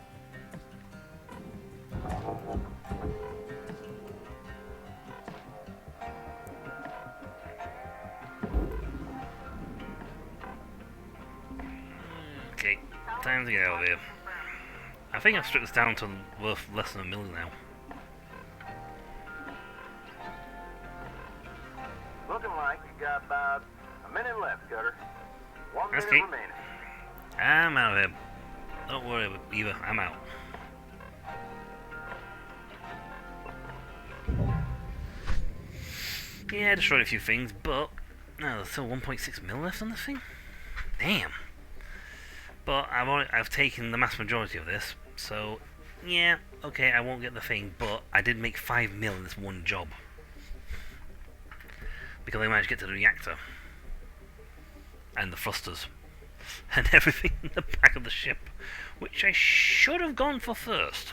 Okay, time to get out of here. I think I've stripped this down to worth less than $1 million now.
Looking like you got about a minute left, Cutter. 1 minute
Okay.
remaining.
I'm out of here. Don't worry, Eva, I'm out. Yeah, I destroyed a few things, but no, there's still 1.6 mil left on this thing. Damn. But I've taken the mass majority of this, so yeah, okay, I won't get the thing, but I did make 5 mil in this one job because I managed to get to the reactor and the thrusters and everything in the back of the ship, which I should have gone for first.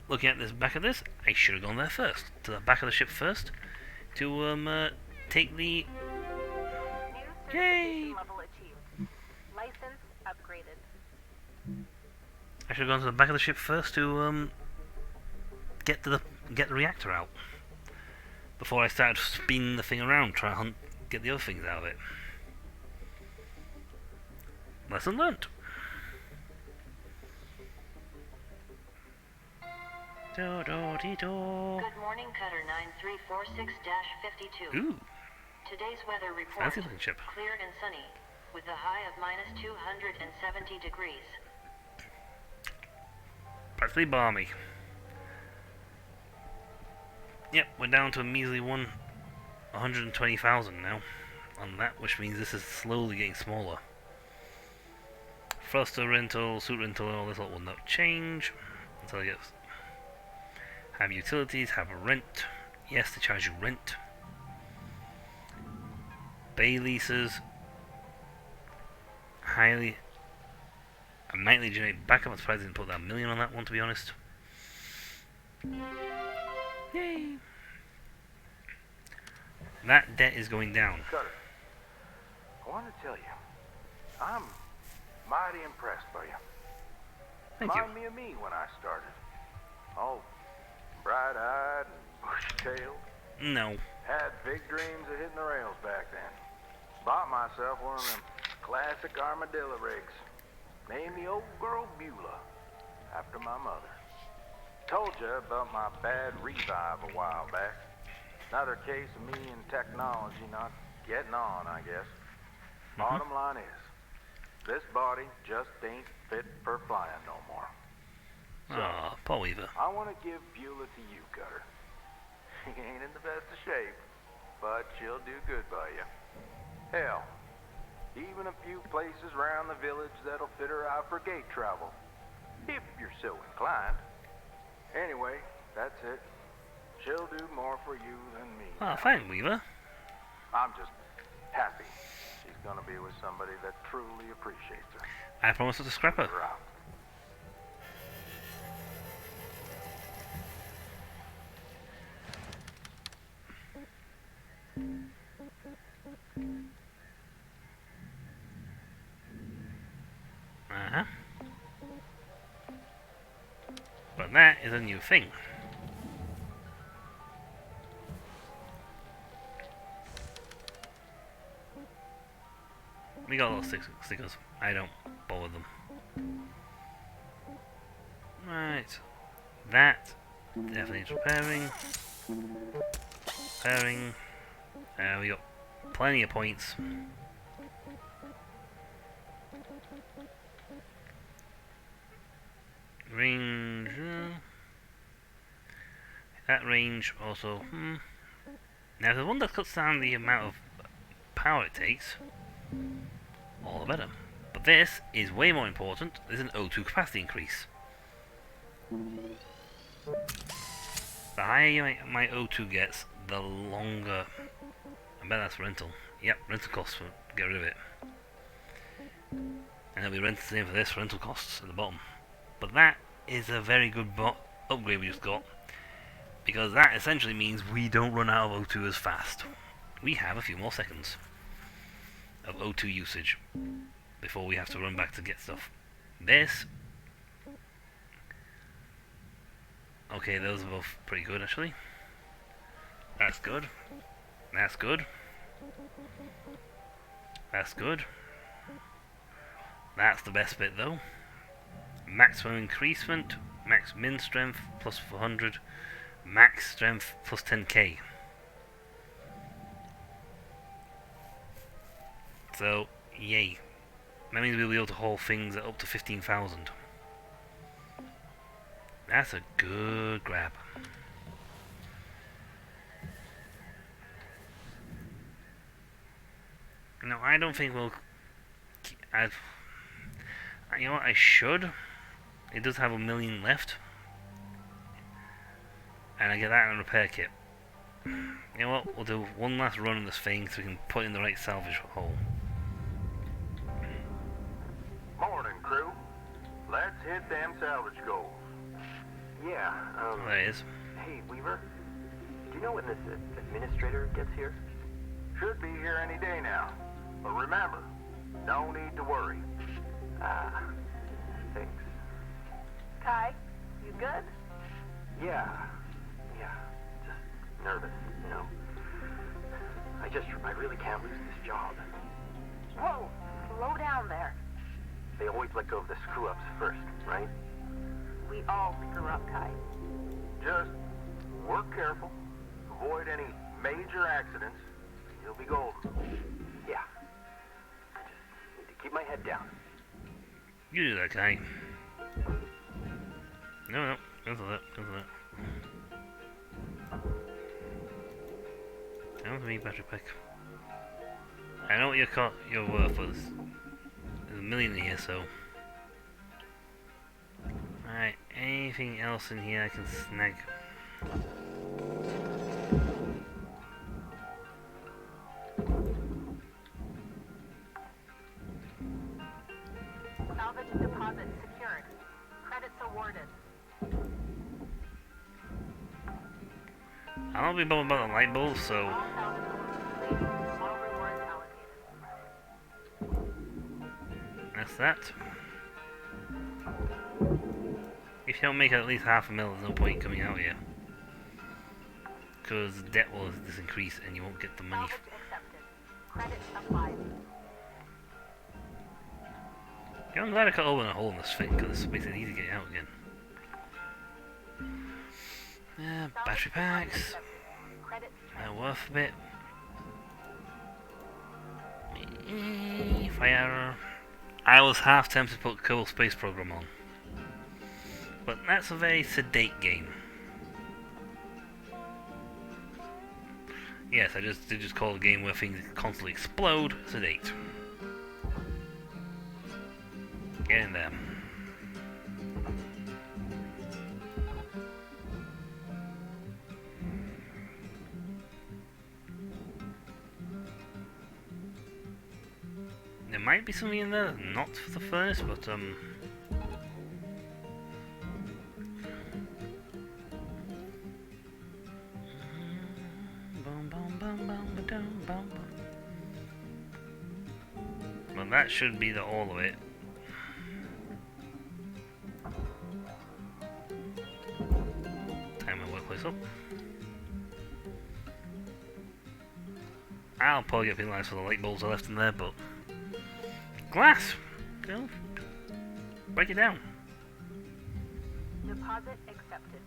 Looking at this back of this, I should have gone there first, to the back of the ship first, to take the.
New
Yay!
certification level achieved. License upgraded.
I should have gone to the back of the ship first to get the reactor out before I started spinning the thing around, trying to get the other things out of it. Lesson learnt. Do-do-dee-do.
Good morning, Cutter 9346-52.
Ooh,
Today's weather report,
fancy looking ship.
clear and sunny, with a high of minus 270 degrees.
Practically balmy. Yep, we're down to a measly 120,000 now on that, which means this is slowly getting smaller. Thruster rental, suit rental, and all this will not change until you have utilities, have rent. Yes, they charge you rent. Bay leases, highly and nightly generate backup. I'm surprised they didn't put that million on that one, to be honest. Yay! That debt is going down.
Cutter, I want to tell you, I'm mighty impressed by you.
Thank you.
Remind me of me when I started. All bright-eyed and bushy-tailed.
No.
Had big dreams of hitting the rails back then. Bought myself one of them classic armadillo rigs. Named the old girl Beulah, after my mother. Told you about my bad revive a while back. Another case of me and technology not getting on, I guess. Bottom line is, this body just ain't fit for flying no more.
Aw, Paul Weaver.
I want to give Beulah to you, Cutter. She ain't in the best of shape, but she'll do good by you. Hell, even a few places around the village that'll fit her out for gate travel, if you're so inclined. Anyway, that's it. She'll do more for you than me.
Ah, fine, Weaver.
I'm just happy she's gonna be with somebody that truly appreciates her.
I promise not to scrap her.
Her out.
Uh-huh. But that is a new thing. We got a lot of stickers. I don't bother them. Right. That definitely needs repairing. Repairing. We got plenty of points. Range. That range also. Now, the one that cuts down the amount of power it takes, all the better. But this is way more important. There's an O2 capacity increase. The higher my O2 gets, the longer. I bet that's rental. Yep, rental costs. Get rid of it. And it'll be the same for this, rental costs at the bottom. But that is a very good upgrade we just got, because that essentially means we don't run out of O2 as fast. We have a few more seconds of O2 usage before we have to run back to get stuff. This... Okay, those are both pretty good actually. That's good. That's good. That's good. That's the best bit though. Maximum increasement, max min strength plus 400, max strength plus 10k. So, yay. That means we'll be able to haul things at up to 15,000. That's a good grab. No, I don't think we'll... You know what, I should. It does have 1 million left. And I get that in a repair kit. You know what, we'll do one last run on this thing so we can put it in the right salvage hole.
Morning, crew. Let's hit them salvage goals.
Yeah,
There it is.
hey, Weaver, do you know when this administrator gets here?
Should be here any day now. But remember, no need to worry.
Thanks.
Kai, you good?
Yeah, just nervous, you know. I really can't lose this job.
Whoa, slow down there.
they always let go of the screw-ups first, right?
We all screw up, Kai.
Just work careful, avoid any major accidents, and you'll be golden.
Yeah. I just need to keep my head down.
You do that, guy. No, go for that, go for that. Down to me, battery pack. I know what your worth was. There's a million in here, so. Alright, anything else in here I can snag?
Salvage deposit secured. Credits awarded.
I don't be bothered about the light bulbs, so.
All salvage complete. All rewards allocated.
That's that. If you don't make at least half a mil, there's no point coming out here. Because debt will just increase and you won't get the money.
Salvage accepted. Credits applied.
Yeah, I'm glad I cut open a hole in this thing, because this makes it easy to get out again. Battery packs. They're worth a bit. Fire. I was half tempted to put Kerbal Space Program on. But that's a very sedate game. Yes, I did just call a game where things constantly explode sedate. Get in there. There might be something in there, not for the furnace, but well, that should be all of it. Time my workplace up. I'll probably get penalised for the light bulbs I left in there, but glass! Go. Break it down.
Deposit accepted.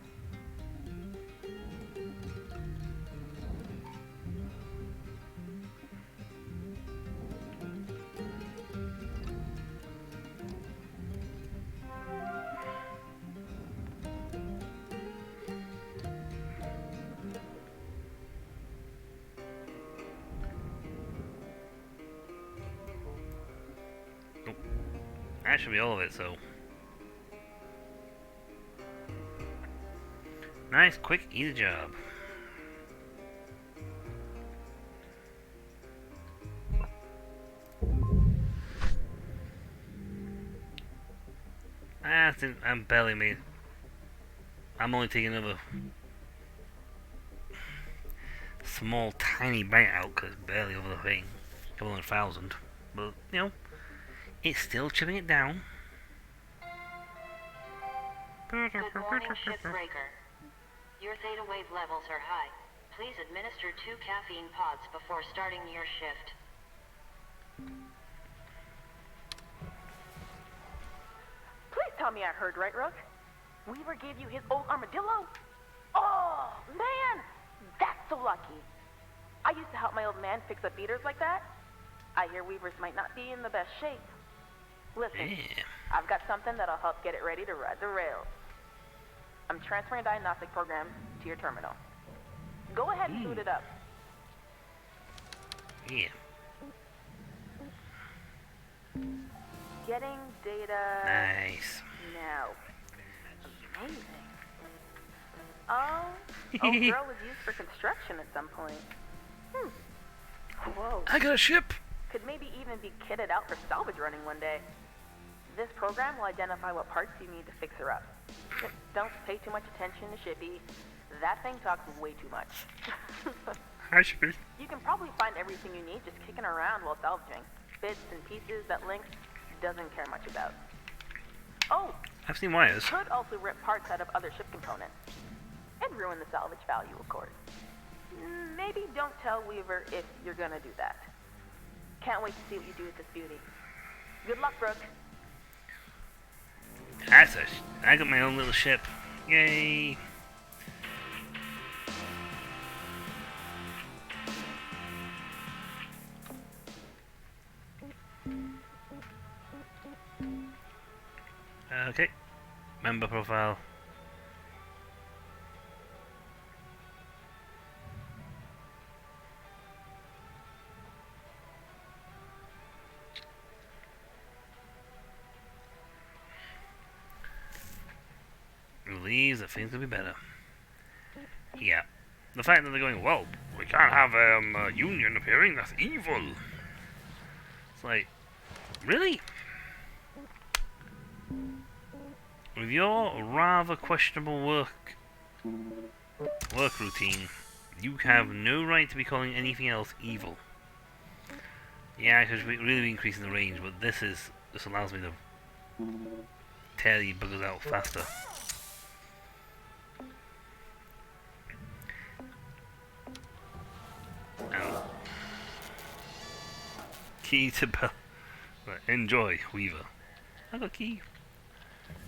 That should be all of it, so. Nice, quick, easy job. I'm barely made. I'm only taking another small, tiny bite out because it's barely over the thing. A couple 100,000. But, you know, it's still chipping it down.
Good morning, Shipbreaker. Your theta wave levels are high. Please administer 2 caffeine pods before starting your shift.
Please tell me I heard right, Rook. Weaver gave you his old armadillo? Oh, man! That's so lucky. I used to help my old man fix up beaters like that. I hear Weavers might not be in the best shape. Listen,
Yeah.
I've got something that'll help get it ready to ride the rails. I'm transferring diagnostic programs to your terminal. Go ahead and boot it up.
Yeah.
Getting data
Nice.
now. Amazing. Oh, old girl was used for construction at some point. Whoa.
I got a ship!
Could maybe even be kitted out for salvage running one day. This program will identify what parts you need to fix her up. Don't pay too much attention to Shippy. That thing talks way too much.
Hi, Shippy.
You can probably find everything you need just kicking around while salvaging. Bits and pieces that Lynx doesn't care much about. Oh,
I've seen wires.
could also rip parts out of other ship components. And ruin the salvage value, of course. Maybe don't tell Weaver if you're gonna do that. Can't wait to see what you do with this beauty. Good luck, Brooke.
That's it. I got my own little ship. Yay! Okay. Member profile. Believes that things could be better. Yeah. The fact that they're going, well, we can't have a union appearing, that's evil. It's like, really? With your rather questionable work routine, you have no right to be calling anything else evil. Yeah, because we're really increasing the range, but this allows me to tear you buggers out faster. Key to bell. Right, enjoy, Weaver. I got a key.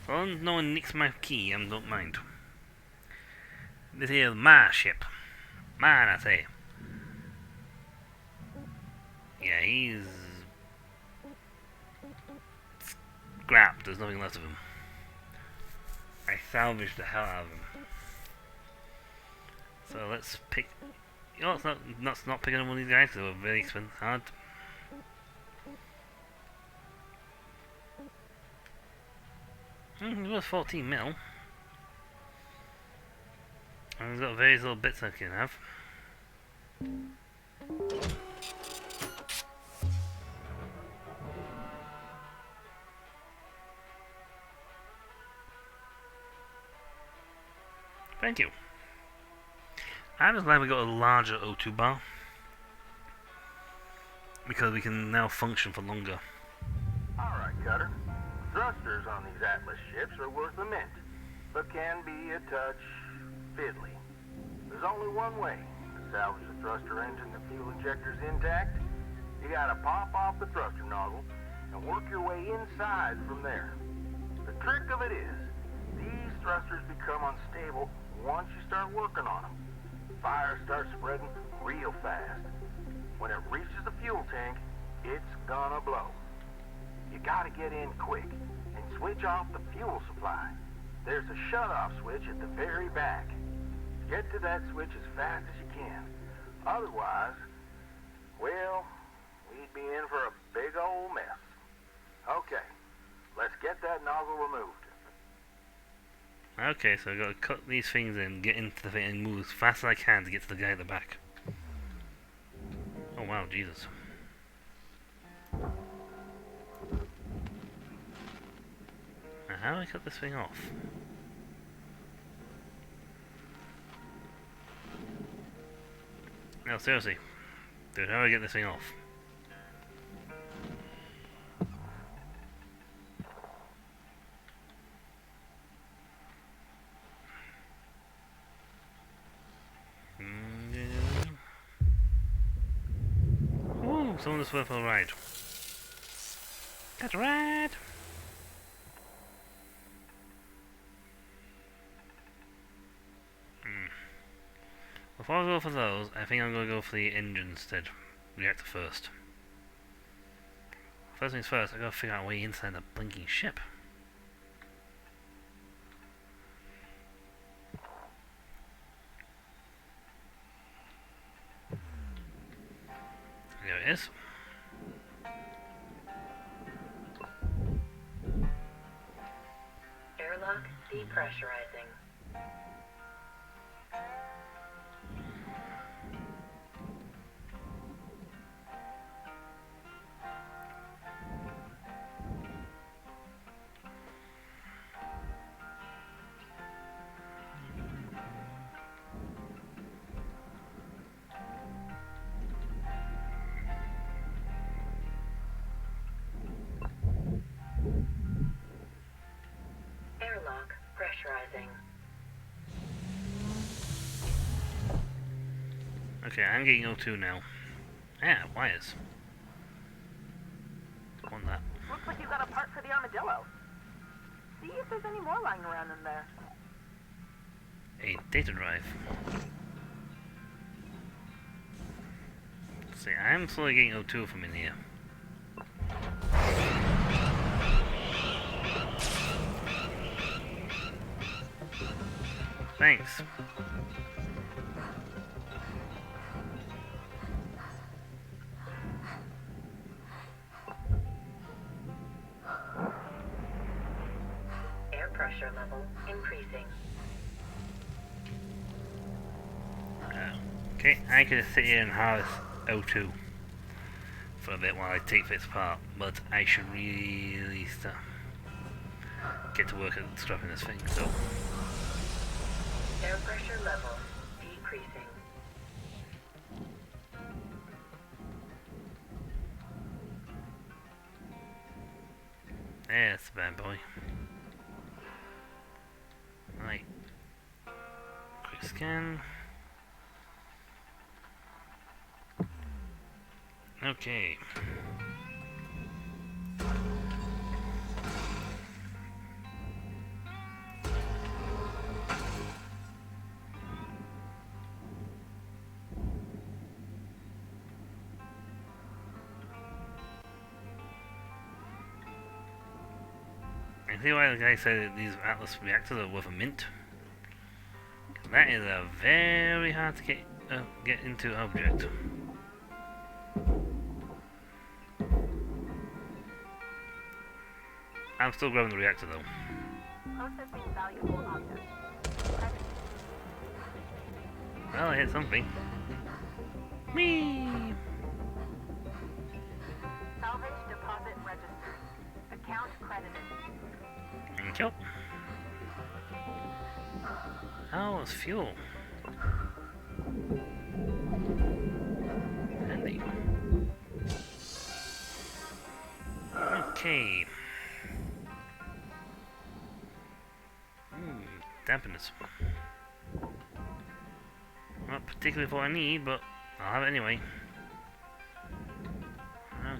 As long as no one nicks my key, I don't mind. This is my ship. Mine, I say. Yeah, he's scrapped. There's nothing left of him. I salvaged the hell out of him. So let's pick. You know, it's not picking up one of these guys because they were very expensive, hard. It was 14 mil. And there's got various little bits I can have. Thank you. I'm just glad we got a larger O2 bar. Because we can now function for longer.
Alright, Cutter. Thrusters on these Atlas ships are worth a mint, but can be a touch fiddly. There's only one way to salvage the thruster engine and fuel injectors intact. You gotta pop off the thruster nozzle and work your way inside from there. The trick of it is, these thrusters become unstable once you start working on them. Fire starts spreading real fast. When it reaches the fuel tank, it's gonna blow. You gotta get in quick and switch off the fuel supply. There's a shut-off switch at the very back. Get to that switch as fast as you can. Otherwise, well, we'd be in for a big old mess. Okay, let's get that nozzle removed.
Okay, so I've got to cut these things in, get into the thing and move as fast as I can to get to the guy at the back. Oh wow, Jesus. Now how do I cut this thing off? No, seriously. Dude, how do I get this thing off? Ooh, someone just went for a ride. Got a ride! Before I go for those, I think I'm going to go for the engine instead. Reactor first. First things first, I gotta figure out a way inside the blinking ship. There it is.
Airlock depressurizing. Airlock pressurizing.
Okay, I'm getting O2 now. Yeah, wires. On that.
Looks like you got a part for the armadillo. See, if there's any more lying around in there.
A data drive. See, I'm slowly getting O2 from in here. Thanks.
Air pressure level increasing.
Okay, I can just sit here and harvest O2 for a bit while I take this apart, but I should really get to work at scrapping this thing, so...
Air pressure level decreasing.
There's the bad boy. Right. Quick scan. Okay. I see why the guy said that these Atlas reactors are worth a mint. That is a very hard to get into object. I'm still grabbing the reactor though.
Processing valuable objects.
Well, I hit something. Me.
Salvage deposit registered. Account credited.
Thank you. Oh, it's fuel. Handy. Okay. Dampness. Not particularly what I need, but I'll have it anyway.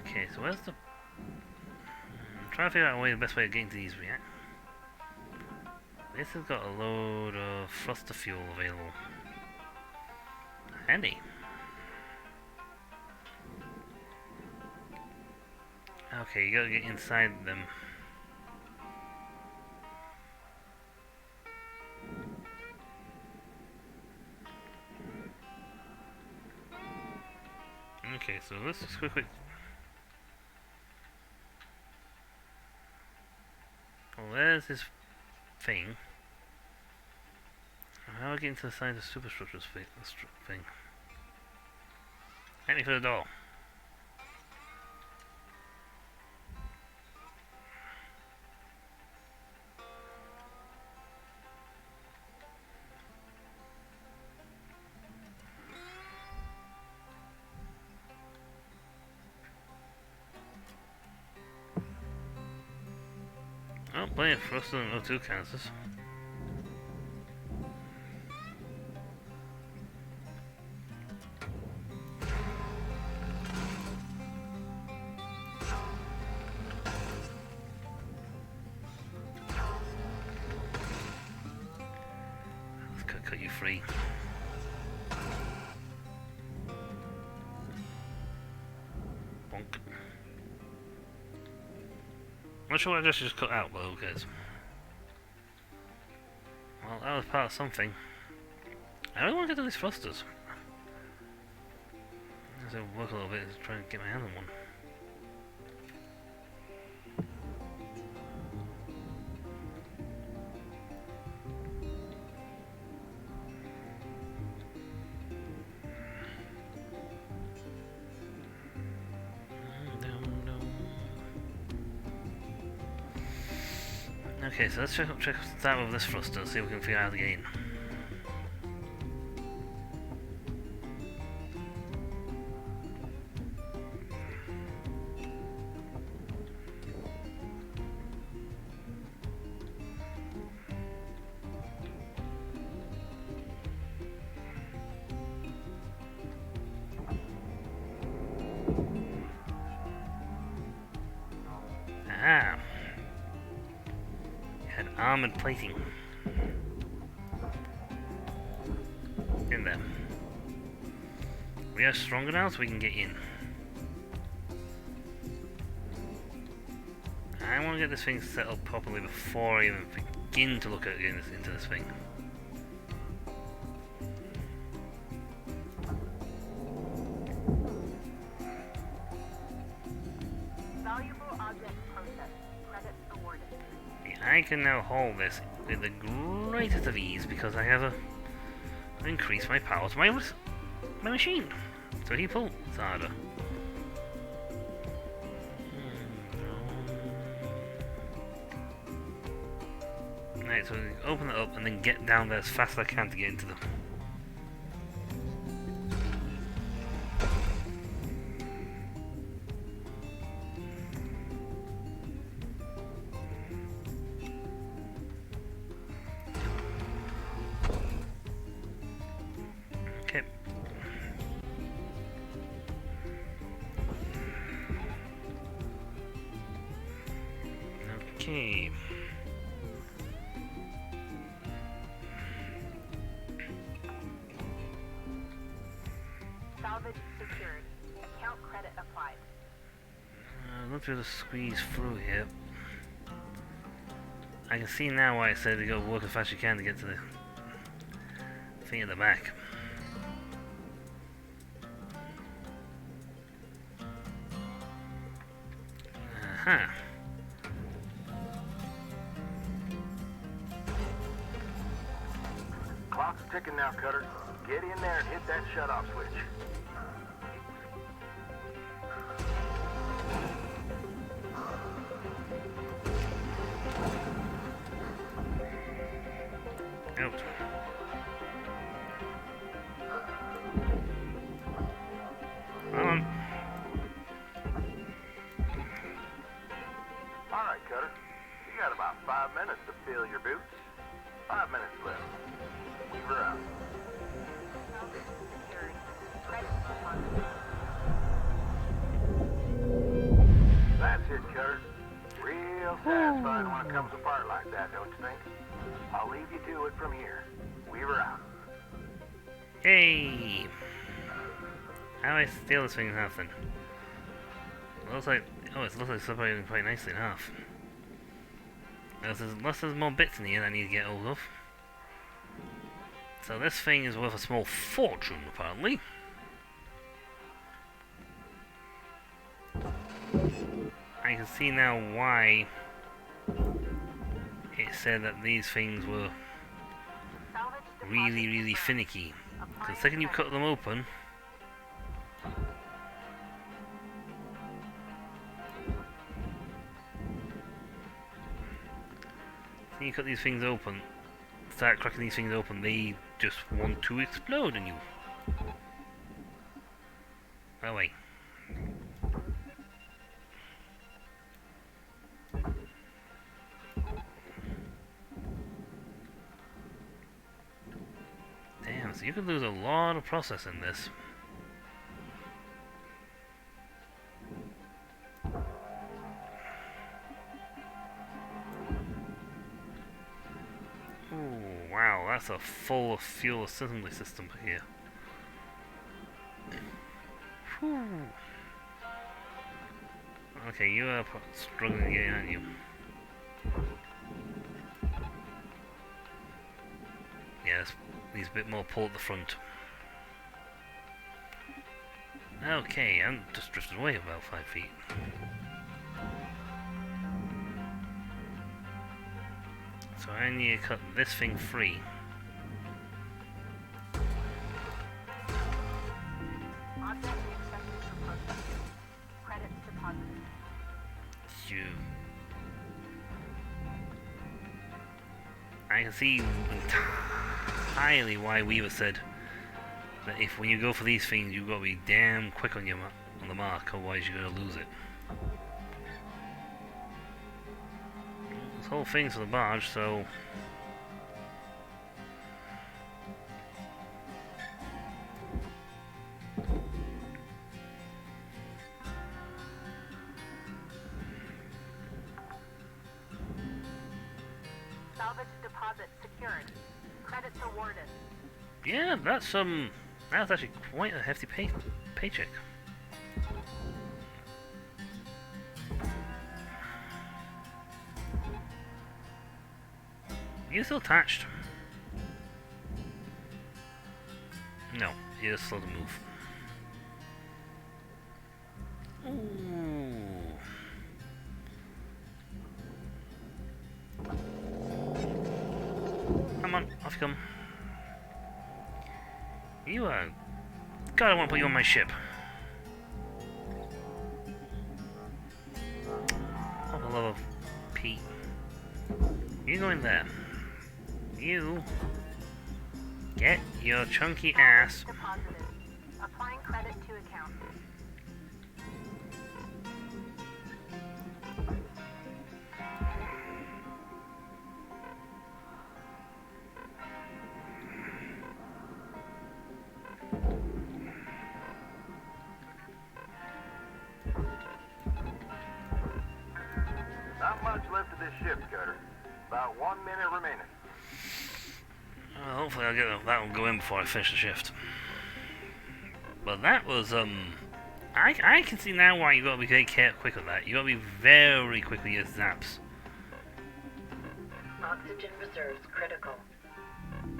Okay, so where's the... I'm trying to figure out the best way of getting to these reactors. This has got a load of thruster fuel available. Handy. Okay, you gotta get inside them. Okay, so let's just quickly... Well, there's this thing. How do I get into the side of the superstructures thing? Hit me for the door. Oh, plenty of thruster and O2 canisters. Let's cut you free. Bonk. I'm not sure what I just cut out, but who cares? Well, that was part of something. I really want to get to these thrusters. I'm going to work a little bit to try and get my hand on one. Okay, so let's start with this thruster and see if we can figure out the gain. Aha! Had armored plating. In there. We are stronger now, so we can get in. I want to get this thing set up properly before I even begin to look at getting this into this thing.
Valuable object processed. Credits awarded.
I can now hold this with the greatest of ease because I have increased my power to my machine. So he pulls harder. Right, so open it up and then get down there as fast as I can to get into them. Okay. Okay.
Salvage secured. Account credit applied.
Let's be able to squeeze through here. I can see now why I said to go work as fast as you can to get to the thing at the back. Aha.
Clock's ticking now, Cutter. Get in there and hit that shut-off switch.
Out.
All right, Cutter. You got about 5 minutes to fill your boots. 5 minutes left. Weaver out.
Salvage secured. Credits deposited.
That's it, Cutter. Real satisfying when it comes apart like that, don't you think? I'll leave you to it from here. Weaver out.
Hey! How do I steal this thing in half then? It looks like, oh, it looks like it's separating quite nicely in half. Unless there's more bits in here that I need to get hold of. So this thing is worth a small fortune, apparently. I can see now why it said that these things were
Salvage
really, really finicky. Because the second you cut them open, when you cut these things open, start cracking these things open, they just want to explode on you. Oh wait. Damn, so you could lose a lot of process in this. Ooh, wow, that's a full fuel assembly system here. Whew. Okay, you are struggling to get in, aren't you? Yeah, needs a bit more pull at the front. Okay, I'm just drifted away about 5 feet. So I need to cut this thing free.
Object accepted for processing. Credits deposited.
You. I can see entirely why Weaver said that if when you go for these things, you've got to be damn quick on on the mark, otherwise you're gonna lose it. This whole thing's for the barge, so
Salvage Salvage deposit secured. Credits awarded.
Yeah, that's actually quite a hefty paycheck. You still attached? No, you're slow to move. Ooh. Come on, off you come. You God, I want to put you on my ship. Oh, for the love of Pete. You go in there. You get your chunky ass.
Deposited. Applying credit to account.
Not much left of this ship, Cutter. About 1 minute remaining.
Hopefully I'll get that one go in before I finish the shift. But that was, I can see now why you gotta be very quick with that. You gotta be very quick with your zaps.
Oxygen reserves critical.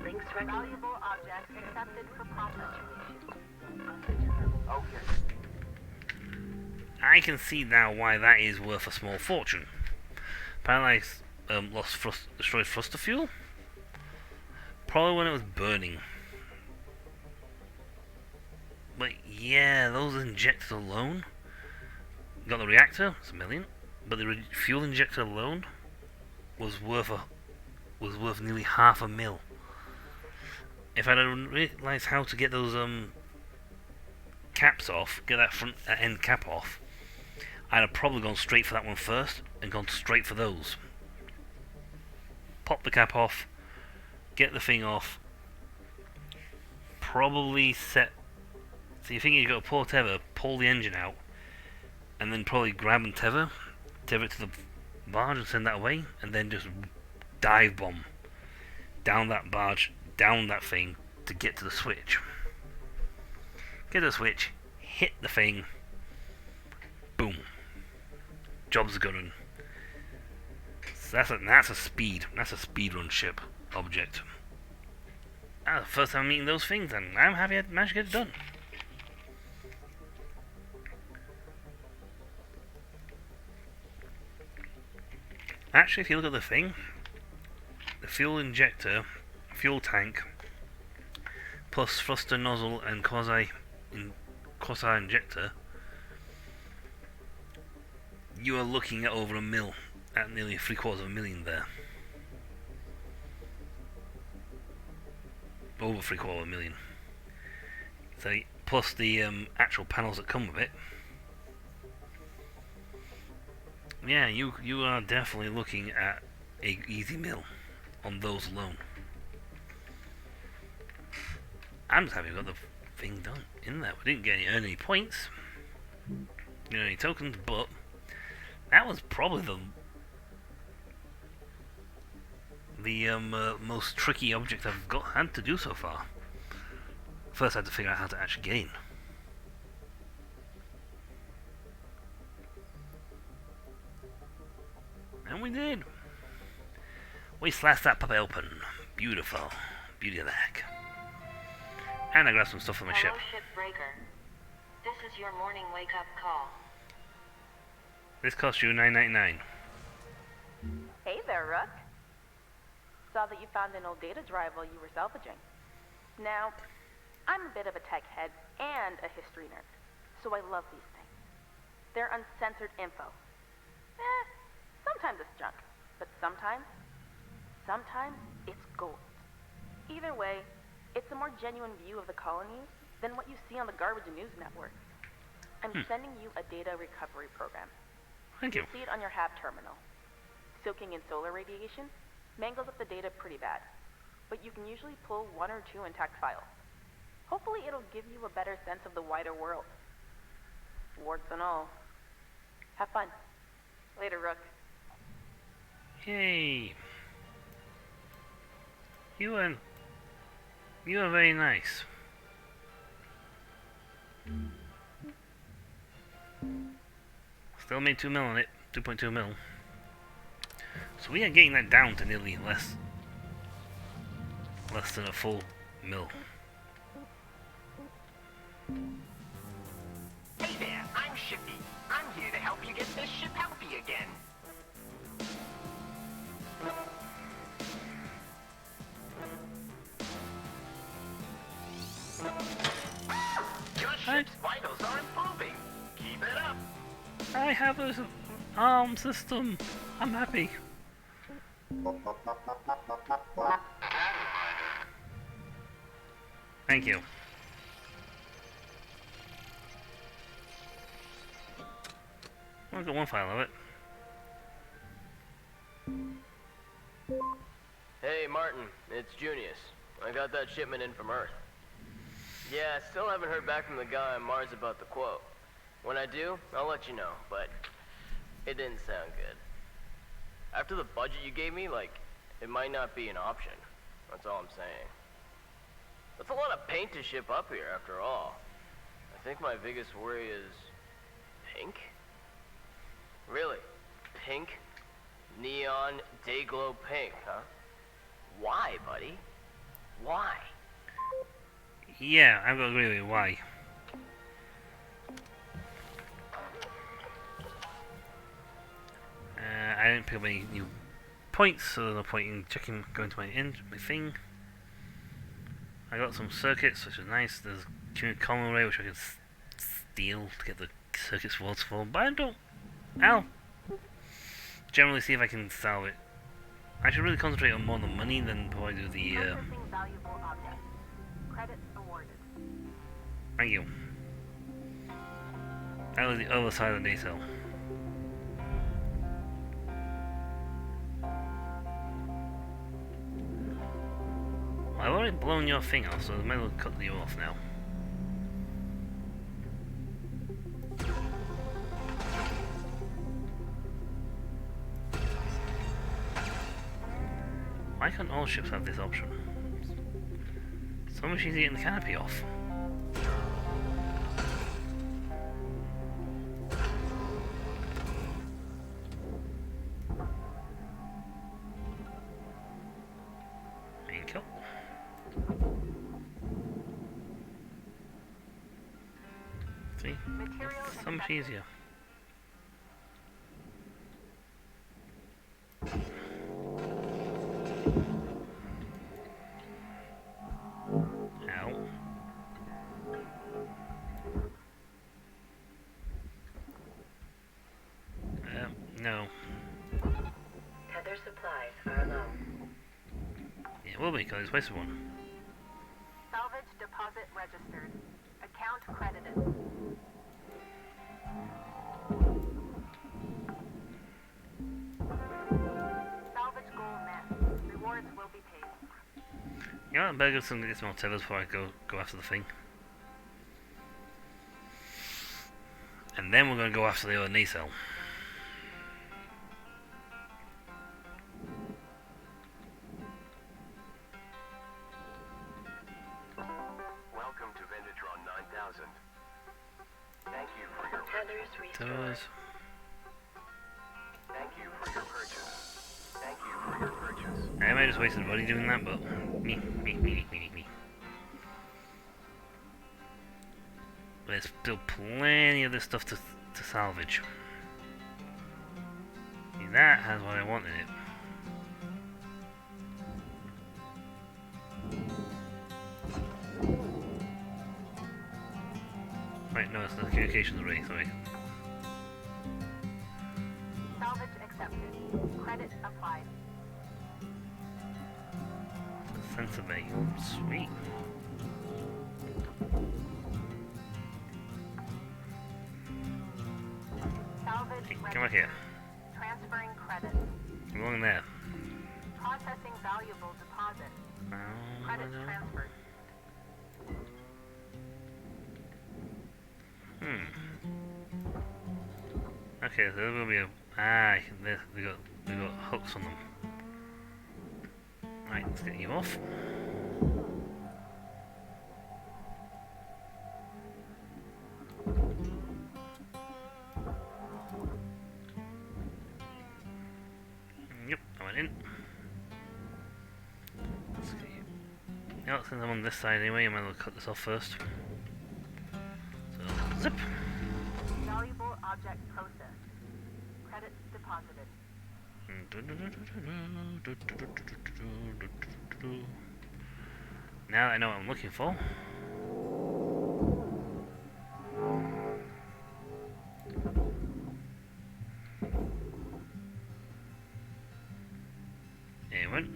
Links
Valuable object accepted for processing.
Okay.
I can see now why that is worth a small fortune. Apparently I destroyed thruster fuel. Probably when it was burning. But yeah, those injectors alone. Got the reactor, it's $1 million. But the fuel injector alone was worth nearly $500,000. If I'd realised how to get those caps off, get that front end cap off, I'd have probably gone straight for that one first and gone straight for those. Pop the cap off, get the thing off, probably set. So you think you've got to pull tether, pull the engine out, and then probably grab and tether it to the barge and send that away, and then just dive bomb down that barge, down that thing to get to the switch. Get to the switch, hit the thing, boom. Job's good. So that's a speed run ship object. That's the first time I'm meeting those things, and I'm happy I managed to get it done. Actually, if you look at the thing, the fuel injector, fuel tank, plus thruster nozzle and quasi injector, you are looking at over $1 million, at nearly $750,000 there. Over $750,000. So plus the actual panels that come with it. Yeah, you are definitely looking at a easy mill on those alone. I'm just happy we got the thing done in there. We didn't earn any points, any tokens, but that was probably the most tricky object I've had to do so far. First I had to figure out how to actually gain. And we did. We slashed that puppy open. Beautiful. Beauty of the heck. And I grabbed some stuff from my ship.
Hello, Shipbreaker. This is your morning wake-up call.
This cost you $9.99.
Hey there, Rook. Saw that you found an old data drive while you were salvaging. Now, I'm a bit of a tech head and a history nerd, so I love these things. They're uncensored info. Sometimes it's junk, but sometimes it's gold. Either way, it's a more genuine view of the colonies than what you see on the garbage news networks. I'm sending you a data recovery program.
Thank you.
You'll see it on your HAB terminal. Soaking in solar radiation mangles up the data pretty bad, but you can usually pull 1 or 2 intact files. Hopefully it'll give you a better sense of the wider world. Warts and all. Have fun. Later, Rook.
Yay. You are very nice. Still made 2 mil on it, 2.2 mil. So we are getting that down to nearly less than a full mil.
Hey there, I'm Shippy. I'm here to help you get this ship healthy again. Your ship's vitals are improving. Keep it up.
I have an arm system. I'm happy. Thank you. I've got one file of it.
Hey Martin, it's Junius. I got that shipment in from Earth. Yeah, still haven't heard back from the guy on Mars about the quote. When I do, I'll let you know, but it didn't sound good. After the budget you gave me, like, it might not be an option. That's all I'm saying. That's a lot of paint to ship up here, after all. I think my biggest worry is... pink? Really? Pink? Neon, day-glow pink, huh? Why, buddy? Why?
Yeah, I've got to agree with you. Why? I didn't pick up any new points, so there's no point in checking going to my thing. I got some circuits, which is nice. There's a common array which I can steal to get the circuits waterfall, but I don't. I'll generally see if I can sell it. I should really concentrate on more the money than probably do the.
Processing valuable objects. Credits awarded.
Thank you. That was the other side of the nacelle. Well, I've already blown your thing off, so I might as well cut you off now. Why can't all ships have this option? So much easier getting the canopy off. Main kill. See? So much easier. No.
Tether supplies are low.
Yeah, it will be, because it's wasted one.
Salvage deposit registered. Account credited. Salvage goal met. Rewards will be paid.
You know, I better get some more tethers before I go after the thing. And then we're going to go after the other nacelle.
Welcome to Vendatron 9000. Thank you for your
Tethers restored.
Tethers.
Thank you for your purchase. Thank you for your purchase.
I might just wasted money doing that, but me. But there's still plenty of this stuff to salvage. See, that has what I want in it. Right, no, it's the communications array, sorry.
Salvage accepted. Credit applied.
Sensor bay. Sweet.
Salvage
Hey, come
registered.
back here.
Transferring credits.
I'm going there.
Processing valuable deposit. Credits transferred.
Okay, so there will be a... we got hooks on them. Right, let's get you off. Yep, I went in. Let's get you. Yeah, since I'm on this side anyway, I might as well cut this off first. So, zip.
Valuable object processed. Credits deposited.
Now I know what I'm looking for. There we went.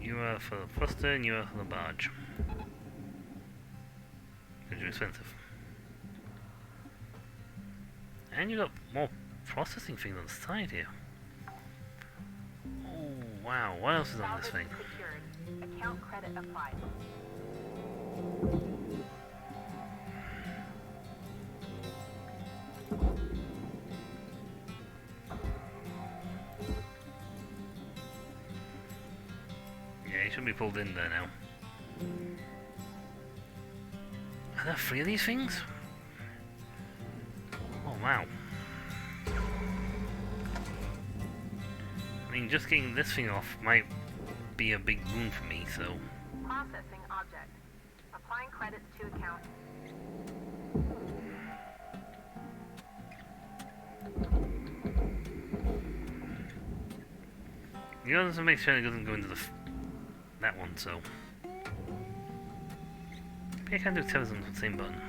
You are for the thruster and you are for the barge. Because you're expensive. And you got more processing things on the side here. Oh wow, what else is on this thing?
Secured. Account credit applied.
Yeah, he should be pulled in there now. Are there 3 of these things? Oh wow. I mean, just getting this thing off might be a big boon for me, so...
Processing object. Applying credits to account.
You gotta just make sure it doesn't go into the that one, so... Maybe I can't do terrorism on the same button.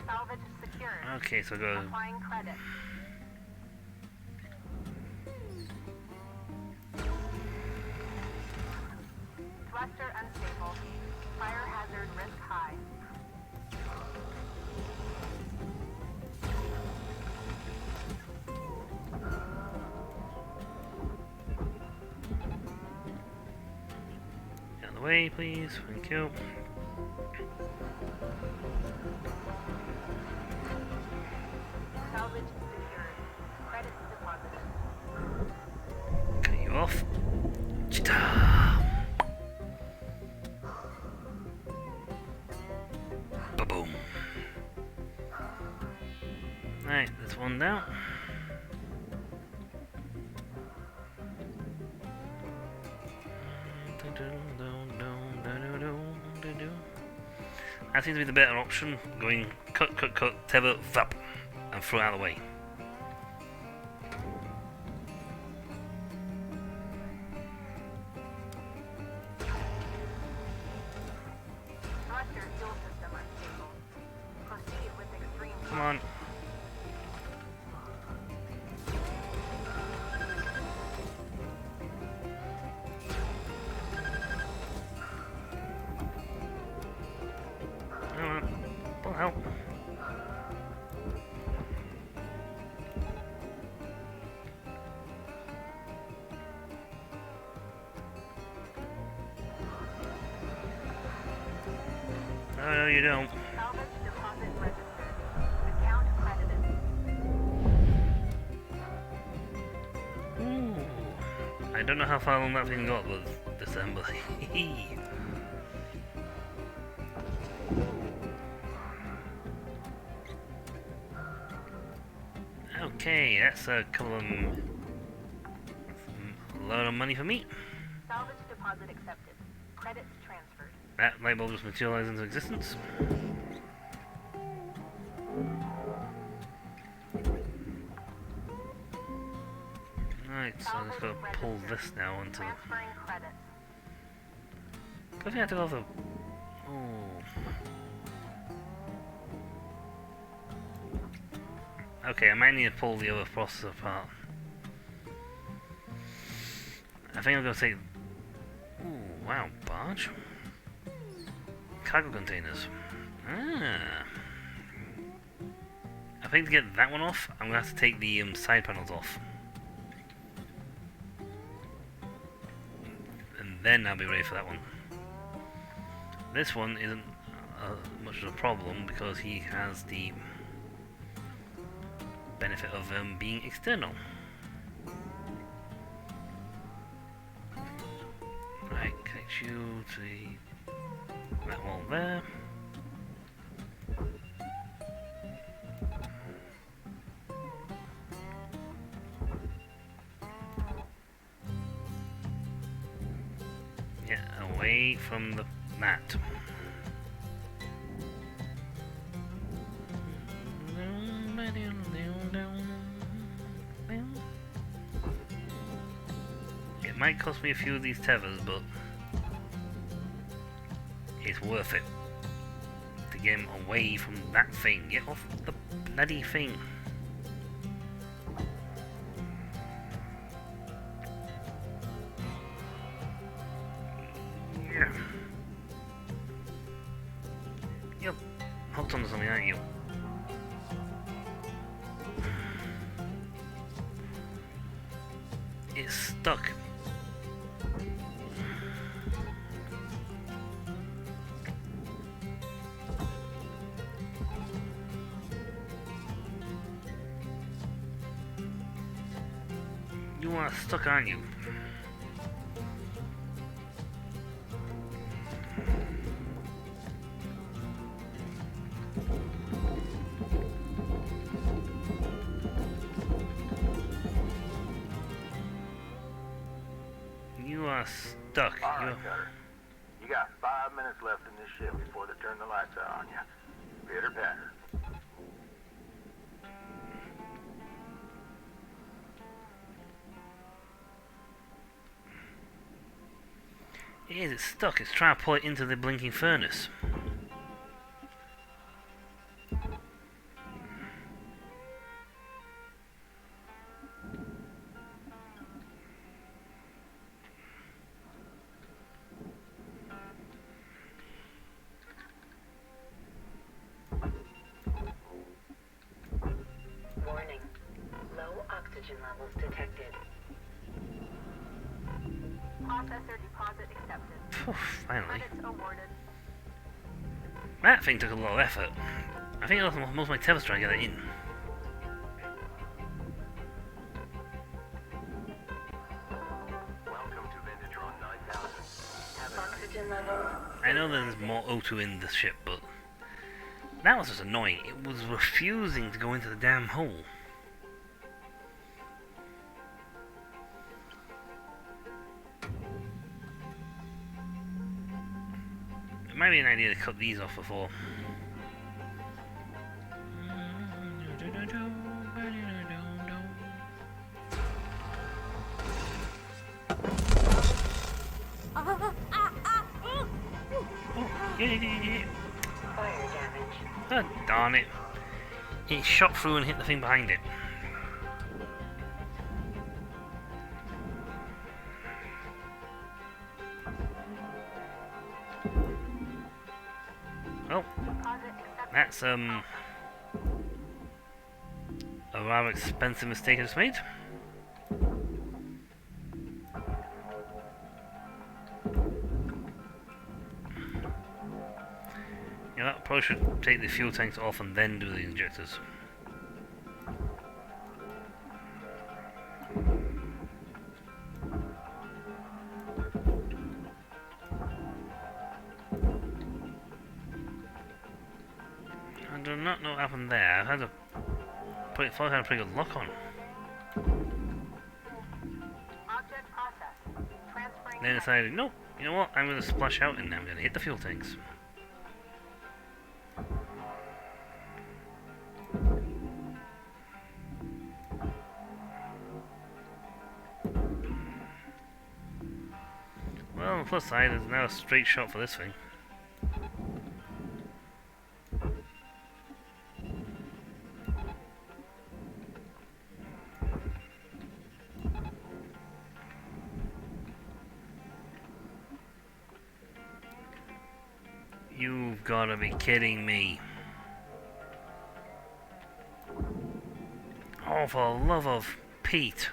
Salvage secured.
Okay, so go...
Applying credit. Thruster unstable. Fire hazard risk high.
Out of the way, please. Thank you.
Salvage secured. Credits deposited.
Cut you off. Chita! Ba-boom. Right, there's one down. That seems to be the better option. Going cut, tether, zap, and throw it out of the way.
Thruster fuel system unstable. Proceed with extreme.
Come on. Come on. Pull out. No, you don't.
Salvage deposit registered. Account credited.
Ooh. I don't know how far along that thing got with disassembly. Okay, that's a couple of... a load of money for me.
Salvage deposit accepted. Credits transferred.
That light bulb just materialized into existence. Right, so I just gotta pull this now into the...
Transferring credits.
I think I have to go over... Oh. Okay, I might need to pull the other processor apart. I think I'm gonna say... Ooh, Wow, barge? Cargo containers. Ah. I think to get that one off, I'm going to have to take the side panels off. And then I'll be ready for that one. This one isn't much of a problem because he has the benefit of being external. Right, connect you to that wall there. Yeah, away from the mat. It might cost me a few of these tethers, but it's worth it to get him away from that thing. Get off the bloody thing. Yeah. You're hooked onto something, aren't you? It's stuck. You are stuck, aren't you? You are stuck.
All right, Cutter. You got 5 minutes left in this shift before they turn the lights out on you. Pitter patter.
It is, it's stuck. It's trying to pull it into the blinking furnace.
Warning. Low oxygen levels detected.
Processor deposit accepted.
Phew, finally.
Credits awarded.
That thing took a lot of effort. I think I lost most of my tethers trying to get it in.
Welcome to Vintatron 9000.
Oxygen levels.
I know there's more O2 in the ship, but that was just annoying. It was refusing to go into the damn hole. It might be an idea to cut these off before. Yeah.
Fire damage.
Oh, darn it. It shot through and hit the thing behind it. Well, that's a rather expensive mistake I just made. Yeah, that probably should take the fuel tanks off and then do the injectors. I do not know what happened there. I had a pretty good lock on.
Object processed. Transferring.
Then I decided, nope, you know what? I'm going to splash out and I'm going to hit the fuel tanks. Well, on the plus side, there's now a straight shot for this thing. You've gotta be kidding me. Oh, for the love of Pete.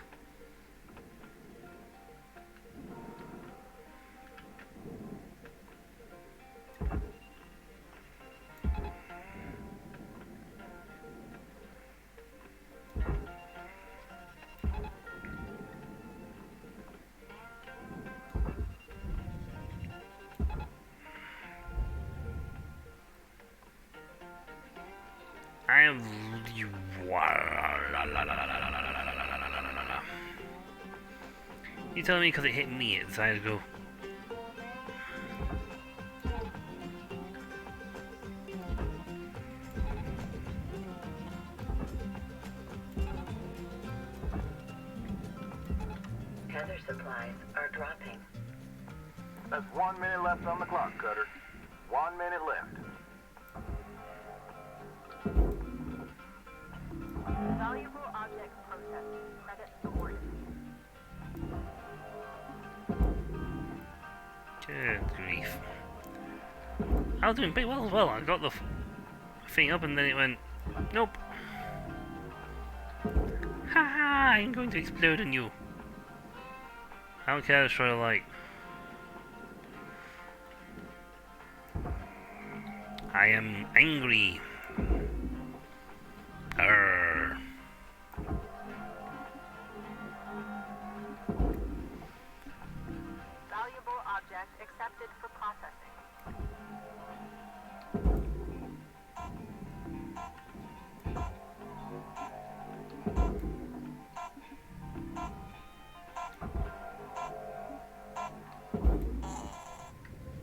I am. You telling me because it hit me, it decided to go.
Tether supplies are dropping.
That's 1 minute left on the clock, Cutter. 1 minute left.
Valuable object processed. Credit awarded.
Good grief. I was doing pretty well as well. I got the thing up and then it went, nope. Haha, I'm going to explode on you. I don't care to destroy the light. I am angry. Arrgh.
Valuable object accepted for processing.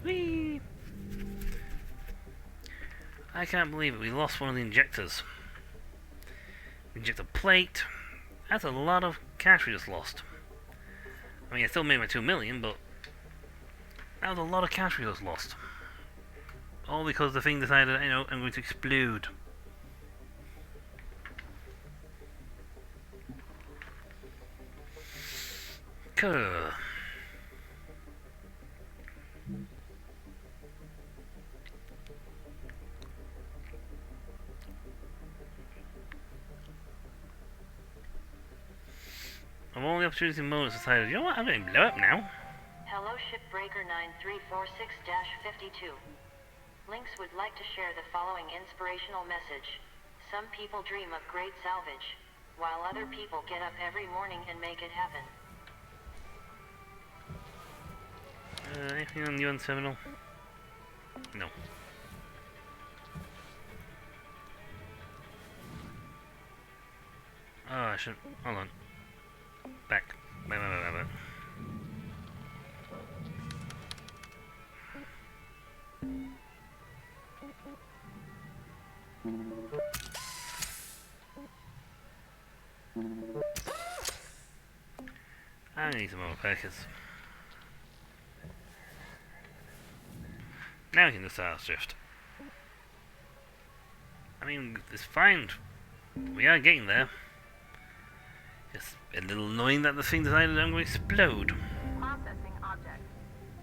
Whee! I can't believe it, we lost one of the injectors. Injector plate. That's a lot of cash we just lost. I mean, I still made my 2 million, but that was a lot of cash we just lost. All because the thing decided, you know, I'm going to explode. Kuh. Of all the opportunities and moments decided, you know what, I'm going to blow up now.
Hello Shipbreaker 9346-52. Lynx would like to share the following inspirational message. Some people dream of great salvage, while other people get up every morning and make it happen.
Anything on UN Seminole? No. Oh, I should. Hold on. Back. Wait. I need some more packets. Now we can just start shift. I mean, it's fine. We are getting there. It's a little annoying that the thing decided I'm going to explode.
Processing object.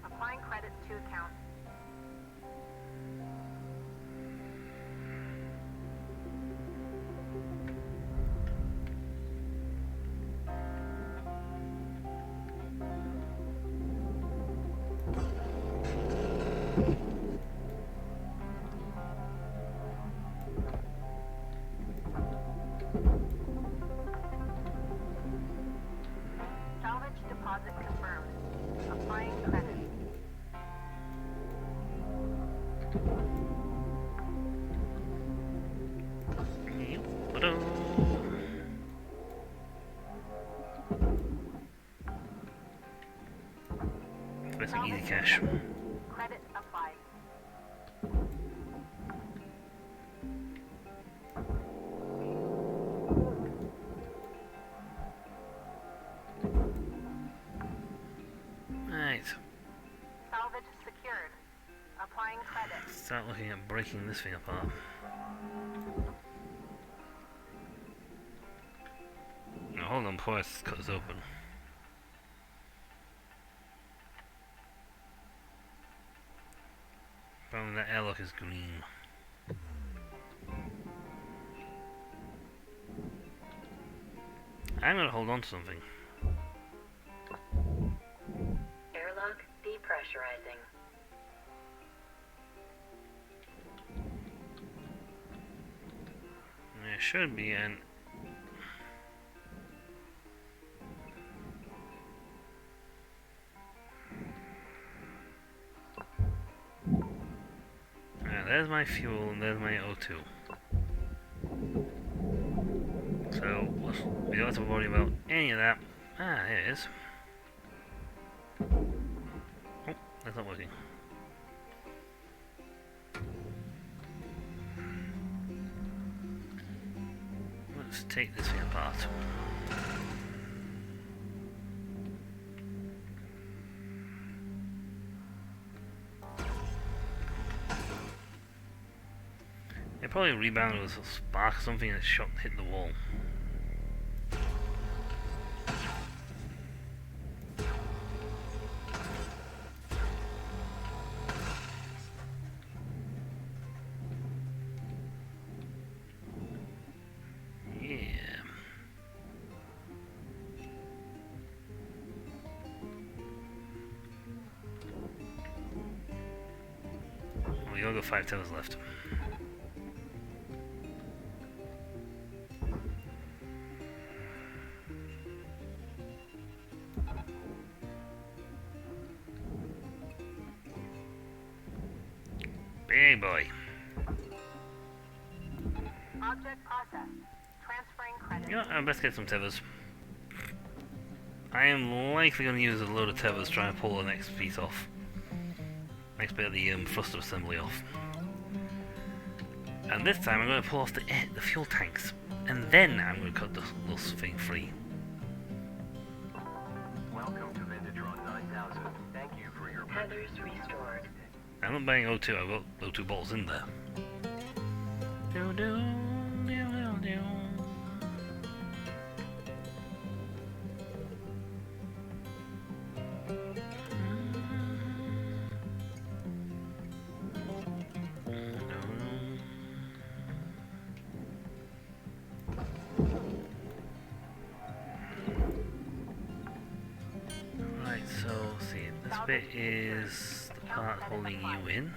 Applying credits to account. Salvage deposit confirmed. Applying credit.
There's some easy cash.
Credit applied.
Right.
Salvage secured. Applying credit.
Start looking at breaking this thing apart. Now hold on before I cut this open. Apparently that airlock is green. I'm gonna hold on to something.
Airlock depressurizing.
There should be an... there's my fuel and there's my O2. So, we don't have to worry about any of that. Ah, there it is. Oh, that's not working. Let's take this thing apart. It probably rebounded with a spark or something that hit the wall. We only got 5 towers left. Big boy.
Object processed. Transferring credit.
Yeah, let's get some tethers. I am likely going to use a load of tethers trying to pull the next piece off. Next bit of the thruster assembly off. And this time I'm going to pull off the fuel tanks. And then I'm going to cut this thing free.
Welcome to Vintatron 9000. Thank you for your
Tethers restored.
I'm not buying O2, I've got O2 bolts in there. Do do do do do. Right, so see, this bit is the part holding you in.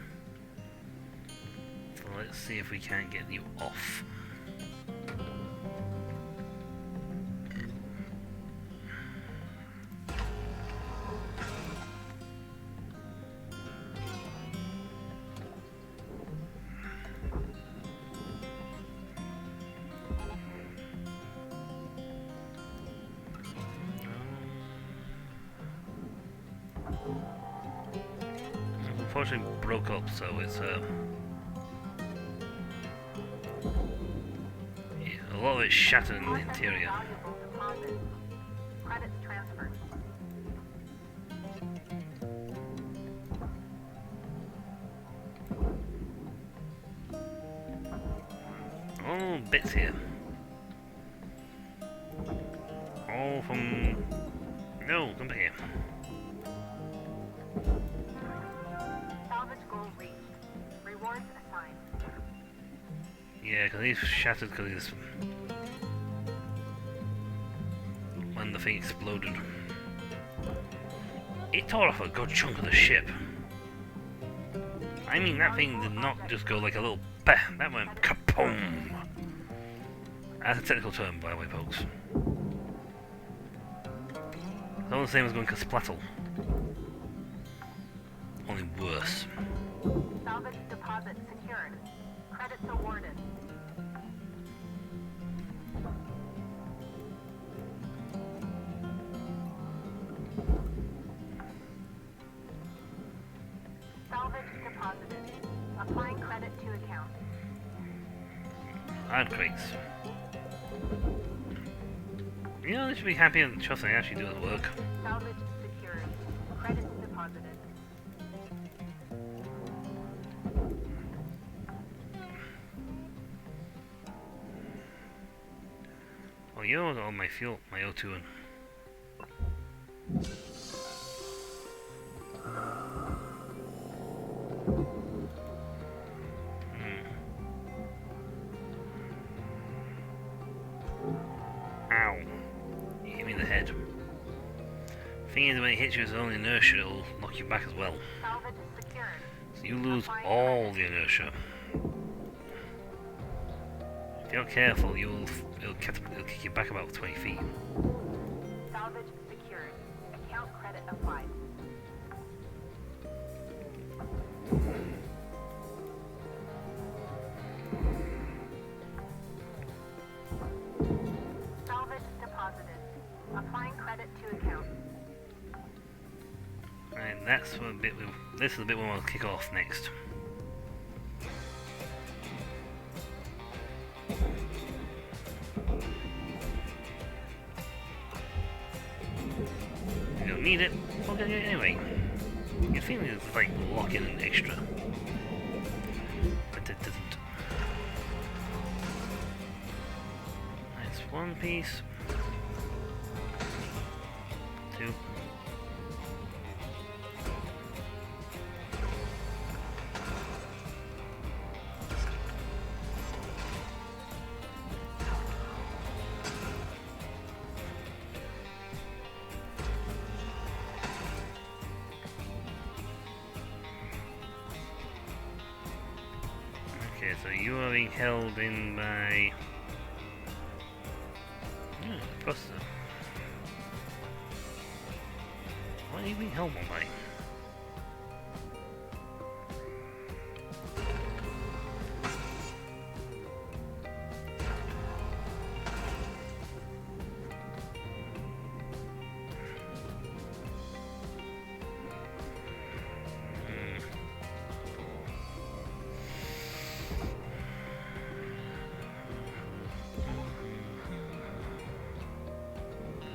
So let's see if we can't get you off. Unfortunately broke up, so it's yeah, a lot of it's shattered in the interior.
Credits transferred.
All bits here. All from... No, come back here.
Salvage goal reached. Rewards assigned.
Yeah, because he's shattered because he's... when the thing exploded. It tore off a good chunk of the ship. I mean, that thing did not just go like a little bah, that went kapoom. That's a technical term, by the way, folks. It's all the same as going kasplattle. Only worse.
Salvage deposit secured. Credits awarded. Salvage deposited. Applying credit to account.
Hard crates. You know, they should be happy and trust they actually do the work.
Salvage secured. Credits deposited.
Well, you know all my fuel, my O2 and... thing is, when it hits you with its own inertia, it'll knock you back as well.
Salvage secured.
So you lose all the inertia. If you're not careful, it'll kick you back about 20 feet.
Salvage secured. Account credit applied. Salvage deposited. Applying credit to account.
Right, that's what this is the bit we want to kick off next. You don't need it, we'll get it anyway. Your feeling is like lock in an extra. But it doesn't. That's one piece. Two. Okay, so you are being held in by... processor. What are you being held on by?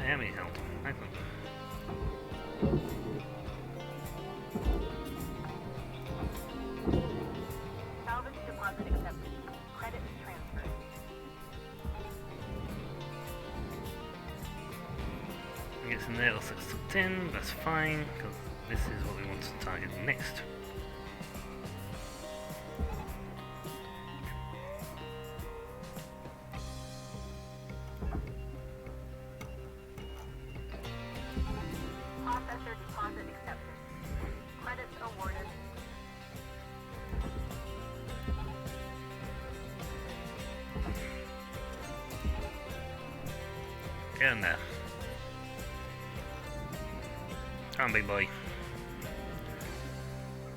I am being held. Excellent.
Salvage deposit accepted. Credit transferred.
I guess in there it'll 6 to 10, that's fine, because this is what we want to target next.
Processor deposit accepted. Credits awarded.
Get in there. Come on, big boy.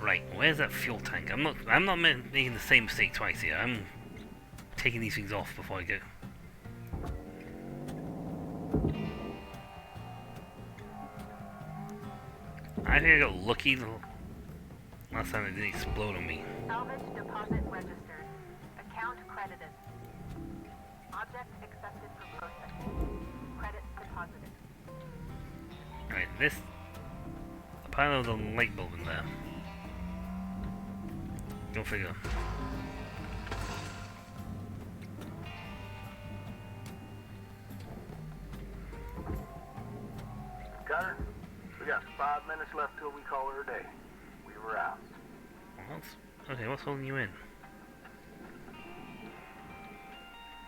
Right, where's that fuel tank? I'm not making the same mistake twice here. I'm taking these things off before I go. I think I got lucky last time it didn't explode on me.
Salvage deposit registered. Account credited. Object accepted for processing. Credits deposited.
Right, this... Apparently there's a light bulb in there. Go figure.
Connor, we got 5 minutes left till we call her a day. We were out.
Okay, what's holding you in?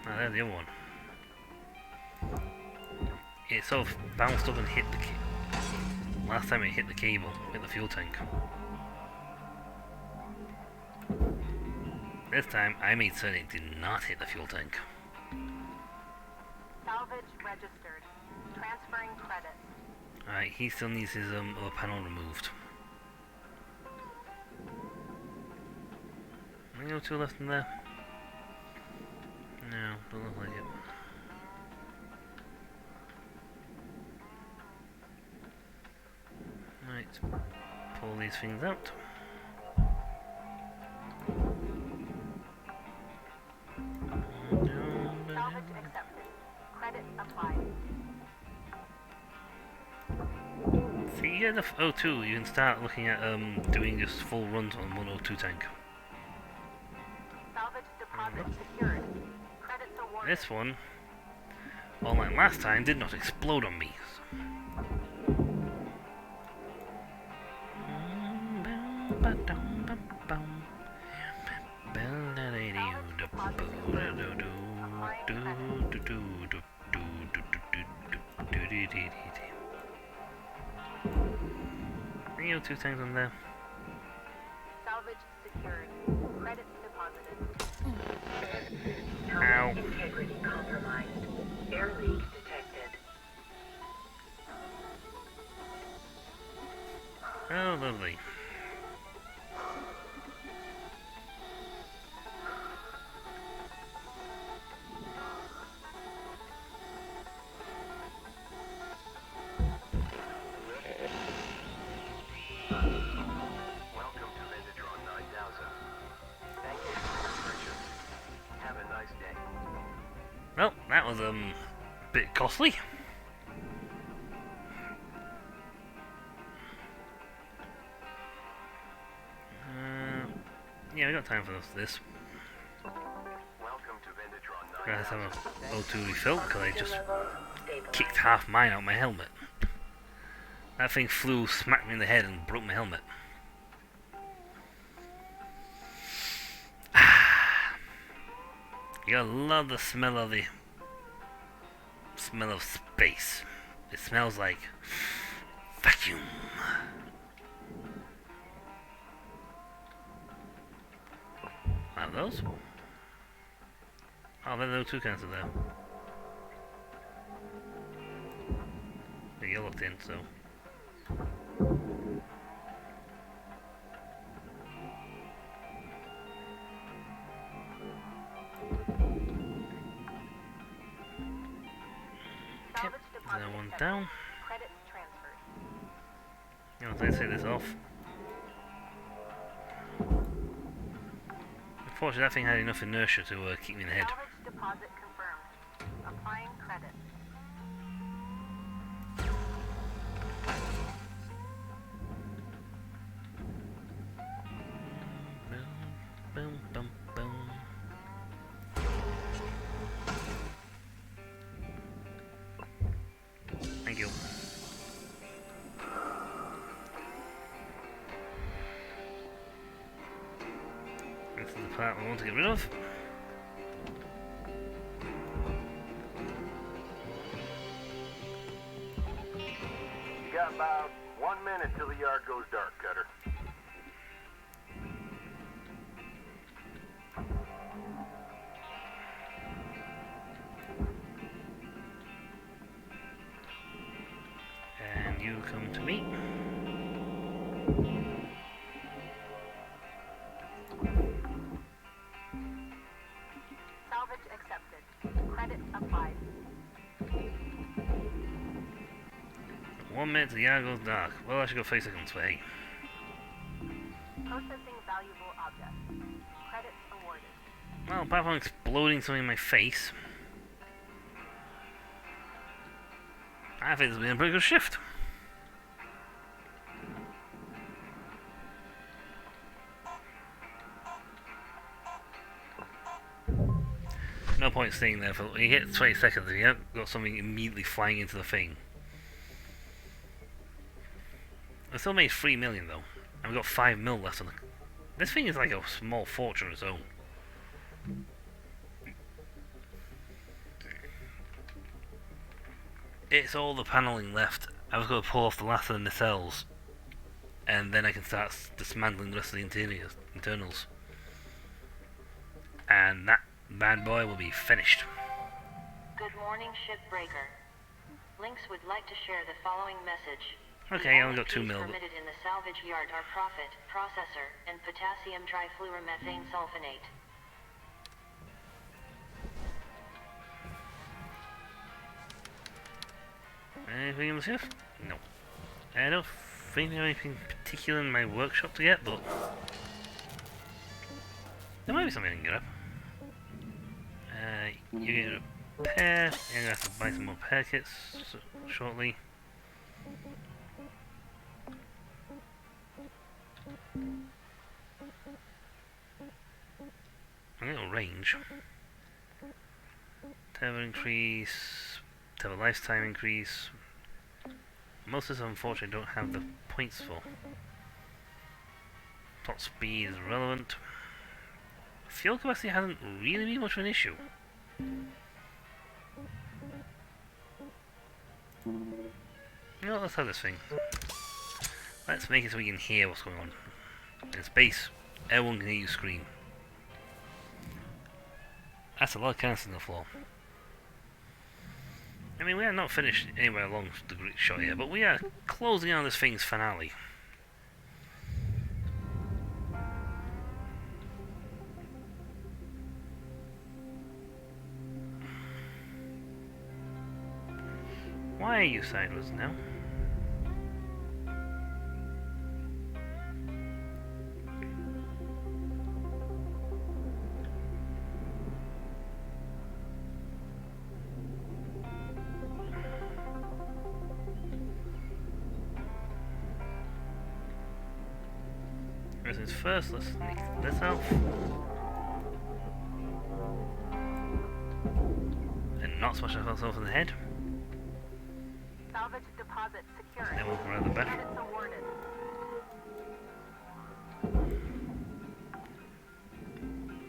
Ah, there's the other one. It sort of bounced up and hit the last time it hit the cable, hit the fuel tank. This time, I made certain it did not hit the fuel tank.
Salvage registered. Transferring credits.
Alright, he still needs his other panel removed. Any no two left in there? No, don't look like it. Right, pull these things out.
Salvage accepted. Credit applied.
See, you get enough O2, you can start looking at doing just full runs on one O2 tank.
Salvage deposit secured. Credits awarded.
This one, unlike last time, did not explode on me. CO2 tanks on there.
Salvage secured. Credits deposited.
Ow.
Integrity compromised. Air leak detected.
Oh, lovely.
Welcome to Vendatron 9000. Thank you for your purchase. Have a nice day.
Well, that was a bit costly. Yeah, we got time for this.
Welcome to Vendatron
I have
9000.
a O2 refill because I just
Stabilized.
kicked half mine out my helmet. That thing flew, smacked me in the head, and broke my helmet. You gotta love the smell of space. It smells like vacuum. Are those? Oh, there are no two cans of there. You're locked in, so.
Salvage deposit
Another one
accepted.
down.
Credits transferred.
You know, let's take this off. Unfortunately, that thing had enough inertia to keep me in the head.
Salvage deposit confirmed. Applying credits.
Boom, boom, boom. Thank you. This is the part we want to get rid of.
You got about 1 minute till the yard goes dark, Cutter.
And you come to me.
Salvage accepted. Credits applied.
1 minute till the yard goes dark. Well, I should go 30 seconds, but hey.
Processing valuable objects. Credits awarded.
Well, apart from exploding something in my face, I think it's been a pretty good shift. No point staying there for you get 20 seconds and you haven't got something immediately flying into the thing. I still made 3 million though, and we've got 5 mil left on it. This thing is like a small fortune of its own. It's all the paneling left. I was going to pull off the last of the nacelles, and then I can start dismantling the rest of the internals. And that bad boy will be finished.
Good morning, Shipbreaker. Lynx would like to share the following message.
Okay, I
The
only got 2
keys
mil. But
permitted in the salvage yard are profit, processor, and potassium trifluoromethane sulfonate.
anything in the shift? No. I don't think there's anything particular in my workshop to get, but there might be something I can get up. You're gonna repair. You're gonna have to buy some more repair kits shortly. A little range. Turbo increase. Turbo lifetime increase. Most of them unfortunately don't have the points for. Top speed is relevant. Fuel capacity hasn't really been much of an issue. You know, let's have this thing. Let's make it so we can hear what's going on. In space, everyone can hear you scream. That's a lot of canister on the floor. I mean, we are not finished anywhere along the great shot here, but we are closing on this thing's finale. Why are you sideways now? First, let's sneak this out. And not smash ourselves in the head.
Salvage deposit secured.
Then we'll come around the back.
Credits awarded.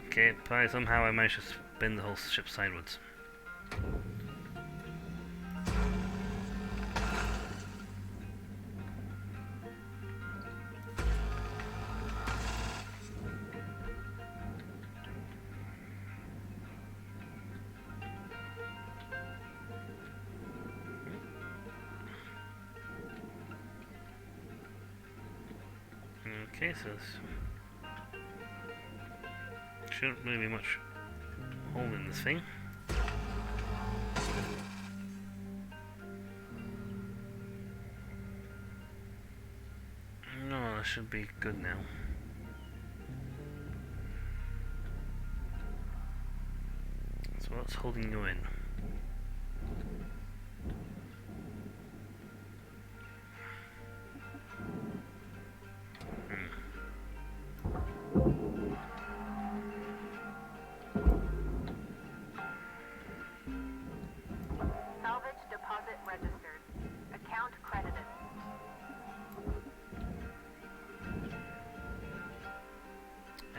Okay, probably somehow I managed to spin the whole ship sideways. Okay, so shouldn't really be much hole in this thing. No, that should be good now. So what's holding you in?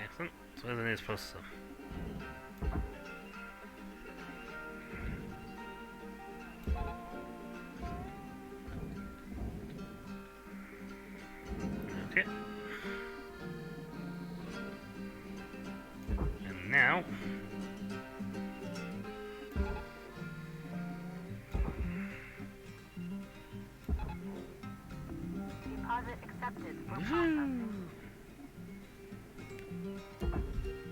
Excellent. So everything is supposed to. Okay. And now
Deposit accepted for processing.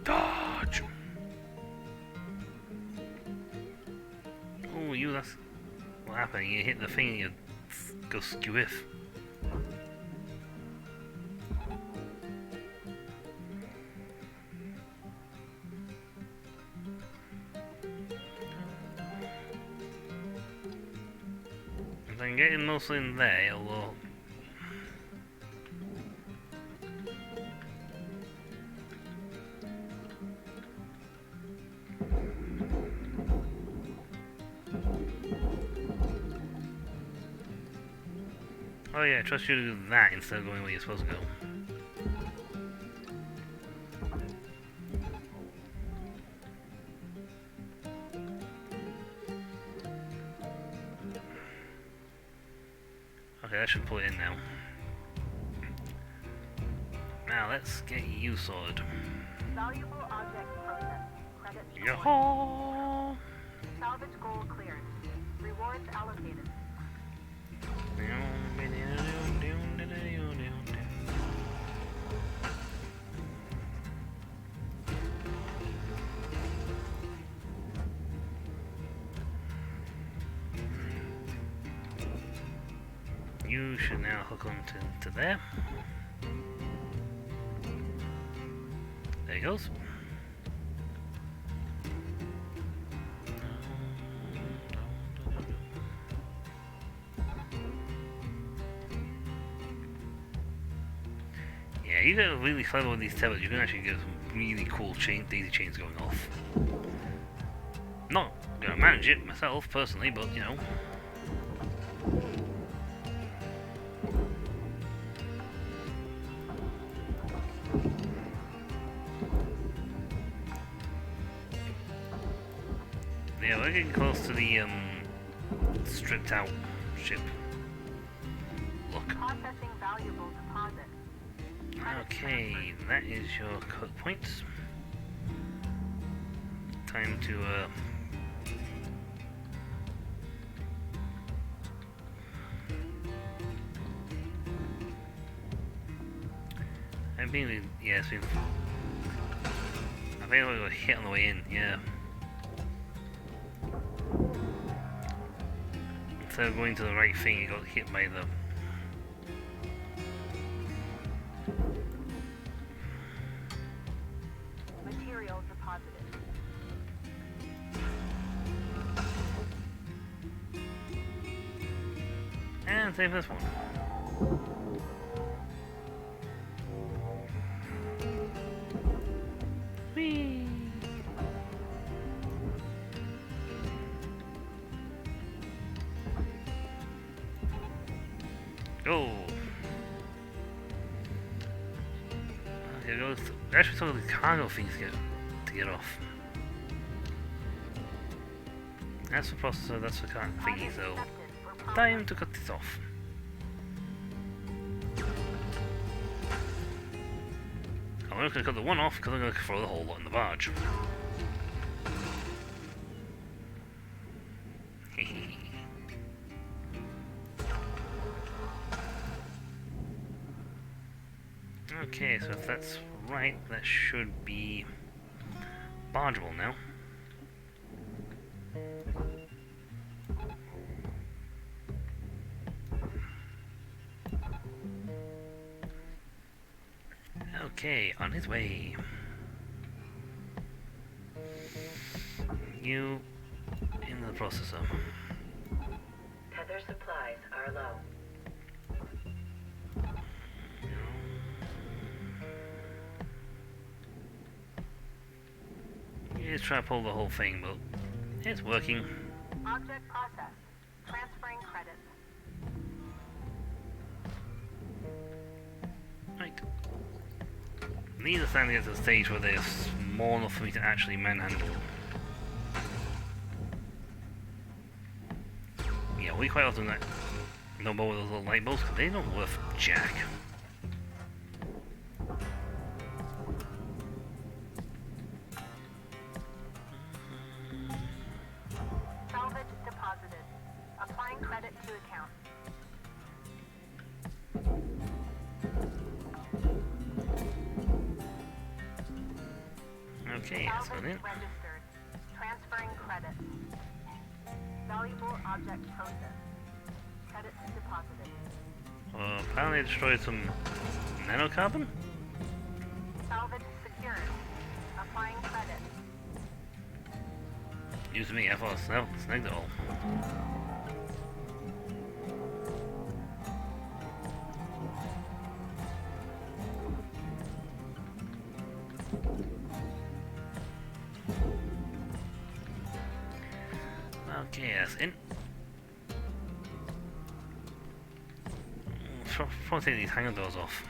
Dodge! Oh, you, that's what happened. You hit the thing and you go skewiff. If I can get him mostly in there, it'll Oh yeah, I trust you to do that instead of going where you're supposed to go. Okay, that should pull it in now. Now let's get you sorted.
Valuable object processed. Credits
Yo-ho!
Salvage goal cleared. Rewards allocated.
You should now hook on to there. There he goes. Yeah, you get really clever with these tablets. You can actually get some really cool daisy chains going off. Not gonna manage it myself personally, but you know. Yeah, we're getting close to the stripped out ship. Look.
Processing valuables
Okay, that is your cut points. Time to I've been, yeah, it's been, I think I got hit on the way in, yeah. Instead of going to the right thing, you got hit by the...
Material deposited.
And save this one. Whee! Go! Here goes. Actually, some of the cargo things to get off. That's the processor, that's the current thingy, so time to cut this off. I'm not going to cut the one off because I'm going to throw the whole lot in the barge. Okay, so if that's right, that should be bargeable now. Okay, on his way. You in the processor.
Tether supplies are low.
You just try to pull the whole thing, but it's working.
Object processed. Transferring credits.
Right. These are standing at the stage where they're small enough for me to actually manhandle. Yeah, we quite often don't bother with those little light bulbs because they're not worth jack.
Salvage deposited. Applying credit to account.
Okay, that's
Salvage
got it.
registered. Transferring credits. Valuable object processed. Credits deposited.
Apparently I destroyed some nanocarbon?
Salvage secured. Applying credit.
Use me, I thought I snagged it all. Okay, that's in. Probably take these hanger doors off.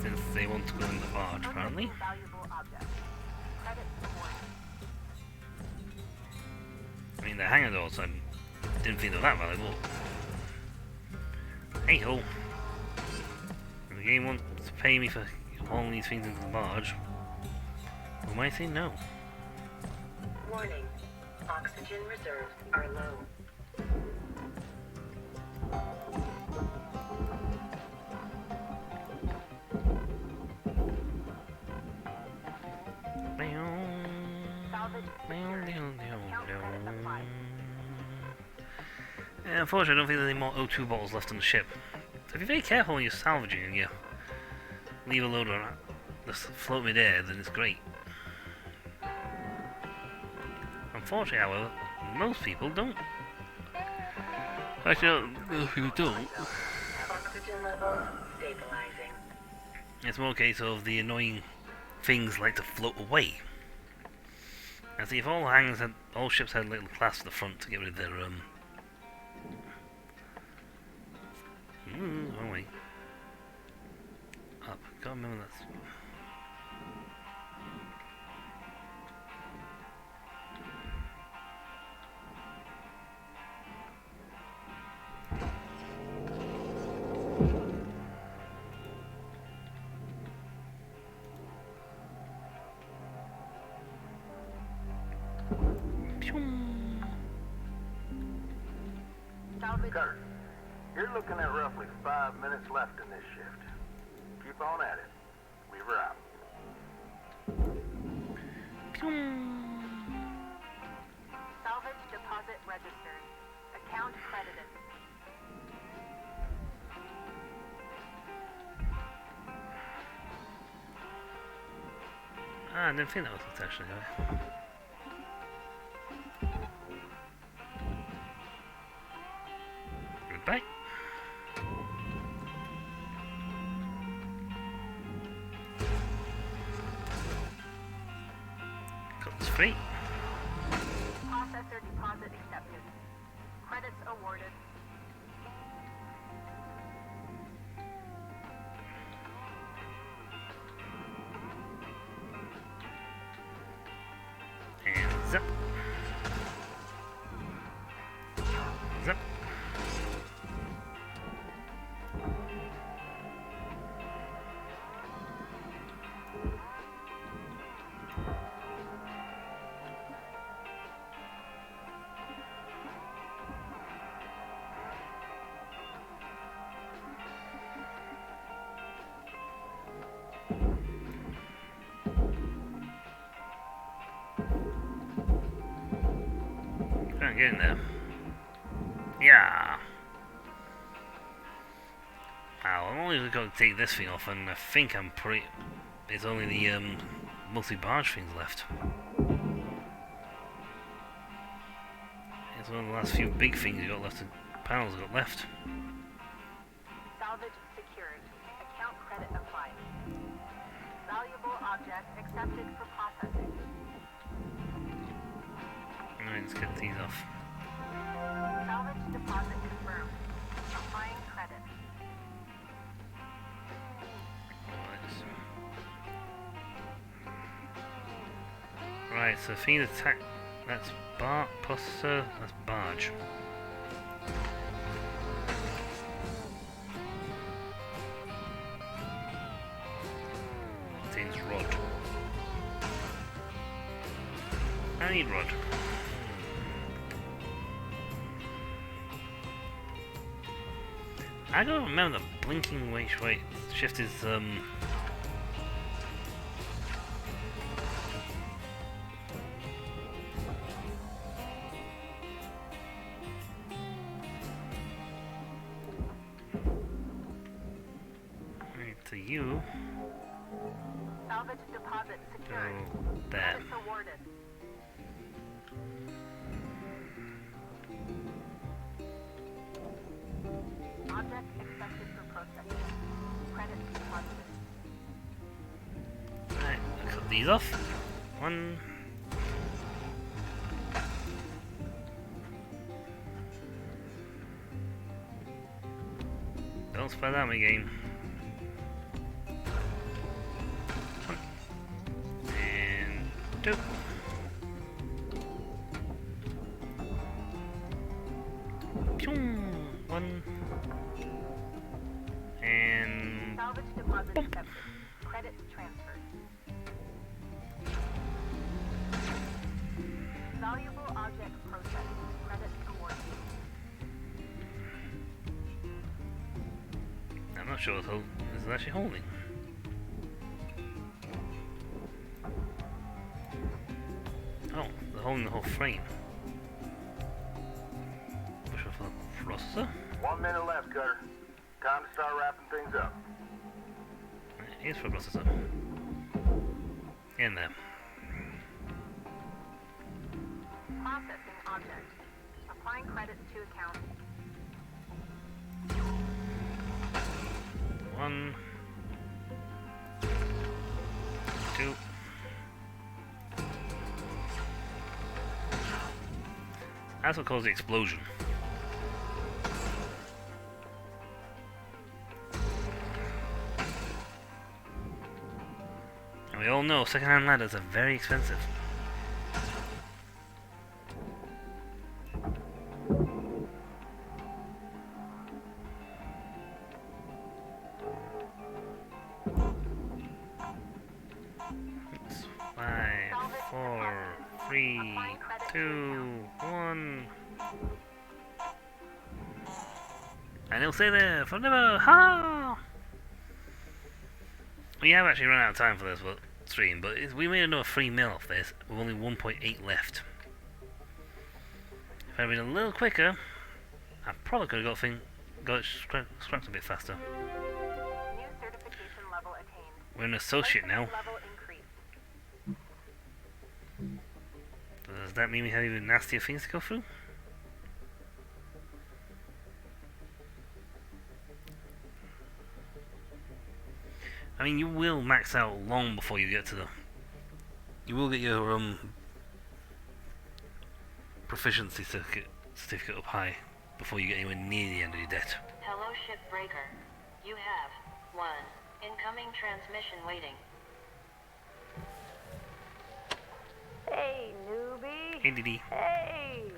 Since they want to go in the barge, apparently.
Valuable object. Credits awarded.
I mean, the hanger doors, I didn't think they were that valuable. Hey ho! The game wants to pay me for hauling these things into the barge. Who might say no?
Warning. Oxygen reserves are low.
Salvage secured. Account credit applied.
Yeah, unfortunately, I don't think there's any more O2 bottles left on the ship. So be very careful when you're salvaging and you leave a load on just float mid-air, then it's great. Unfortunately, however, most people don't. Actually, most people don't.
Oxygen level stabilizing.
It's more a case of the annoying things like to float away. And see, if all ships had little clasps at the front to get rid of their wrong way. Up. Can't remember that.
Salvage.
Kurt, you're looking at roughly 5 minutes left in this shift. Keep on at it. Weaver out.
Salvage deposit registered. Account credited.
Ah, I didn't think that was it actually. Goodbye. Comes free.
Processor deposit accepted. Credits awarded.
And zip. Zip. Can't get in there. Yeah. Wow, I'm only going to take this thing off, and I think I'm pretty. It's only the mostly barge things left. It's one of the last few big things you got left. Panels got left.
Salvage secured. Account credit applied. Valuable object accepted for processing.
Alright, let's get these off.
Salvage deposit confirmed. Applying credit.
Right, so feed attack. That's processor. That's barge. Contains rod. I need rod. I don't remember the blinking wait shift is right to you.
Salvage deposit secured.
Go there.
Credits awarded. Object expected for processing. Credits deposited.
Right, I'll cut these off. One. Don't spell out my game. One. And two. Pew. One. And
Salvage deposit
boom.
accepted. Credits transferred. Valuable object processed. Credits awarded.
I'm not sure what this is actually holding. Oh, they're holding the whole frame. Push off the processor.
1 minute left, Cutter. Time to start wrapping things up.
Here's for processor. In there.
Processing object. Applying credits to account.
One. Two. That's what caused the explosion. And we all know second-hand ladders are very expensive. It's 5, 4, 3, 2, 1. And he'll stay there forever. Ha! We have actually run out of time for this stream, but we made another 3 mil off this with only 1.8 left. If I'd been a little quicker, I probably could have got it scrapped a bit faster.
New certification level attained.
We're an associate now.
Level increased.
Does that mean we have even nastier things to go through? I mean, you will max out long before you get to the... You will get your proficiency certificate up high before you get anywhere near the end of your debt.
Hello, Shipbreaker. You have 1 incoming transmission waiting.
Hey, newbie.
Hey, Didi.
Hey.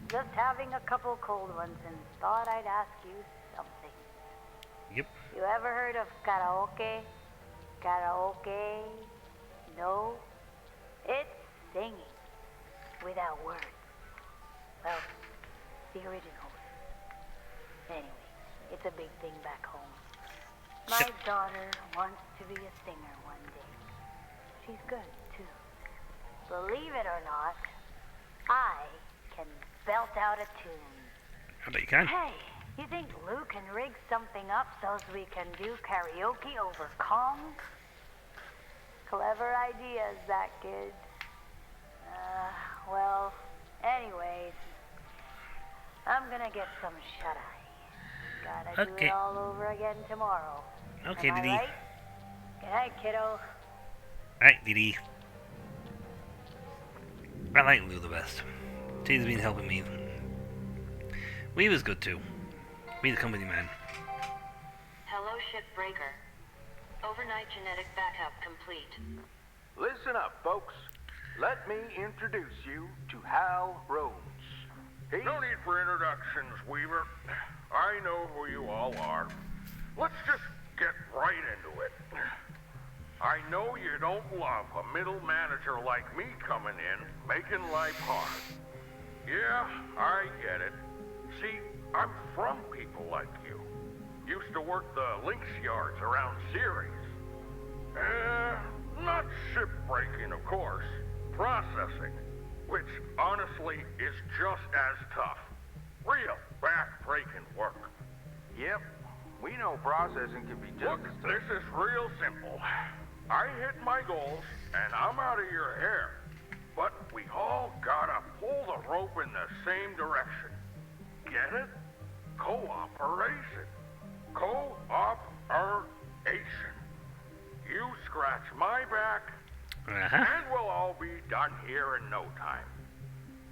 Just having a couple cold ones and thought I'd ask you something.
Yep.
You ever heard of karaoke? Karaoke? No? It's singing without words. Well, the originals. Anyway, it's a big thing back home. My daughter wants to be a singer one day. She's good, too. Believe it or not, I can belt out a tune.
I bet you can.
Hey, you think Lou can rig something up so we can do karaoke over Kong? Clever ideas, that kid. Well, anyways, I'm gonna get some shut-eye. Gotta do
Okay.
it all over again tomorrow.
Okay,
Am I
Didi.
right? Good night, kiddo.
Right, Didi. I like Lou the best. He's been helping me. We was good too. We the company man.
Hello, Shipbreaker. Overnight genetic backup complete.
Listen up, folks. Let me introduce you to Hal Rhodes.
No need for introductions, Weaver. I know who you all are. Let's just get right into it. I know you don't love a middle manager like me coming in, making life hard. Yeah, I get it. See, I'm from people like you. Used to work the Lynx yards around Ceres. Not shipbreaking, of course. Processing, which honestly is just as tough. Real back-breaking work.
Yep, we know processing can be just
Look,
as tough.
this is real simple. I hit my goals, and I'm out of your hair. But we all gotta pull the rope in the same direction. Get it? Cooperation. Cooperation. You scratch my back, and we'll all be done here in no time.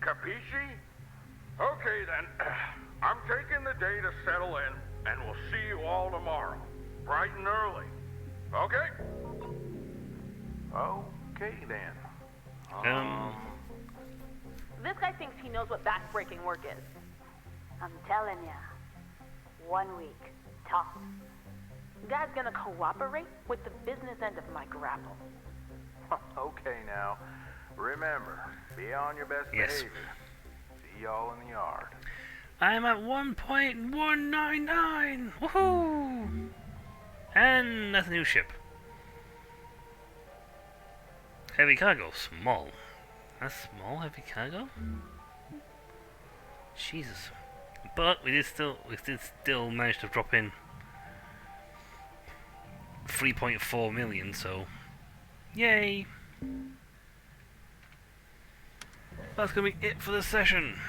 Capisci? Okay then. I'm taking the day to settle in, and we'll see you all tomorrow. Bright and early. Okay?
Okay, then.
This guy thinks he knows what back-breaking work is.
I'm telling ya. 1 week, tops.
You guys gonna cooperate with the business end of my grapple?
Okay, now. Remember, be on your best
Yes.
behavior. See y'all in the yard.
I'm at 1.199! Woohoo! And that's a new ship. Heavy cargo, small. That's small heavy cargo? Jesus. But we did still manage to drop in 3.4 million, so yay! That's gonna be it for the session.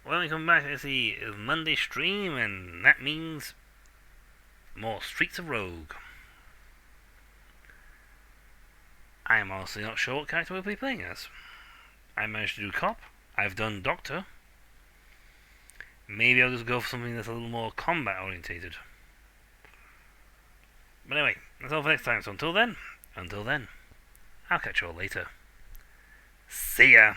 When we come back, it's the Monday stream, and that means more Streets of Rogue. I am honestly not sure what character we'll be playing as. I managed to do Cop, I've done Doctor. Maybe I'll just go for something that's a little more combat orientated. But anyway, that's all for next time, so until then, I'll catch you all later. See ya!